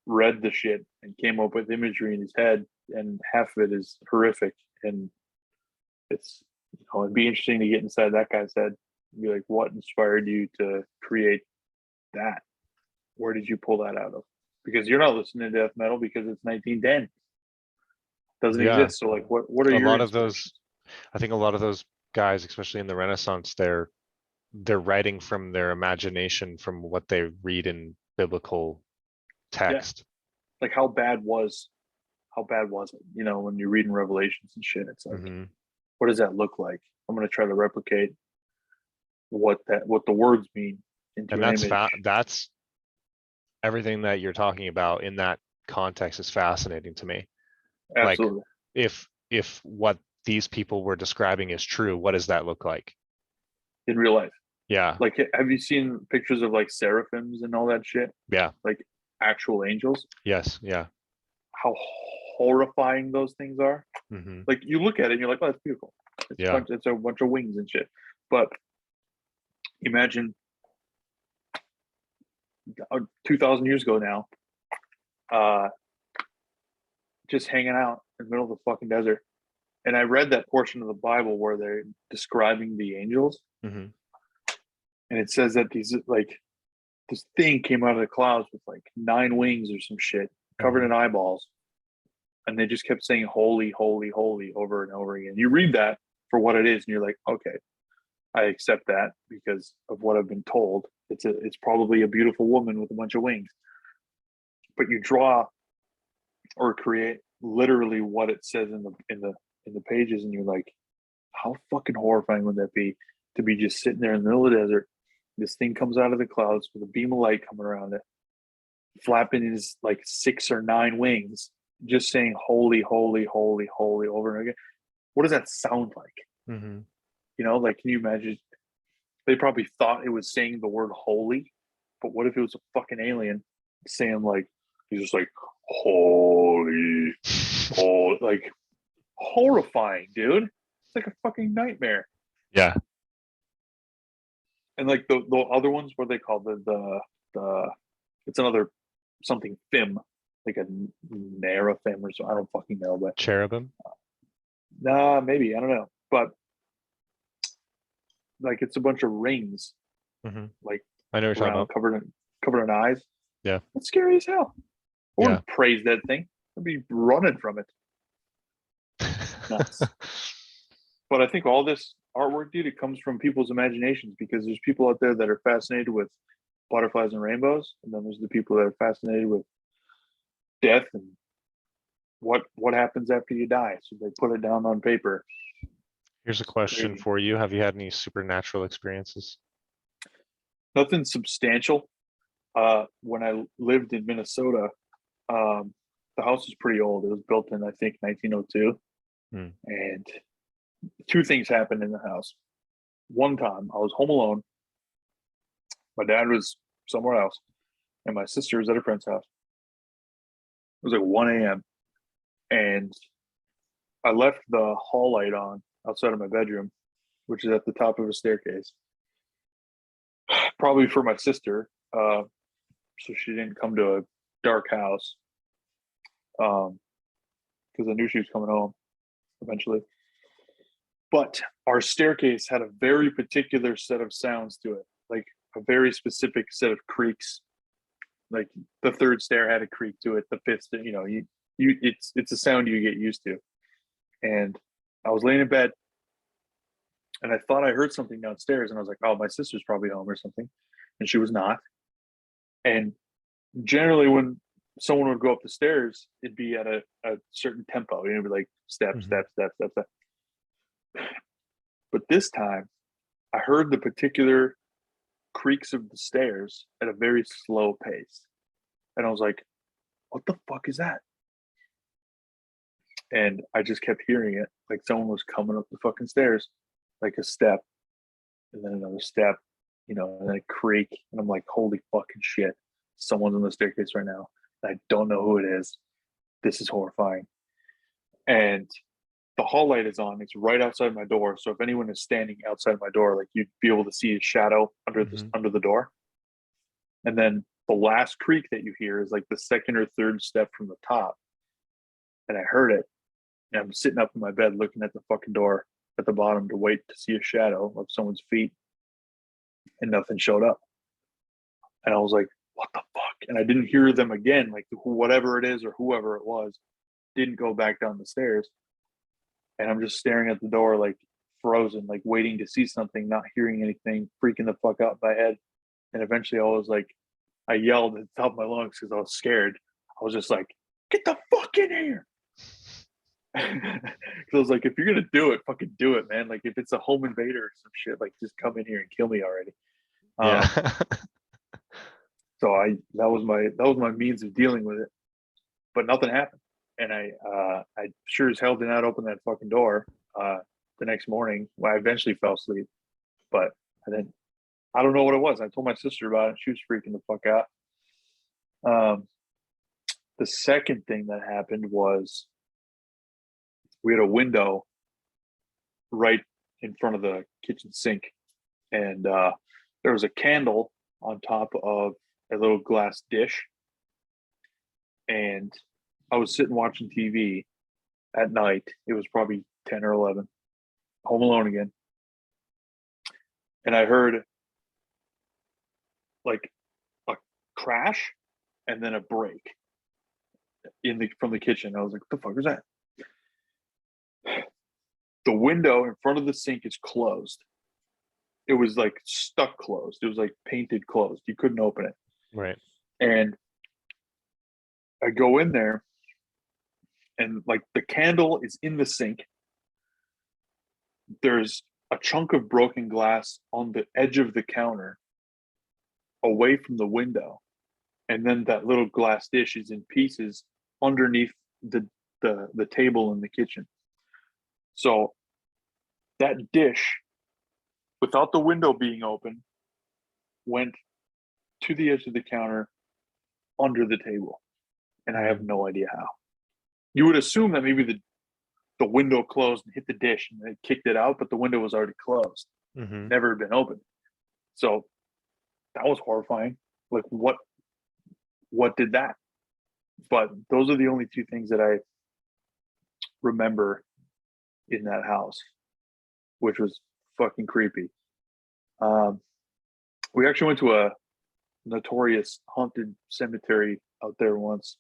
read the shit and came up with imagery in his head, and half of it is horrific. And it's it'd be interesting to get inside that guy's head and be like, what inspired you to create that? Where did you pull that out of? Because you're not listening to death metal because it's 1910. It doesn't Yeah, exist. So like, what are a your lot of those. inspirations? I think a lot of those guys, especially in the Renaissance, they're writing from their imagination, from what they read in biblical Yeah, text. like how bad was it? When you're reading Revelations and shit, it's like, Hmm. what does that look like? I'm gonna try to replicate what the words mean into And an image. that's everything that you're talking about in that context is fascinating to me. Like, Absolutely. if what these people were describing is true, what does that look like? In real life. Yeah, Like, have you seen pictures of like seraphims and all that shit? yeah, Like actual angels? yes, yeah. How horrifying those things are. Hmm. Like you look at it and you're like, oh, that's beautiful. Yeah. It's a bunch of wings and shit. But imagine 2,000 years ago now, uh, just hanging out in the middle of the fucking desert. And I read that portion of the Bible where they're describing the angels, Hmm. and it says that this thing came out of the clouds with like 9 wings or some shit, covered Hmm. in eyeballs, and they just kept saying "holy, holy, holy" over and over again. You read that for what it is, and you're like, okay, I accept that because of what I've been told. It's probably a beautiful woman with a bunch of wings. But you draw or create literally what it says in the pages, and you're like, how fucking horrifying would that be to be just sitting there in the middle of the desert? This thing comes out of the clouds with a beam of light coming around it, flapping his like 6 or 9 wings, just saying "holy, holy, holy, holy" over and again. What does that sound like? Hmm. Like, can you imagine? They probably thought it was saying the word "holy," but what if it was a fucking alien saying like, he's just like "holy, holy," like horrifying, dude. It's like a fucking nightmare. Yeah. And like the other ones, what are they called? The it's another something fim, like a Nerafim or so. I don't fucking know, but Cherubim. nah, maybe I don't know. But like it's a bunch of rings, Hmm. like I know what you're talking around about. covered in eyes. Yeah. It's scary as hell. I Yeah. wouldn't praise that thing. I'd be running from it. Nuts. But I think all this artwork, dude, it comes from people's imaginations because there's people out there that are fascinated with butterflies and rainbows, and then there's the people that are fascinated with death and what happens after you die. So they put it down on paper. Here's a It's question crazy. for you. Have you had any supernatural experiences? Nothing substantial. When I lived in Minnesota, um, the house is pretty old. It was built in, I think, 1902. Hmm. And two things happened in the house. One time, I was home alone. My dad was somewhere else, and my sister was at a friend's house. It was like 1 a.m. And I left the hall light on outside of my bedroom, which is at the top of a staircase, probably for my sister, so she didn't come to a dark house, because I knew she was coming home eventually. But our staircase had a very particular set of sounds to it, like a very specific set of creaks. Like the third stair had a creak to it. The fifth, it's a sound you get used to. And I was laying in bed, and I thought I heard something downstairs, and I was like, "Oh, my sister's probably home or something," and she was not. And generally, when someone would go up the stairs, it'd be at a certain tempo. It'd be like step, Hmm. step, step, step, step. But this time, I heard the particular creaks of the stairs at a very slow pace. And I was like, what the fuck is that? And I just kept hearing it like someone was coming up the fucking stairs, like a step, and then another step, and then a creak. And I'm like, holy fucking shit. Someone's on the staircase right now. I don't know who it is. This is horrifying. And the hall light is on. It's right outside my door. So if anyone is standing outside my door, like you'd be able to see a shadow Hmm. under the door. And then the last creak that you hear is like the second or third step from the top. And I heard it. And I'm sitting up in my bed looking at the fucking door at the bottom to wait to see a shadow of someone's feet. And nothing showed up. And I was like, what the fuck? And I didn't hear them again. Like whatever it is or whoever it was didn't go back down the stairs. And I'm just staring at the door, like frozen, like waiting to see something, not hearing anything, freaking the fuck out in my head. And eventually I was like, I yelled at the top of my lungs because I was scared. I was just like, get the fuck in here. Because I was like, if you're gonna do it, fucking do it, man. Like if it's a home invader or some shit, like just come in here and kill me already. Yeah. So that was my means of dealing with it. But nothing happened. And I sure as hell did not open that fucking door the next morning. Well, I eventually fell asleep, but I don't know what it was. I told my sister about it. She was freaking the fuck out. Um, the second thing that happened was we had a window right in front of the kitchen sink, and there was a candle on top of a little glass dish. And I was sitting watching TV at night. It was probably 10 or 11, home alone again. And I heard like a crash and then a break from the kitchen. I was like, what the fuck is that? The window in front of the sink is closed. It was like stuck closed. It was like painted closed. You couldn't open it. Right. And I go in there, and like the candle is in the sink. There's a chunk of broken glass on the edge of the counter away from the window. And then that little glass dish is in pieces underneath the table in the kitchen. So that dish, without the window being open, went to the edge of the counter under the table. And I have Mm. no idea how. You would assume that maybe the window closed and hit the dish and it kicked it out, but the window was already closed, Hmm. never been opened. So that was horrifying. Like what did that? But those are the only two things that I remember in that house, which was fucking creepy. We actually went to a notorious haunted cemetery out there once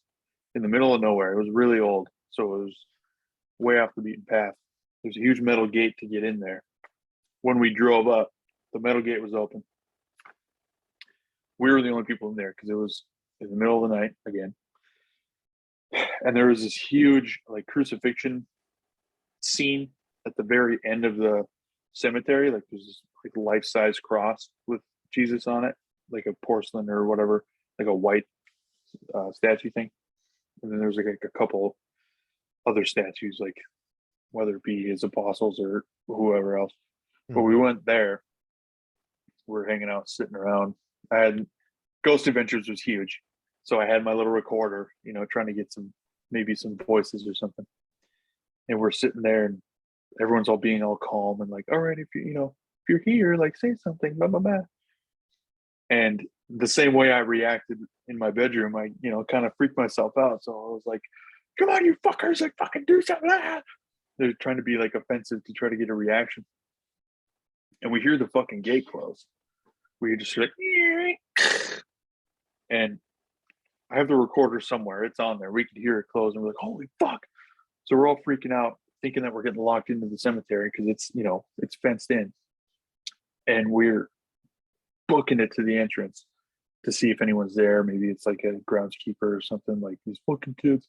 in the middle of nowhere. It was really old, so it was way off the beaten path. There's a huge metal gate to get in there. When we drove up, the metal gate was open. We were the only people in there because it was in the middle of the night again. And there was this huge like crucifixion scene at the very end of the cemetery. Like there's this like life-size cross with Jesus on it, like a porcelain or whatever, like a white statue thing. And then there's like a couple other statues, like whether it be his apostles or whoever else. But we went there. We're hanging out, sitting around. I had Ghost Adventures was huge, so I had my little recorder, trying to get maybe some voices or something. And we're sitting there, and everyone's all being all calm and like, all right, if you're here, like say something, blah blah blah. And the same way I reacted in my bedroom, I kind of freaked myself out. So I was like, come on, you fuckers, like fucking do something. They're trying to be like offensive to try to get a reaction. And we hear the fucking gate close. We just like, and I have the recorder somewhere. It's on there. We could hear it close, and we're like, holy fuck. So we're all freaking out, thinking that we're getting locked into the cemetery because it's fenced in. And we're booking it to the entrance to see if anyone's there. Maybe it's like a groundskeeper or something, like these fucking kids.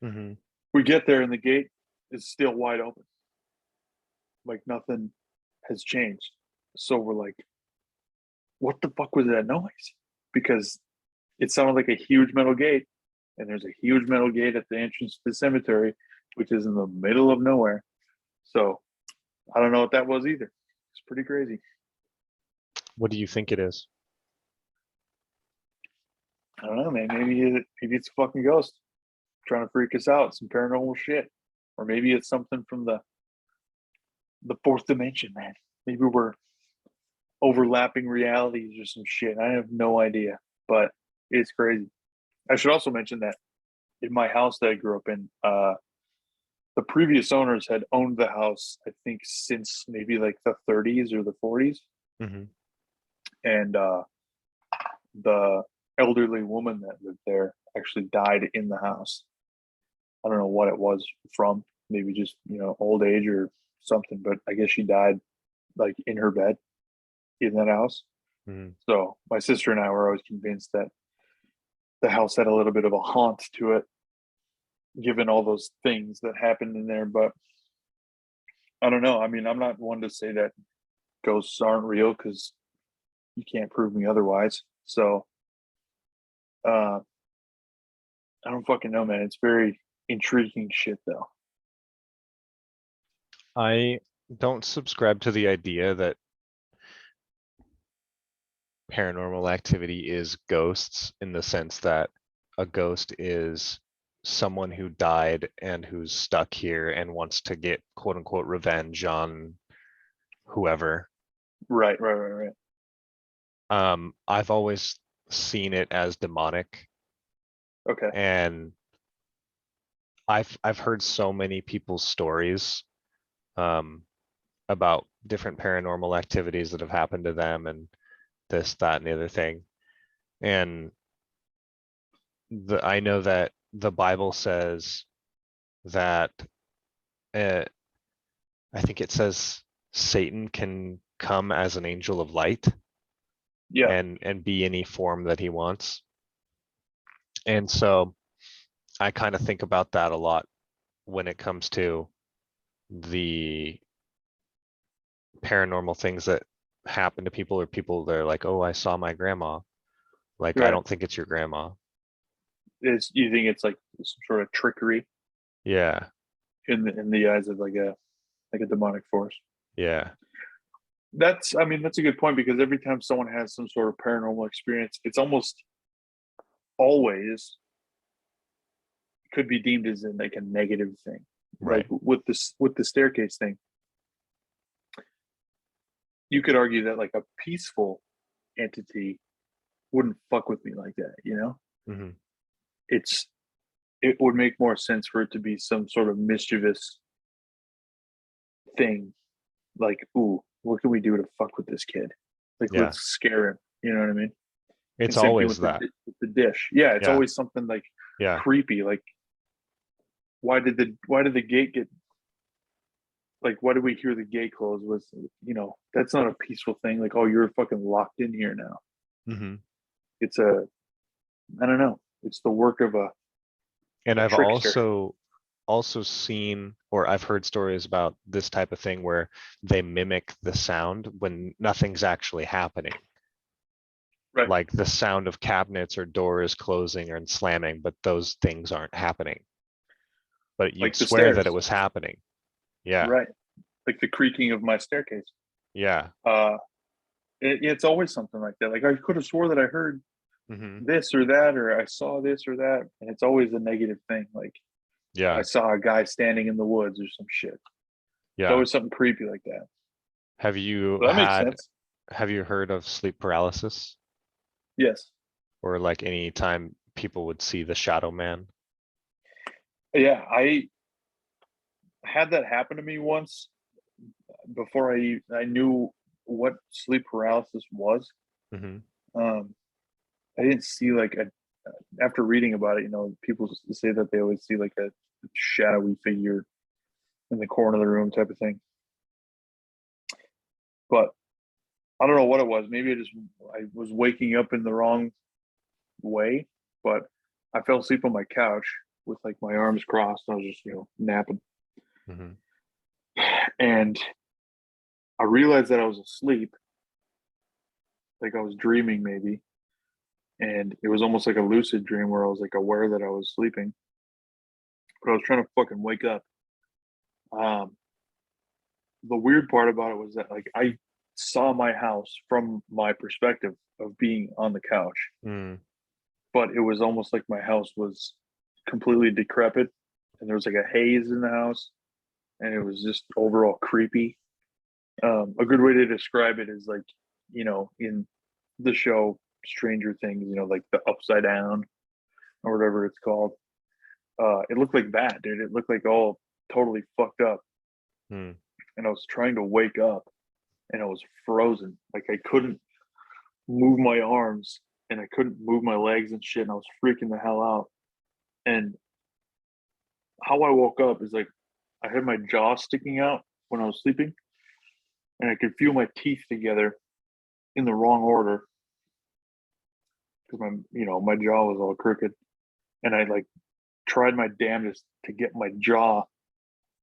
Mm-hmm. We get there and the gate is still wide open. Like nothing has changed. So we're like, what the fuck was that noise? Because it sounded like a huge metal gate, and there's a huge metal gate at the entrance to the cemetery, which is in the middle of nowhere. So I don't know what that was either. It's pretty crazy. What do you think it is? I don't know, man. Maybe it's a fucking ghost trying to freak us out, some paranormal shit, or maybe it's something from the fourth dimension, man. Maybe we're overlapping realities or some shit. I have no idea, but it's crazy. I should also mention that in my house that I grew up in, the previous owners had owned the house, I think, since maybe like the 30s or the 40s. Mm-hmm. And the elderly woman that lived there actually died in the house. I don't know what it was from, maybe just, old age or something, but I guess she died like in her bed in that house. Mm-hmm. So my sister and I were always convinced that the house had a little bit of a haunt to it, given all those things that happened in there. But I don't know. I mean, I'm not one to say that ghosts aren't real because you can't prove me otherwise. So I don't fucking know, man. It's very intriguing shit, though. I don't subscribe to the idea that paranormal activity is ghosts in the sense that a ghost is someone who died and who's stuck here and wants to get quote unquote revenge on whoever. Right. I've always seen it as demonic, Okay. and I've heard so many people's stories about different paranormal activities that have happened to them and this, that, and the other thing. And I know that the Bible says that I think it says Satan can come as an angel of light Yeah. and be any form that he wants. And so I kind of think about that a lot when it comes to the paranormal things that happen to people, or people that are like, oh, I saw my grandma. Like, I Right. don't think it's your grandma. You think it's like some sort of trickery Yeah. in the eyes of like a demonic force? Yeah. That's a good point, because every time someone has some sort of paranormal experience, it's almost always could be deemed as like a negative thing. Like Right. with the staircase thing, you could argue that like a peaceful entity wouldn't fuck with me like that, Mm-hmm. it's it would make more sense for it to be some sort of mischievous thing, like, ooh, what can we do to fuck with this kid? Like Yeah. let's scare him. You know what I mean? It's And same thing always with that. the dish. Yeah, it's Yeah. always something like Yeah. creepy. Like why did the gate get like why did we hear the gate close? Was that's not a peaceful thing. Like oh you're fucking locked in here now. Hmm. It's a I don't know. It's the work of And a I've trickster. also seen, or I've heard stories about this type of thing where they mimic the sound when nothing's actually happening. Right. Like the sound of cabinets or doors closing and slamming, but those things aren't happening. But you'd Like the swear that it stairs. was happening. Yeah. Right. Like the creaking of my staircase. Yeah. Uh it's always something like that. Like I could have swore that I heard Hmm. this or that, or I saw this or that, and it's always a negative thing. Like I Yeah. saw a guy standing in the woods or some shit. It's Yeah. always something creepy like that. Have you So that makes had, sense. have you heard of sleep paralysis? Yes. Or like any time people would see the shadow man? Yeah, I had that happen to me once before I knew what sleep paralysis was. Hmm. Um, I didn't see like a after reading about it. People say that they always see like a shadowy figure in the corner of the room type of thing. But I don't know what it was. Maybe I was waking up in the wrong way, but I fell asleep on my couch with like my arms crossed. I was just napping, Hmm. and I realized that I was asleep, like I was dreaming maybe, and it was almost like a lucid dream where I was like aware that I was sleeping, but I was trying to fucking wake up. Um, the weird part about it was that like I saw my house from my perspective of being on the couch, Mm. but it was almost like my house was completely decrepit, and there was like a haze in the house, and it was just overall creepy. A good way to describe it is like, in the show Stranger Things, like the Upside Down or whatever it's called. It looked like that, dude. It looked like all totally fucked up. Mm. And I was trying to wake up and I was frozen. Like I couldn't move my arms and I couldn't move my legs and shit. And I was freaking the hell out. And how I woke up is like I had my jaw sticking out when I was sleeping and I could feel my teeth together in the wrong order because my jaw was all crooked. And I like tried my damnedest to get my jaw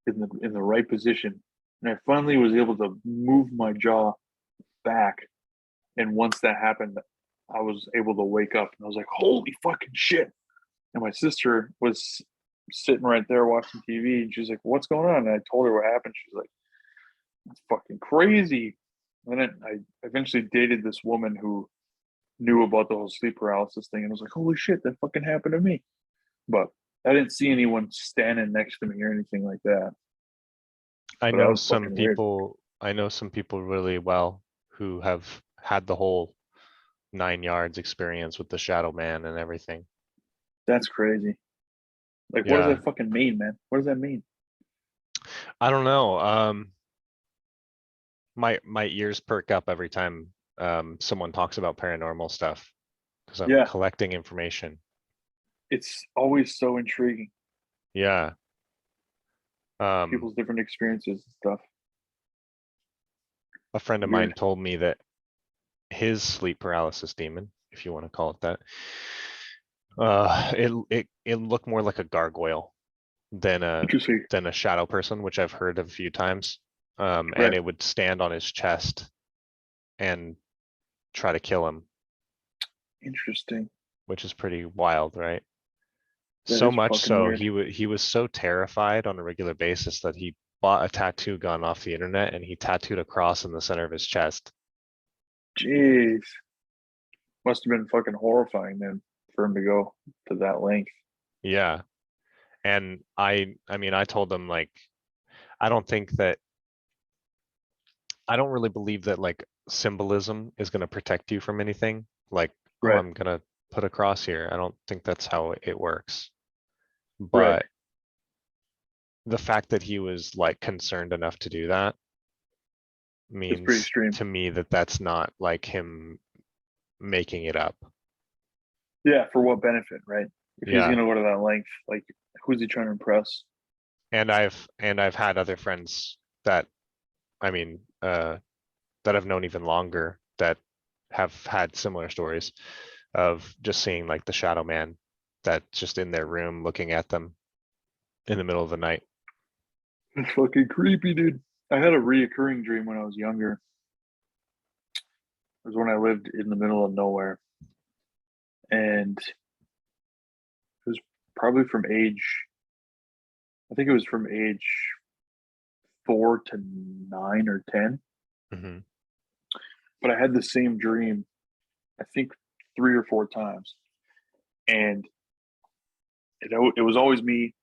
in the right position. And I finally was able to move my jaw back. And once that happened, I was able to wake up and I was like, holy fucking shit. And my sister was sitting right there watching TV and she's like, what's going on? And I told her what happened. She's like, it's fucking crazy. And then I eventually dated this woman who knew about the whole sleep paralysis thing. And I was like, holy shit, that fucking happened to me. But I didn't see anyone standing next to me or anything like that. I But that know was some fucking weird. people, I know some people really well who have had the whole 9 yards experience with the shadow man and everything. That's crazy. Like, what does Yeah. that fucking mean, man? What does that mean? I don't know. My ears perk up every time someone talks about paranormal stuff because I'm Yeah, collecting information. it's always so intriguing. Yeah. Um, People's different experiences and stuff. a friend of mine Weird. told me that his sleep paralysis demon, if you want to call it that, it looked more like a gargoyle than a Interesting. than a shadow person, which I've heard of a few times. And Right. it would stand on his chest and try to kill him, Interesting. which is pretty wild, right? That So is much fucking so weird. he was so terrified on a regular basis that he bought a tattoo gun off the internet and he tattooed a cross in the center of his chest. Jeez. Must have been fucking horrifying then for him to go to that length. Yeah. And I mean I told him like I don't think that I don't really believe that like symbolism is going to protect you from anything. Like, oh, Right. I'm going to put a cross here. I don't think that's how it works. Right. But the fact that he was like concerned enough to do that It's pretty means extreme. to me that that's not like him making it up. Yeah, for what benefit, right? If he's Yeah. gonna go to that length, like who's he trying to impress? And I've had other friends that I mean that I've known even longer that have had similar stories of just seeing like the shadow man that's just in their room looking at them in the middle of the night. It's fucking creepy, dude. I had a reoccurring dream when I was younger. It was when I lived in the middle of nowhere, and it was probably from age. I think it was from age 4 to 9 or 10. Hmm. But I had the same dream, I think 3 or 4 times, and it was always me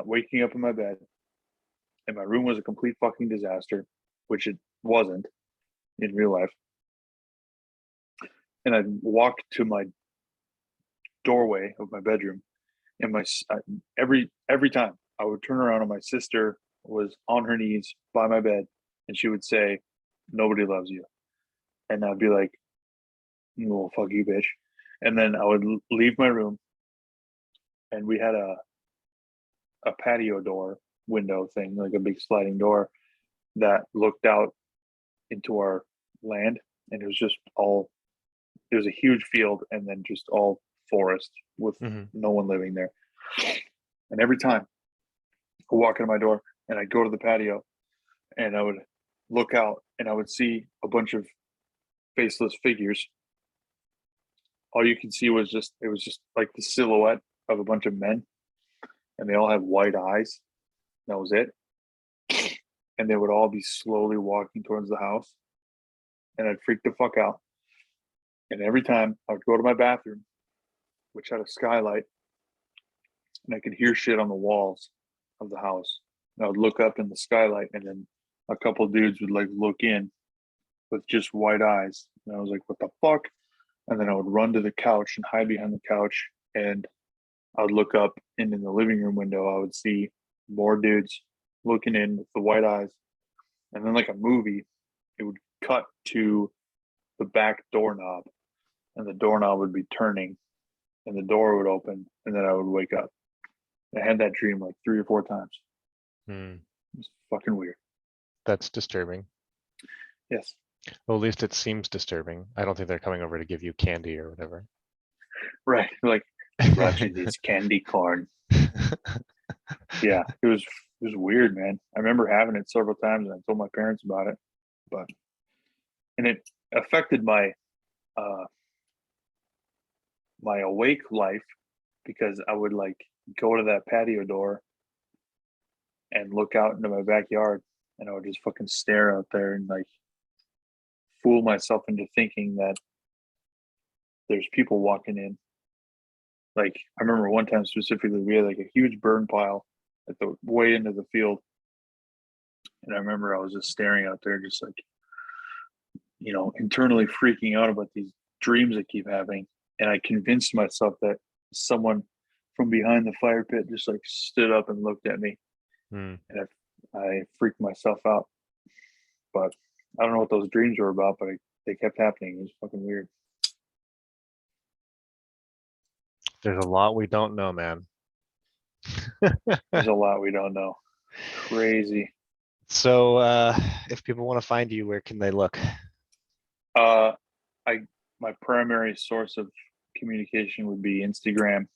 waking up in my bed, and my room was a complete fucking disaster, which it wasn't in real life. And I'd walk to my doorway of my bedroom, and every time I would turn around and my sister was on her knees by my bed, and she would say, "Nobody loves you," and I'd be like, "Well, fuck you, bitch." And then I would leave my room, and we had a patio door window thing, like a big sliding door that looked out into our land, and it was just all it was a huge field and then just all forest with Hmm. no one living there. And every time I walk in my door and I'd go to the patio and I would look out and I would see a bunch of faceless figures. All you can see was just like the silhouette of a bunch of men, and they all had white eyes. That was it. And they would all be slowly walking towards the house, and I'd freak the fuck out. And every time I would go to my bathroom, which had a skylight, and I could hear shit on the walls of the house. And I would look up in the skylight, and then a couple dudes would like look in with just white eyes. And I was like, what the fuck? And then I would run to the couch and hide behind the couch. And I would look up, and in the living room window, I would see more dudes looking in with the white eyes. And then, like a movie, it would cut to the back doorknob, and the doorknob would be turning, and the door would open, and then I would wake up. I had that dream like 3 or 4 times. Hmm. It's fucking weird. That's disturbing. Yes. Well, at least it seems disturbing. I don't think they're coming over to give you candy or whatever. Right. Like, brought you this candy corn. Yeah. It was weird, man. I remember having it several times, and I told my parents about it. But and it affected uh my awake life, because I would like go to that patio door and look out into my backyard, and I would just fucking stare out there and like fool myself into thinking that there's people walking in. Like, I remember one time specifically, we had like a huge burn pile at the way into the field, and I remember I was just staring out there, just like, internally freaking out about these dreams I keep having. And I convinced myself that someone from behind the fire pit just like stood up and looked at me, Hmm. and I freaked myself out. But I don't know what those dreams were about, but they kept happening. It was fucking weird. There's a lot we don't know, man. There's a lot we don't know. Crazy. So, if people want to find you, where can they look? Uh, I My primary source of communication would be Instagram.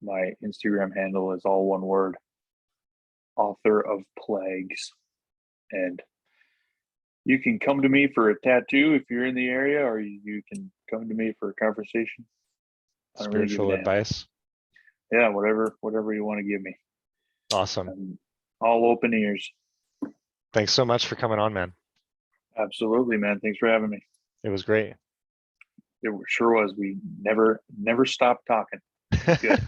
My Instagram handle is all one word: author of Plagues. And you can come to me for a tattoo if you're in the area, or you can come to me for a conversation. I don't really give a Spiritual damn. advice? Yeah, whatever you want to give me. Awesome. I'm all open ears. Thanks so much for coming on, man. Absolutely, man. Thanks for having me. It was great. It sure was. We never stopped talking. It's good.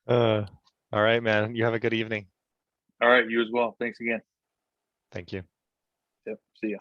Uh, all right, man. You have a good evening. All right, you as well. Thanks again. Thank you. Yep. See ya.